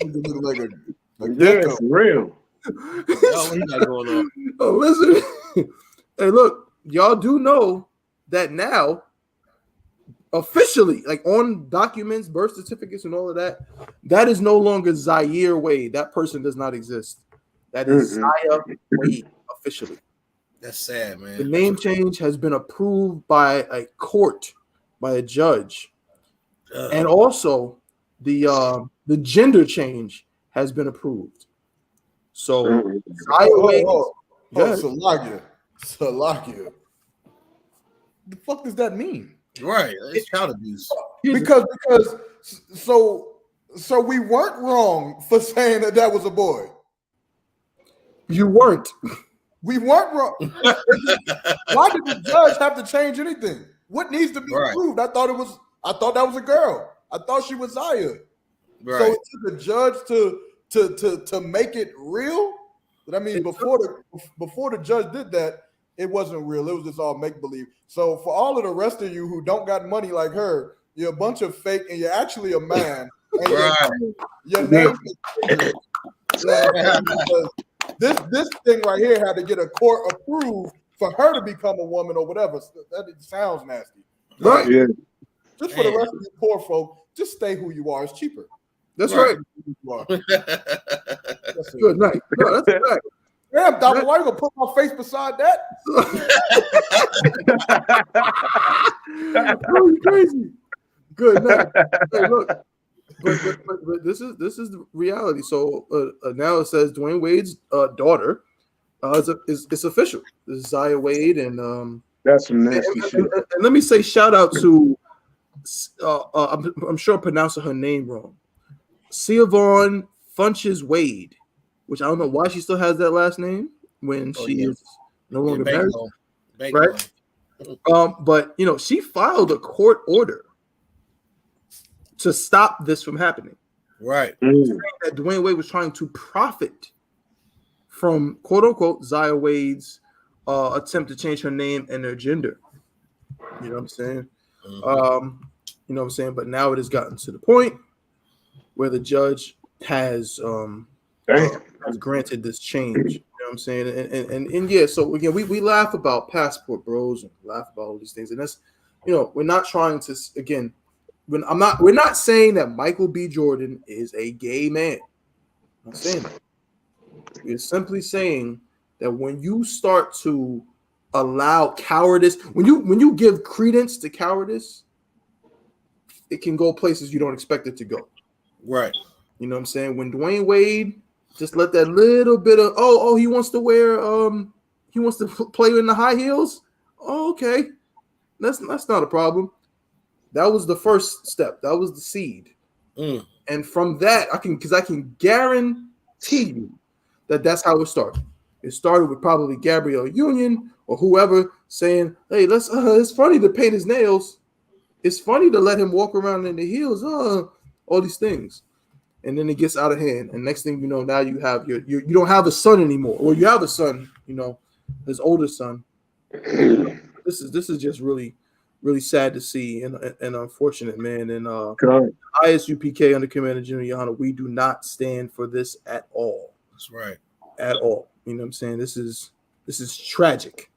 Look like yeah, for real. Oh, he got going on. Oh, listen. Hey, look, y'all do know that now, officially, like on documents, birth certificates, and all of that, that is no longer Zaire Wade. That person does not exist. That is Zaya Wade officially. That's sad, man. The name change has been approved by a court, by a judge, and also the gender change has been approved. So, Salakia. The fuck does that mean? Right, it's child abuse. Because so we weren't wrong for saying that was a boy. You weren't. We weren't wrong. Why did the judge have to change anything? What needs to be proved? I thought that was a girl. I thought she was Zaya. Right. So it took the judge to make it real. But I mean, before the judge did that, it wasn't real. It was just all make believe. So for all of the rest of you who don't got money like her, you're a bunch of fake, and you're actually a man. And your name is this thing right here had to get a court approved for her to become a woman or whatever. So that sounds nasty. Right. Yeah. Just for the rest of you poor folk, just stay who you are. It's cheaper. That's right. Good night. No, that's a fact. Damn, Dr. Why you gonna put my face beside that? Oh, you crazy. Good night. Hey, look, but this is the reality. So now it says Dwayne Wade's daughter is official. This is Zaya Wade, and that's some nasty shit. And let me say shout out to I'm sure I'm pronouncing her name wrong. Siobhan Funches Wade, which I don't know why she still has that last name when she is no longer married. Right? But you know, she filed a court order to stop this from happening. Right. Saying that Dwayne Wade was trying to profit from quote unquote Zaya Wade's attempt to change her name and her gender. You know what I'm saying? You know what I'm saying? But now it has gotten to the point where the judge has granted this change. You know what I'm saying? And yeah, so again, we laugh about passport bros and laugh about all these things, and that's, you know, we're not trying to, again, we're not saying that Michael B. Jordan is a gay man. I'm not saying that. We're simply saying that when you start to allow cowardice, when you give credence to cowardice, it can go places you don't expect it to go. Right. You know what I'm saying? When Dwayne Wade just let that little bit of he wants to wear he wants to play in the high heels. Oh, okay. That's not a problem. That was the first step. That was the seed. And from that, I can guarantee you that's how it started. It started with probably Gabrielle Union or whoever saying, "Hey, let's it's funny to paint his nails. It's funny to let him walk around in the heels. All these things." And then it gets out of hand. And next thing you know, now you have you don't have a son anymore. Or you have a son, you know, his older son. This is just really, really sad to see and unfortunate, man. And I.S.U.P.K. under Commander General YAHANNA, we do not stand for this at all. That's right. At all. You know what I'm saying? This is tragic.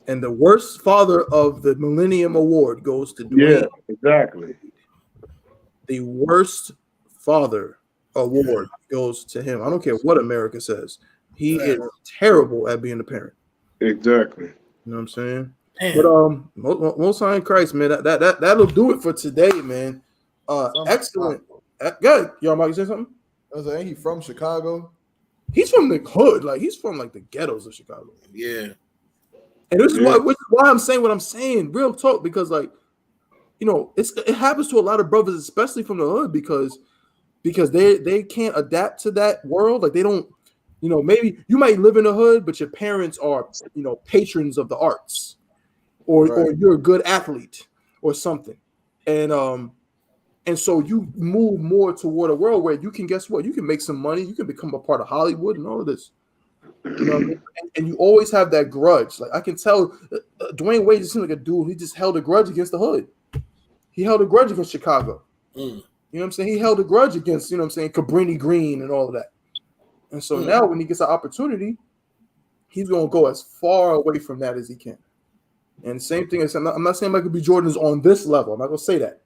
And the worst father of the Millennium Award goes to Dwayne. Yeah, exactly. The worst father award goes to him. I don't care what America says. He is terrible at being a parent. Exactly. You know what I'm saying? Damn. But Most High in Christ, man. That'll do it for today, man. Excellent. Good. Y'all might say something? I was like, ain't he from Chicago? He's from the hood. Like, he's from like the ghettos of Chicago. Yeah. And this is why I'm saying what I'm saying. Real talk, because like, you know, it happens to a lot of brothers, especially from the hood, because they can't adapt to that world. Like, they don't, you know, maybe you might live in the hood, but your parents are, you know, patrons of the arts, or you're a good athlete or something. And so you move more toward a world where you can, guess what? You can make some money. You can become a part of Hollywood and all of this. You know what I mean? And you always have that grudge. Like, I can tell Dwayne Wade just seemed like a dude. He just held a grudge against the hood. He held a grudge against Chicago. You know what I'm saying? He held a grudge against, you know what I'm saying, Cabrini Green and all of that. And so now when he gets an opportunity, he's going to go as far away from that as he can. And the same thing is, I'm not saying Michael B. Jordan is on this level. I'm not going to say that.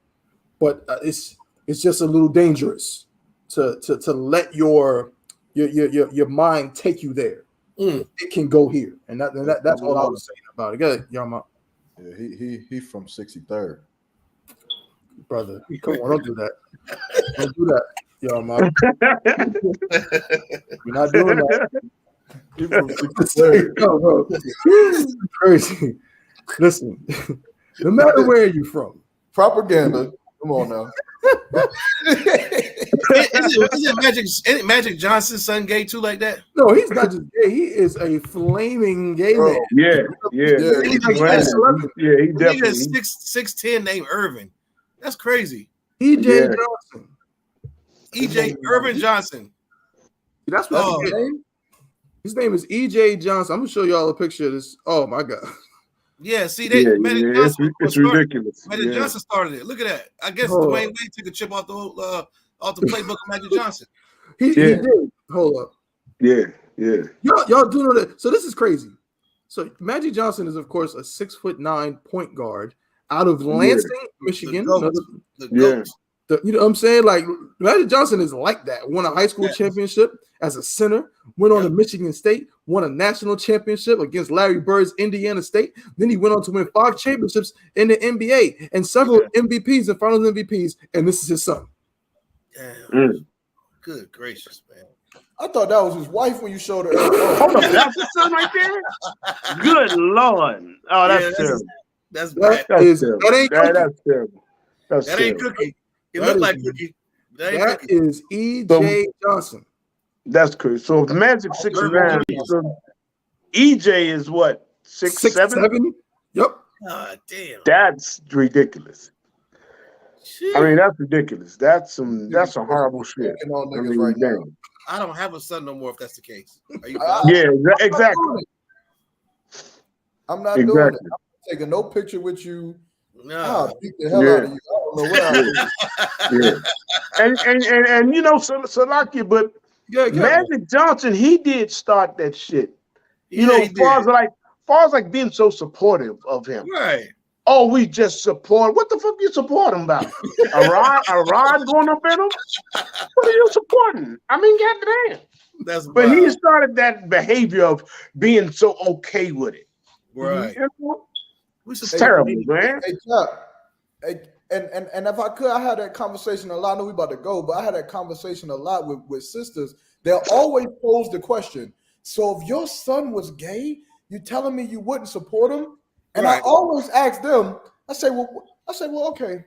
But it's just a little dangerous to let your mind take you there. It can go here. And that's all I was saying about it. Go ahead, Yama. Yeah, he from 63rd. Brother, come on, don't do that. Don't do that, Yama. You're not doing that. He from 63rd. No, bro. It's crazy. Listen, no matter where you're from, propaganda. Come on now. Isn't Magic Johnson's son gay too, like that? No, he's not just gay. He is a flaming gay man. Yeah. He's he definitely. He's 6'10" named Irvin. That's crazy. E.J. Johnson. E.J. Irvin Johnson. That's what his name. His name is E.J. Johnson. I'm gonna show y'all a picture of this. Oh my god. Yeah, see, Magic Johnson. It's ridiculous. Magic Johnson started it. Look at that. I guess Dwayne Wade took a chip off the playbook of Magic Johnson. He did. Hold up. Yeah. Y'all do know that. So this is crazy. So Magic Johnson is, of course, a 6'9" point guard out of Lansing, Michigan. The GOAT. You know what I'm saying? Like Magic Johnson is like that. Won a high school championship as a center. Went on to Michigan State. Won a national championship against Larry Bird's Indiana State. Then he went on to win 5 championships in the NBA and several MVPs and Finals MVPs. And this is his son. Damn. Good gracious, man. I thought that was his wife when you showed her. Hold on, that's his son right there. Good Lord! Oh, that's terrible. That's bad. That's terrible. That ain't Cookie. It looked like Cookie. That is E.J. Johnson. That's crazy. So if Magic 6'9", so EJ is what 6'7"? Yep. Damn. That's ridiculous. I mean, that's ridiculous. That's some horrible shit. I mean, right now. I don't have a son no more if that's the case. Are you yeah, exactly. I'm not doing it. I'm taking no picture with you. No. I'll beat the hell out of you. I don't know what I'm And you know, Salakia, but Magic Johnson, he did start that shit. You know, as far as like being so supportive of him. Right. Oh, we just support. What the fuck you support him about? a rod going up in him? What are you supporting? I mean, goddamn. But he started that behavior of being so okay with it. Right. It's terrible, man. Hey, Chuck. And if I could, I had that conversation a lot. I know we about to go, but I had that conversation a lot with sisters. They'll always pose the question, so if your son was gay, you telling me you wouldn't support him? And I always ask them, I say, well, okay.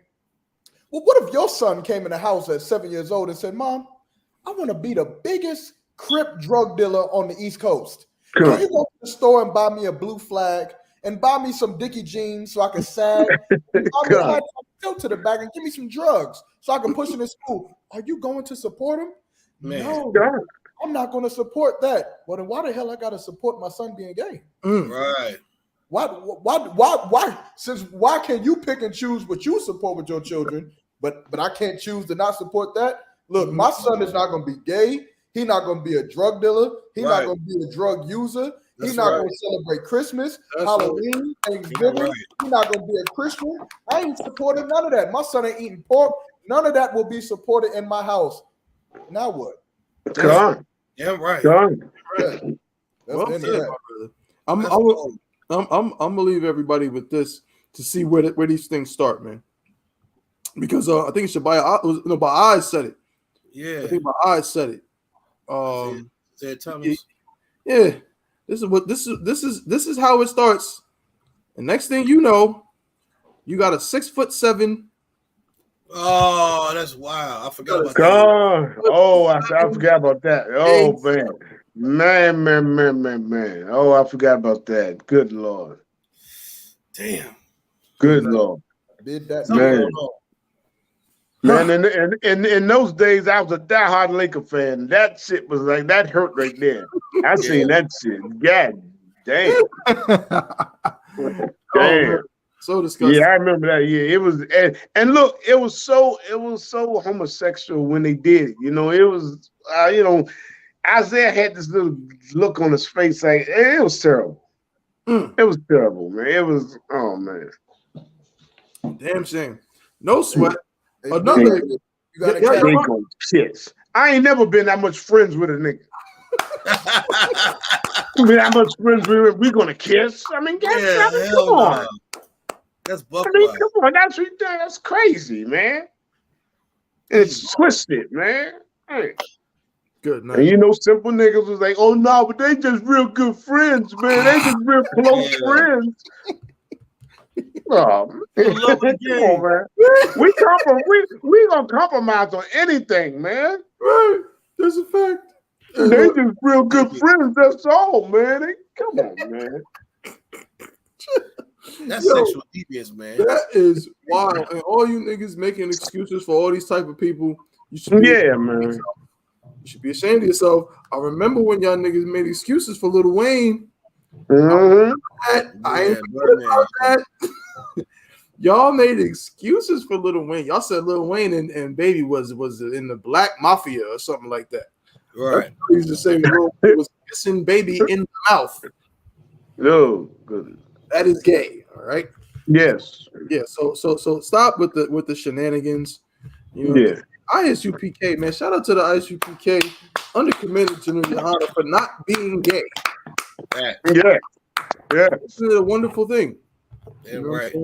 Well, what if your son came in the house at 7 years old and said, Mom, I want to be the biggest Crip drug dealer on the East Coast. Cool. Can you go to the store and buy me a blue flag and buy me some Dickie jeans so I can sag? And buy me a tilt to the back and give me some drugs so I can push him in school. Are you going to support him? Man. No, I'm not going to support that. Well, then why the hell I got to support my son being gay? Right. Why? Since why can you pick and choose what you support with your children, but I can't choose to not support that? Look, my son is not going to be gay. He's not going to be a drug dealer. He's not going to be a drug user. He's not going to celebrate Christmas, Halloween, Thanksgiving. He's not going to be a Christian. I ain't supporting none of that. My son ain't eating pork. None of that will be supported in my house. Now what? Gone. Yeah, right. Gone. I'm gonna leave everybody with this to see where these things start, man. Because I think it's by I.S.U.P.K said it. Yeah, I think by I.S.U.P.K said it. Said Thomas. Yeah, this is how it starts. And next thing you know, you got a 6'7". Oh, that's wild! I forgot about that. Oh, I forgot about that. Oh man. Oh, I forgot about that. Good Lord. Damn. Good Lord. Did that, man? In those days, I was a diehard Laker fan. That shit was like that hurt right there. I seen that shit. God damn. Damn. So disgusting. Yeah, I remember that. Yeah, it was, and look, it was so homosexual when they did it. You know, it was, Isaiah had this little look on his face, like it was terrible. It was terrible, man. It was, oh man, damn shame. No sweat. Another, they gonna kiss. I ain't never been that much friends with a nigga. That much friends with we gonna kiss. I mean, come on. That's buck. I mean, come on, that's crazy, man. It's twisted, man. Hey. Good night. And you know, simple niggas was like, oh no, but they just real good friends, man. They just real close friends. Oh, man. Come on, man. We gonna compromise on anything, man. Right. That's a fact. They just real good friends. That's all, man. Come on, man. That's sexual deviance, man. That is wild. And all you niggas making excuses for all these type of people. You should man. You should be ashamed of yourself. I remember when y'all niggas made excuses for Lil Wayne. Mm-hmm. I ain't forget about that. Y'all made excuses for Lil Wayne. Y'all said Lil Wayne and Baby was in the Black Mafia or something like that. Right. He used to say Lil Wayne was kissing Baby in the mouth. No, good. That is gay. All right. Yes. Yeah. So stop with the shenanigans. You know. Yeah. I.S.U.P.K, man. Shout out to the I.S.U.P.K undercommitted General YAHANNA for not being gay. Yeah. Yeah. This is a wonderful thing. Yeah, you know right.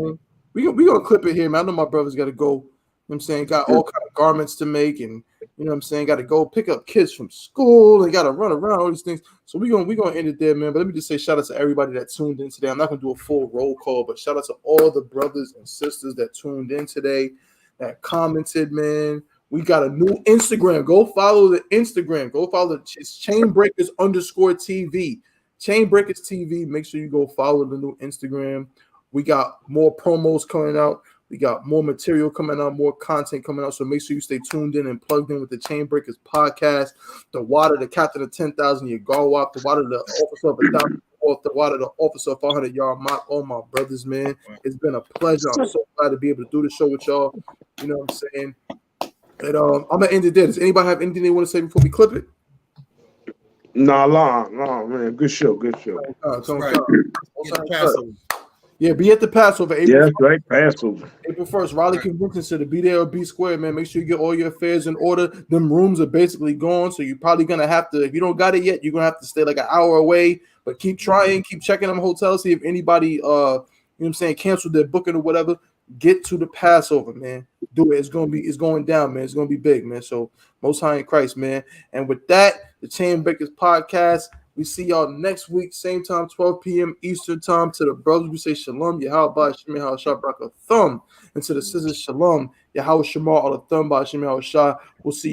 We gonna clip it here, man. I know my brother's got to go. You know what I'm saying? Got all kind of garments to make, and you know what I'm saying? Got to go pick up kids from school and got to run around, all these things. So we gonna end it there, man. But let me just say shout out to everybody that tuned in today. I'm not gonna do a full roll call, but shout out to all the brothers and sisters that tuned in today, that commented, man. We got a new Instagram. Go follow the Instagram. Go follow it's Chainbreakers_TV. Chainbreakers TV. Make sure you go follow the new Instagram. We got more promos coming out. We got more material coming out, more content coming out. So make sure you stay tuned in and plugged in with the Chainbreakers podcast. The water, the captain of 10,000 year Galwap, the water, the officer of 1,000, the water, the officer of 500 yard mock. All my brothers, man. It's been a pleasure. I'm so glad to be able to do the show with y'all. You know what I'm saying? And I'm gonna end it there. Does anybody have anything they want to say before we clip it? No, man. Good show. Yeah, be at the Passover. April 1st. Right. Passover. April 1st. Raleigh Convention Center. Be there or be square, man. Make sure you get all your affairs in order. Them rooms are basically gone, so you're probably gonna have to. If you don't got it yet, you're gonna have to stay like an hour away. But keep trying, keep checking them hotels. See if anybody, you know what I'm saying, canceled their booking or whatever. Get to the Passover, man. Do it. It's going down, man. It's gonna be big, man. So Most High in Christ, man. And with that, the Chainbreakers podcast. We see y'all next week, same time, 12 p.m. Eastern time. To the brothers, we say shalom, Yahweh, Shem Yahweh Shah, Baraka Thumb. And to the sisters, shalom, Yahweh Shemar, all the thumb by Shem Yahweh Shah. We'll see y'all.